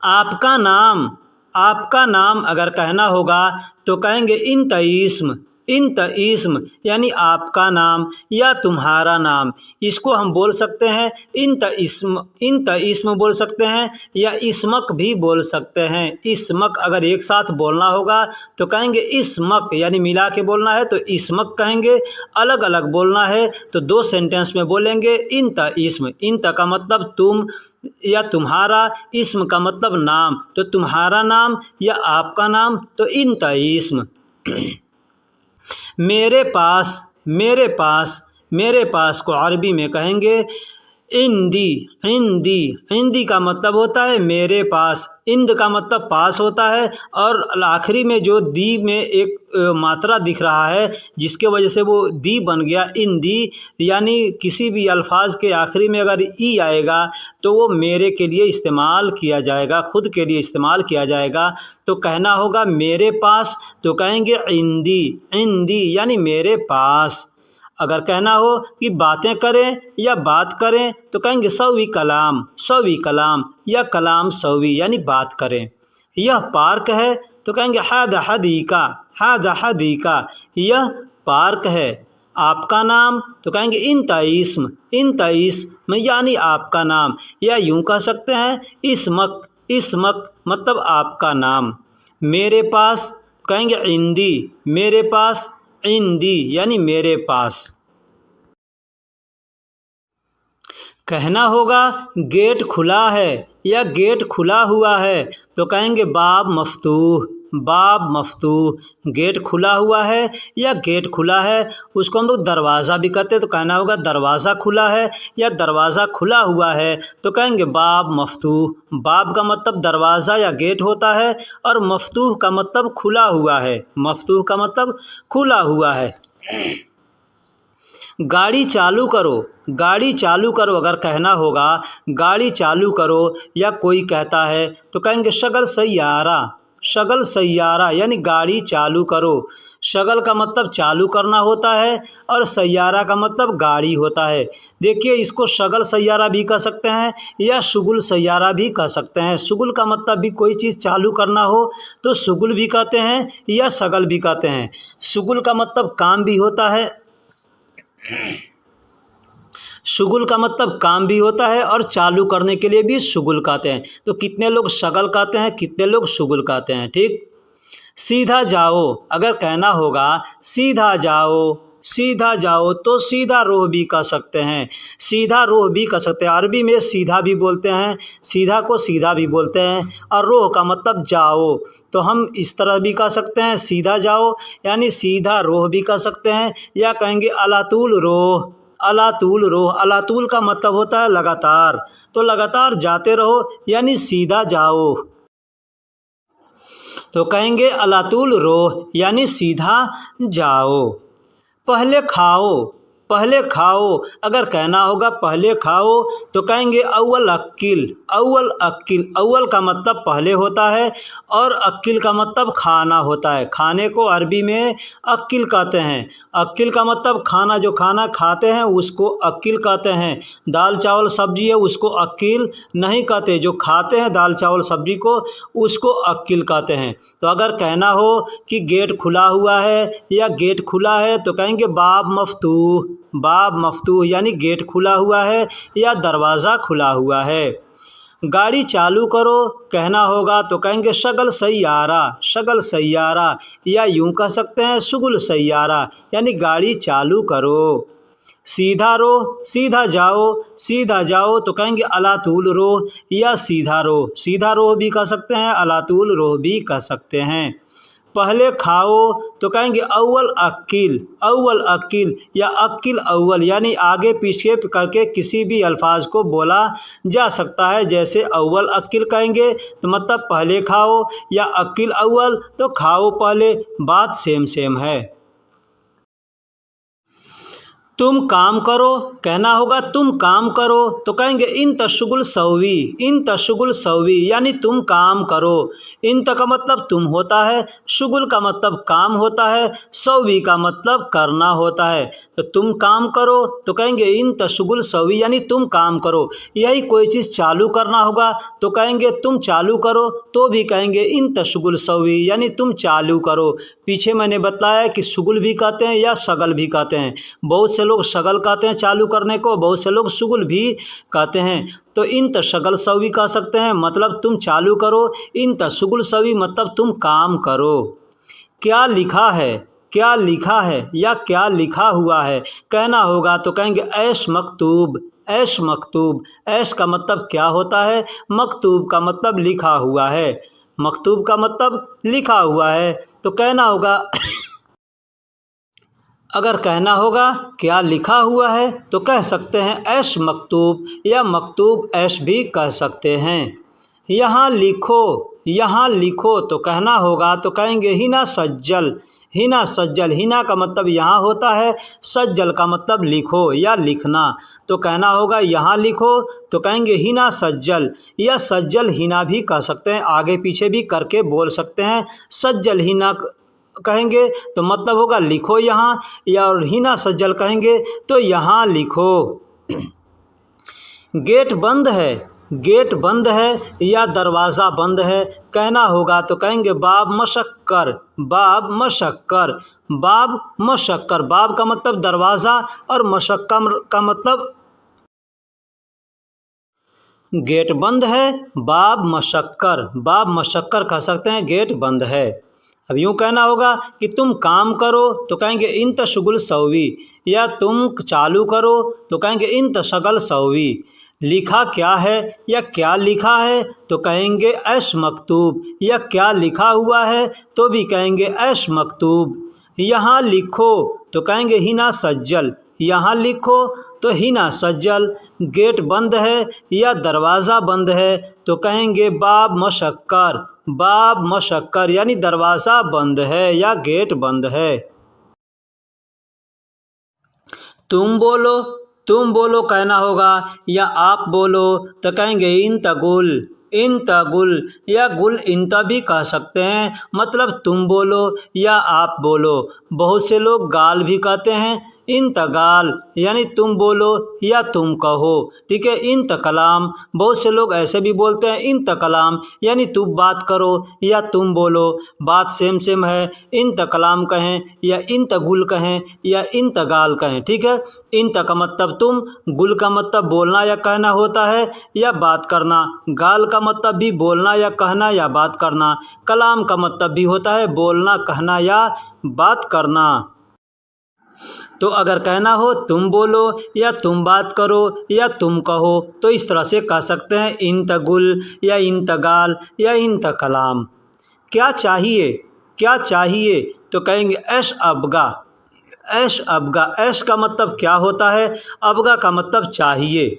आपका नाम, आपका नाम अगर कहना होगा तो कहेंगे इंत इस्म, इंत इस्म यानी आपका नाम या तुम्हारा नाम, इसको हम बोल सकते हैं इंत इस्म बोल सकते हैं या इस्मक भी बोल सकते हैं। इस्मक अगर एक साथ बोलना होगा तो कहेंगे इस्मक, यानी मिला के बोलना है तो इस्मक कहेंगे। अलग अलग बोलना है तो दो सेंटेंस में बोलेंगे इंत इस्म। इंत का मतलब तुम या तुम्हारा, इस्म का मतलब नाम, तो तुम्हारा नाम या आपका नाम तो इंत इस्म। मेरे पास, मेरे पास को अरबी में कहेंगे इंदी। इंदी का मतलब होता है मेरे पास, इंद का मतलब पास होता है, और आखिरी में जो दी में एक मात्रा दिख रहा है जिसके वजह से वो दी बन गया इंदी, यानी किसी भी अल्फाज के आखिरी में अगर ई आएगा तो वो मेरे के लिए इस्तेमाल किया जाएगा, खुद के लिए इस्तेमाल किया जाएगा। तो कहना होगा मेरे पास तो कहेंगे इंदी यानी मेरे पास। अगर कहना हो कि बातें करें या बात करें तो कहेंगे सवी कलाम या कलाम सवी यानी बात करें। यह पार्क है तो कहेंगे हादा हदीका यह पार्क है। आपका नाम तो कहेंगे इंता इस्म यानी आपका नाम, या यूं कह सकते हैं इस्मक मतलब आपका नाम। मेरे पास कहेंगे इंदी, मेरे पास इंदी यानी मेरे पास। कहना होगा गेट खुला है या गेट खुला हुआ है तो कहेंगे बाब मफ्तूह। गेट खुला हुआ है या गेट खुला है, उसको हम लोग दरवाज़ा भी कहते हैं तो कहना होगा दरवाज़ा खुला है या दरवाज़ा खुला हुआ है तो कहेंगे बाब मफ्तूह। बाब का मतलब दरवाज़ा या गेट होता है और मफ्तूह का मतलब खुला हुआ है, मफ्तूह का मतलब खुला हुआ है। गाड़ी चालू करो अगर कहना होगा गाड़ी चालू करो या कोई कहता है तो कहेंगे शगल सैयारा यानी गाड़ी चालू करो। शगल का मतलब चालू करना होता है और सैयारा का मतलब गाड़ी होता है। देखिए इसको शगल सैयारा भी कह सकते हैं या शुगुल सैयारा भी कह सकते हैं। शुगुल का मतलब भी कोई चीज़ चालू करना हो तो शुगुल भी कहते हैं या शगल भी कहते हैं। शुगुल का मतलब काम भी होता है, शुगुल का मतलब काम भी होता है और चालू करने के लिए भी शुगुल कहते हैं। तो कितने लोग शगल कहते हैं, कितने लोग शुगुल कहते हैं। ठीक। सीधा जाओ अगर कहना होगा सीधा जाओ तो सीधा रोह भी कह सकते हैं, सीधा रोह भी कह सकते हैं। अरबी में सीधा भी बोलते हैं, सीधा को सीधा भी बोलते हैं, और रोह का मतलब जाओ तो हम इस तरह भी कह सकते हैं सीधा जाओ यानी सीधा रोह भी कह सकते हैं, या कहेंगे अलातूल रोह। अलातूल का मतलब होता है लगातार, तो लगातार जाते रहो यानी सीधा जाओ तो कहेंगे अलातूल रोह यानी सीधा जाओ। पहले खाओ अगर कहना होगा पहले खाओ तो कहेंगे अव्वल अक्किल। अव्वल का मतलब पहले होता है और अक्किल का मतलब खाना होता है। खाने को अरबी में अक्किल कहते हैं। अक्किल का मतलब खाना, जो खाना खाते हैं उसको अक्किल कहते हैं। दाल चावल सब्जी है उसको अक्किल नहीं कहते, जो खाते हैं दाल चावल सब्जी को उसको अक्किल कहते हैं। तो अगर कहना हो कि गेट खुला हुआ है या गेट खुला है तो कहेंगे बाब मफ्तूह यानी गेट खुला हुआ है या दरवाज़ा खुला हुआ है। गाड़ी चालू करो कहना होगा तो कहेंगे शगल सैयारा या यूं कह सकते हैं शुगुल सैयारा यानी गाड़ी चालू करो। सीधा जाओ तो कहेंगे अलातूल रोह या सीधा रोह भी कह सकते हैं, अलातूल रोह भी कह सकते हैं। पहले खाओ तो कहेंगे अव्वल अक्किल या अक्किल अव्वल यानी आगे पीछे करके किसी भी अल्फाज को बोला जा सकता है। जैसे अव्वल अक्किल कहेंगे तो मतलब पहले खाओ, या अक्किल अव्वल तो खाओ पहले, बात सेम है। तुम काम करो, कहना होगा तुम काम करो तो कहेंगे इन तशगुल सवी, इन तशगुल सवी यानी तुम काम करो। इन का मतलब तुम होता है, शुगुल का मतलब काम होता है, सवी का मतलब करना होता है। तो तुम काम करो तो कहेंगे इन तशगुल सवी यानी तुम काम करो। यही कोई चीज़ चालू करना होगा तो कहेंगे तुम चालू करो, तो भी कहेंगे इन तशगुल सवी यानी तुम चालू करो। पीछे मैंने बताया कि शुगुल भी कहते हैं या शगल भी कहते हैं। बहुत से लोग शगल कहते हैं चालू करने को, बहुत से लोग शुगुल भी कहते हैं। तो इन तशगल सवी कह सकते हैं, मतलब तुम चालू करो। इन तशगुल सवी मतलब तुम काम करो। क्या लिखा है, क्या लिखा है या क्या लिखा हुआ है, कहना होगा तो कहेंगे ऐश मकतूब, ऐश मकतूब। ऐश का मतलब क्या होता है, मकतूब का मतलब लिखा हुआ है, मकतूब का मतलब लिखा हुआ है। तो कहना होगा अगर कहना होगा क्या लिखा हुआ है तो कह सकते हैं ऐश मकतूब, या मकतूब ऐश भी कह सकते हैं। यहाँ लिखो, यहाँ लिखो तो कहना होगा तो कहेंगे हिना सज्जल, हिना सज्जल। हिना का मतलब यहाँ होता है, सज्जल का मतलब लिखो या लिखना। तो कहना होगा यहाँ लिखो तो कहेंगे हिना सज्जल, या सज्जल हिना भी कह सकते हैं, आगे पीछे भी करके बोल सकते हैं। सज्जल हिना कहेंगे तो मतलब होगा लिखो यहाँ, या और हिना सज्जल कहेंगे तो यहाँ लिखो। गेट बंद है, गेट बंद है या दरवाज़ा बंद है, कहना होगा तो कहेंगे बाब मशक्कर, बाब मशक्कर, बाब मशक्कर। बाब का मतलब दरवाज़ा और मशक्कर का मतलब गेट बंद है, बाब मशक्कर, बाब मशक्कर कह सकते हैं, गेट बंद है। अब यूँ कहना होगा कि तुम काम करो तो कहेंगे इन तशगुल सवी, या तुम चालू करो तो कहेंगे इन तशगल सवी। लिखा क्या है या क्या लिखा है तो कहेंगे ऐश मकतूब, या क्या लिखा हुआ है तो भी कहेंगे ऐश मकतूब। यहाँ लिखो तो कहेंगे हिना सज्जल, यहाँ लिखो तो हिना सज्जल। गेट बंद है या दरवाज़ा बंद है तो कहेंगे बाब मशक्कर, बाब मशक्कर यानी दरवाज़ा बंद है या गेट बंद है। तुम बोलो, तुम बोलो कहना होगा, या आप बोलो तो कहेंगे इन तगुल, इन तगुल, या गुल इंता भी कह सकते हैं, मतलब तुम बोलो या आप बोलो। बहुत से लोग गाल भी कहते हैं, इन तगाल यानी तुम बोलो या तुम कहो, ठीक है। इन तकलाम, बहुत से लोग ऐसे भी बोलते हैं इन तकलाम यानी तुम बात करो या तुम बोलो, बात सेम सेम है। इन तकलाम कहें या इन तगुल कहें या इन तगाल कहें, ठीक है। इन का मतलब तुम, गुल का मतलब बोलना या कहना होता है या बात करना, गाल का मतलब भी बोलना या कहना या बात करना, कलाम का मतलब भी होता है बोलना, कहना या बात करना। तो अगर कहना हो तुम बोलो या तुम बात करो या तुम कहो तो इस तरह से कह सकते हैं इन तगुल या इन तगाल या इन तकलाम। क्या चाहिए, क्या चाहिए तो कहेंगे ऐश अबगा, ऐश अबगा। ऐश का मतलब क्या होता है, अबगा का मतलब चाहिए।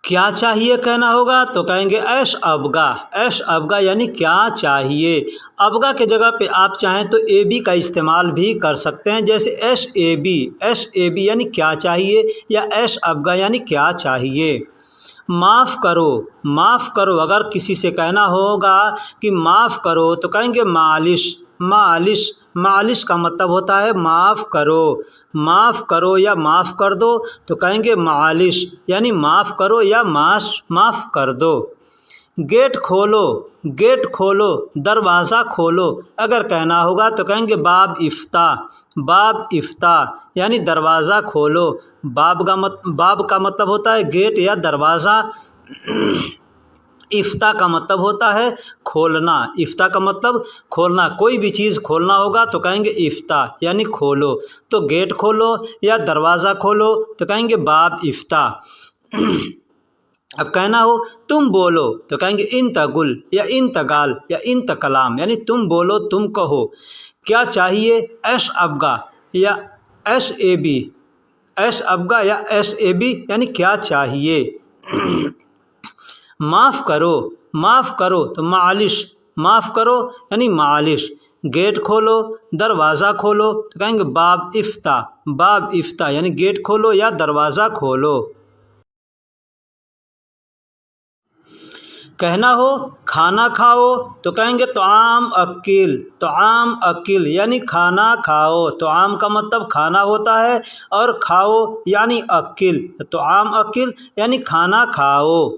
क्या चाहिए कहना होगा तो कहेंगे ऐश अबगा, ऐश अबगा यानी क्या चाहिए। अबगा के जगह पे आप चाहें तो ए बी का इस्तेमाल भी कर सकते हैं, जैसे एश A B, ash A B यानी क्या चाहिए, या ऐश अबगा यानी क्या चाहिए। माफ़ करो, माफ़ करो, अगर किसी से कहना होगा कि माफ़ करो तो कहेंगे मालिश, मालिश। मालिश का मतलब होता है माफ़ करो, माफ़ करो या माफ़ कर दो तो कहेंगे मालिश यानी माफ़ करो या माफ़ कर दो। गेट खोलो, गेट खोलो, दरवाज़ा खोलो, अगर कहना होगा तो कहेंगे बाब इफ्ता, बाब इफ्ता यानी दरवाज़ा खोलो। बाब का मतलब होता है गेट या दरवाज़ा, इफ्ता का मतलब होता है खोलना, इफ्ता का मतलब खोलना, कोई भी चीज़ खोलना होगा तो कहेंगे इफ्ता यानी खोलो। तो गेट खोलो या दरवाज़ा खोलो तो कहेंगे बाब इफ्ता। अब कहना हो तुम बोलो तो कहेंगे इन तगुल या इन तगाल या इन तकलाम यानी तुम बोलो तुम कहो। क्या चाहिए, ऐश अबगा या एश ए बी, ऐश अबगा या एश ए बी यानी क्या चाहिए। माफ़ करो, माफ़ करो तो मालिश, माफ़ करो यानी मालिश। गेट खोलो, दरवाज़ा खोलो, तो कहेंगे बाब इफ्ता, बाब इफ्ता यानी गेट खोलो या दरवाज़ा खोलो। कहना हो खाना खाओ तो कहेंगे तोआम अकिल, तोआम अकिल यानी खाना खाओ। तोआम का मतलब खाना होता है और खाओ यानी अकिल, तोआम अकिल यानी खाना खाओ।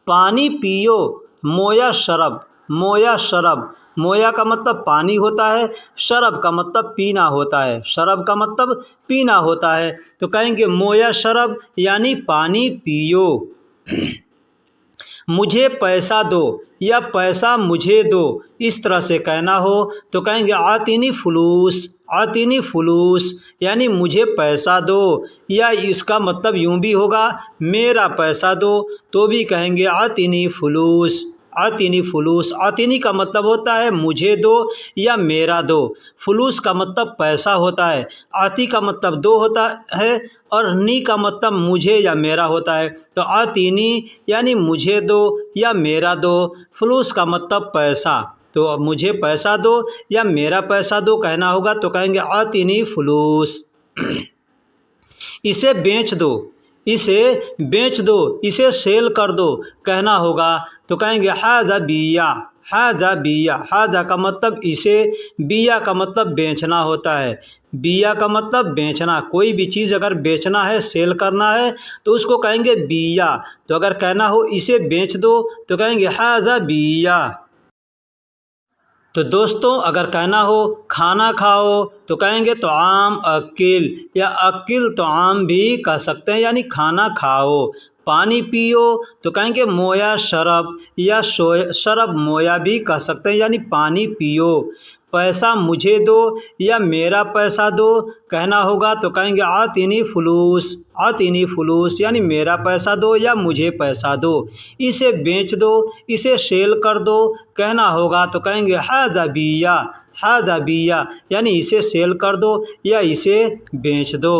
पानी पियो, मोया शरब, मोया शरब, मोया का मतलब पानी होता है, शरब का मतलब पीना होता है, शरब का मतलब पीना होता है। तो कहेंगे मोया शरब यानी पानी पियो। मुझे पैसा दो या पैसा मुझे दो, इस तरह से कहना हो तो कहेंगे आतीनी फुलूस, आतीनी फुलूस यानी मुझे पैसा दो। या इसका मतलब यूँ भी होगा मेरा पैसा दो, तो भी कहेंगे आतीनी फुलूस, आतीनी फुलूस। आतीनी का मतलब होता है मुझे दो या मेरा दो, फुलूस का मतलब पैसा होता है, आती का मतलब दो होता है और नी का मतलब मुझे या मेरा होता है। तो आतीनी यानी मुझे दो या मेरा दो, फुलूस का मतलब पैसा, तो मुझे पैसा दो या मेरा पैसा दो कहना होगा तो कहेंगे आतीनी फुलूस। इसे बेच दो, इसे बेच दो, इसे सेल कर दो कहना होगा तो कहेंगे हादा बिया, हादा बिया। हादा का मतलब इसे, बिया का मतलब बेचना होता है, बिया का मतलब बेचना। कोई भी चीज़ अगर बेचना है, सेल करना है तो उसको कहेंगे बिया। तो अगर कहना हो इसे बेच दो तो कहेंगे हादा बिया। तो दोस्तों अगर कहना हो खाना खाओ तो कहेंगे तो आम अकिल या अकिल तो आम भी कह सकते हैं यानी खाना खाओ। पानी पियो तो कहेंगे मोया शरब या शरब मोया भी कह सकते हैं यानी पानी पियो। पैसा मुझे दो या मेरा पैसा दो कहना होगा तो कहेंगे आतीनी फुलूस, आतीनी फुलूस यानी मेरा पैसा दो या मुझे पैसा दो। इसे बेच दो, इसे सेल कर दो कहना होगा तो कहेंगे हादा बिया, हादा बिया यानी इसे सेल कर दो या इसे बेच दो।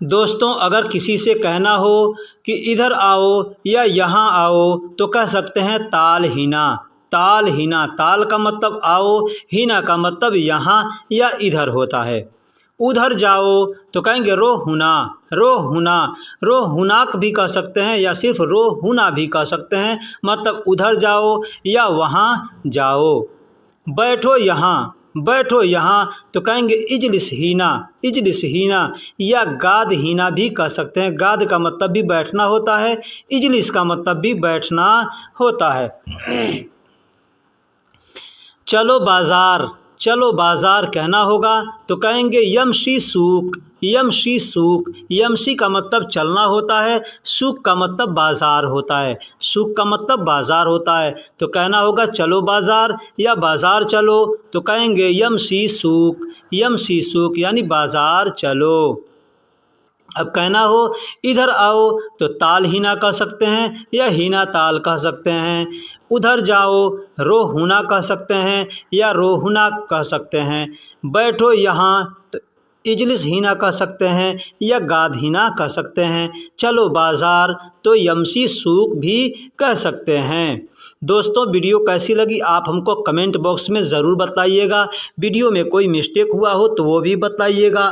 दोस्तों अगर किसी से कहना हो कि इधर आओ या यहाँ आओ तो कह सकते हैं ताल हिना, ताल हिना। ताल का मतलब आओ, हिना का मतलब यहाँ या इधर होता है। उधर जाओ तो कहेंगे रो हुना, रो हुना। रो हुनाक भी कह सकते हैं या सिर्फ रो हुना भी कह सकते हैं, मतलब उधर जाओ या वहाँ जाओ। बैठो यहाँ, बैठो यहाँ तो कहेंगे इजलिस हीना, इजलिस हीना। या गाद हीना भी कह सकते हैं, गाद का मतलब भी बैठना होता है, इजलिस का मतलब भी बैठना होता है। चलो बाज़ार, चलो बाज़ार कहना होगा तो कहेंगे यमशी सूक, यमशी सूक। यमशी का मतलब चलना होता है, सूक का मतलब बाज़ार होता है, सूक का मतलब बाज़ार होता है। तो कहना होगा चलो बाज़ार या बाज़ार चलो तो कहेंगे यमशी सूक, यमशी सूक यानी बाज़ार चलो। अब कहना हो इधर आओ तो ताल हीना कह सकते हैं या हीना ताल कह सकते हैं। उधर जाओ रो हुना कह सकते हैं या रोहुना कह सकते हैं। बैठो यहाँ तो इजलिस हीना कह सकते हैं या गाद हीना कह सकते हैं। चलो बाज़ार तो यमशी सूक भी कह सकते हैं। दोस्तों वीडियो कैसी लगी आप हमको कमेंट बॉक्स में ज़रूर बताइएगा। वीडियो में कोई मिस्टेक हुआ हो तो वो भी बताइएगा।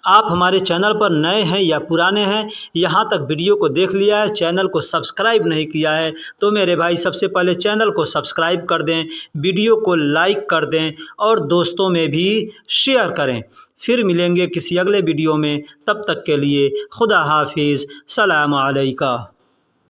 आप हमारे चैनल पर नए हैं या पुराने हैं, यहाँ तक वीडियो को देख लिया है, चैनल को सब्सक्राइब नहीं किया है तो मेरे भाई सबसे पहले चैनल को सब्सक्राइब कर दें, वीडियो को लाइक कर दें और दोस्तों में भी शेयर करें। फिर मिलेंगे किसी अगले वीडियो में, तब तक के लिए खुदा हाफिज़, सलाम अलैका।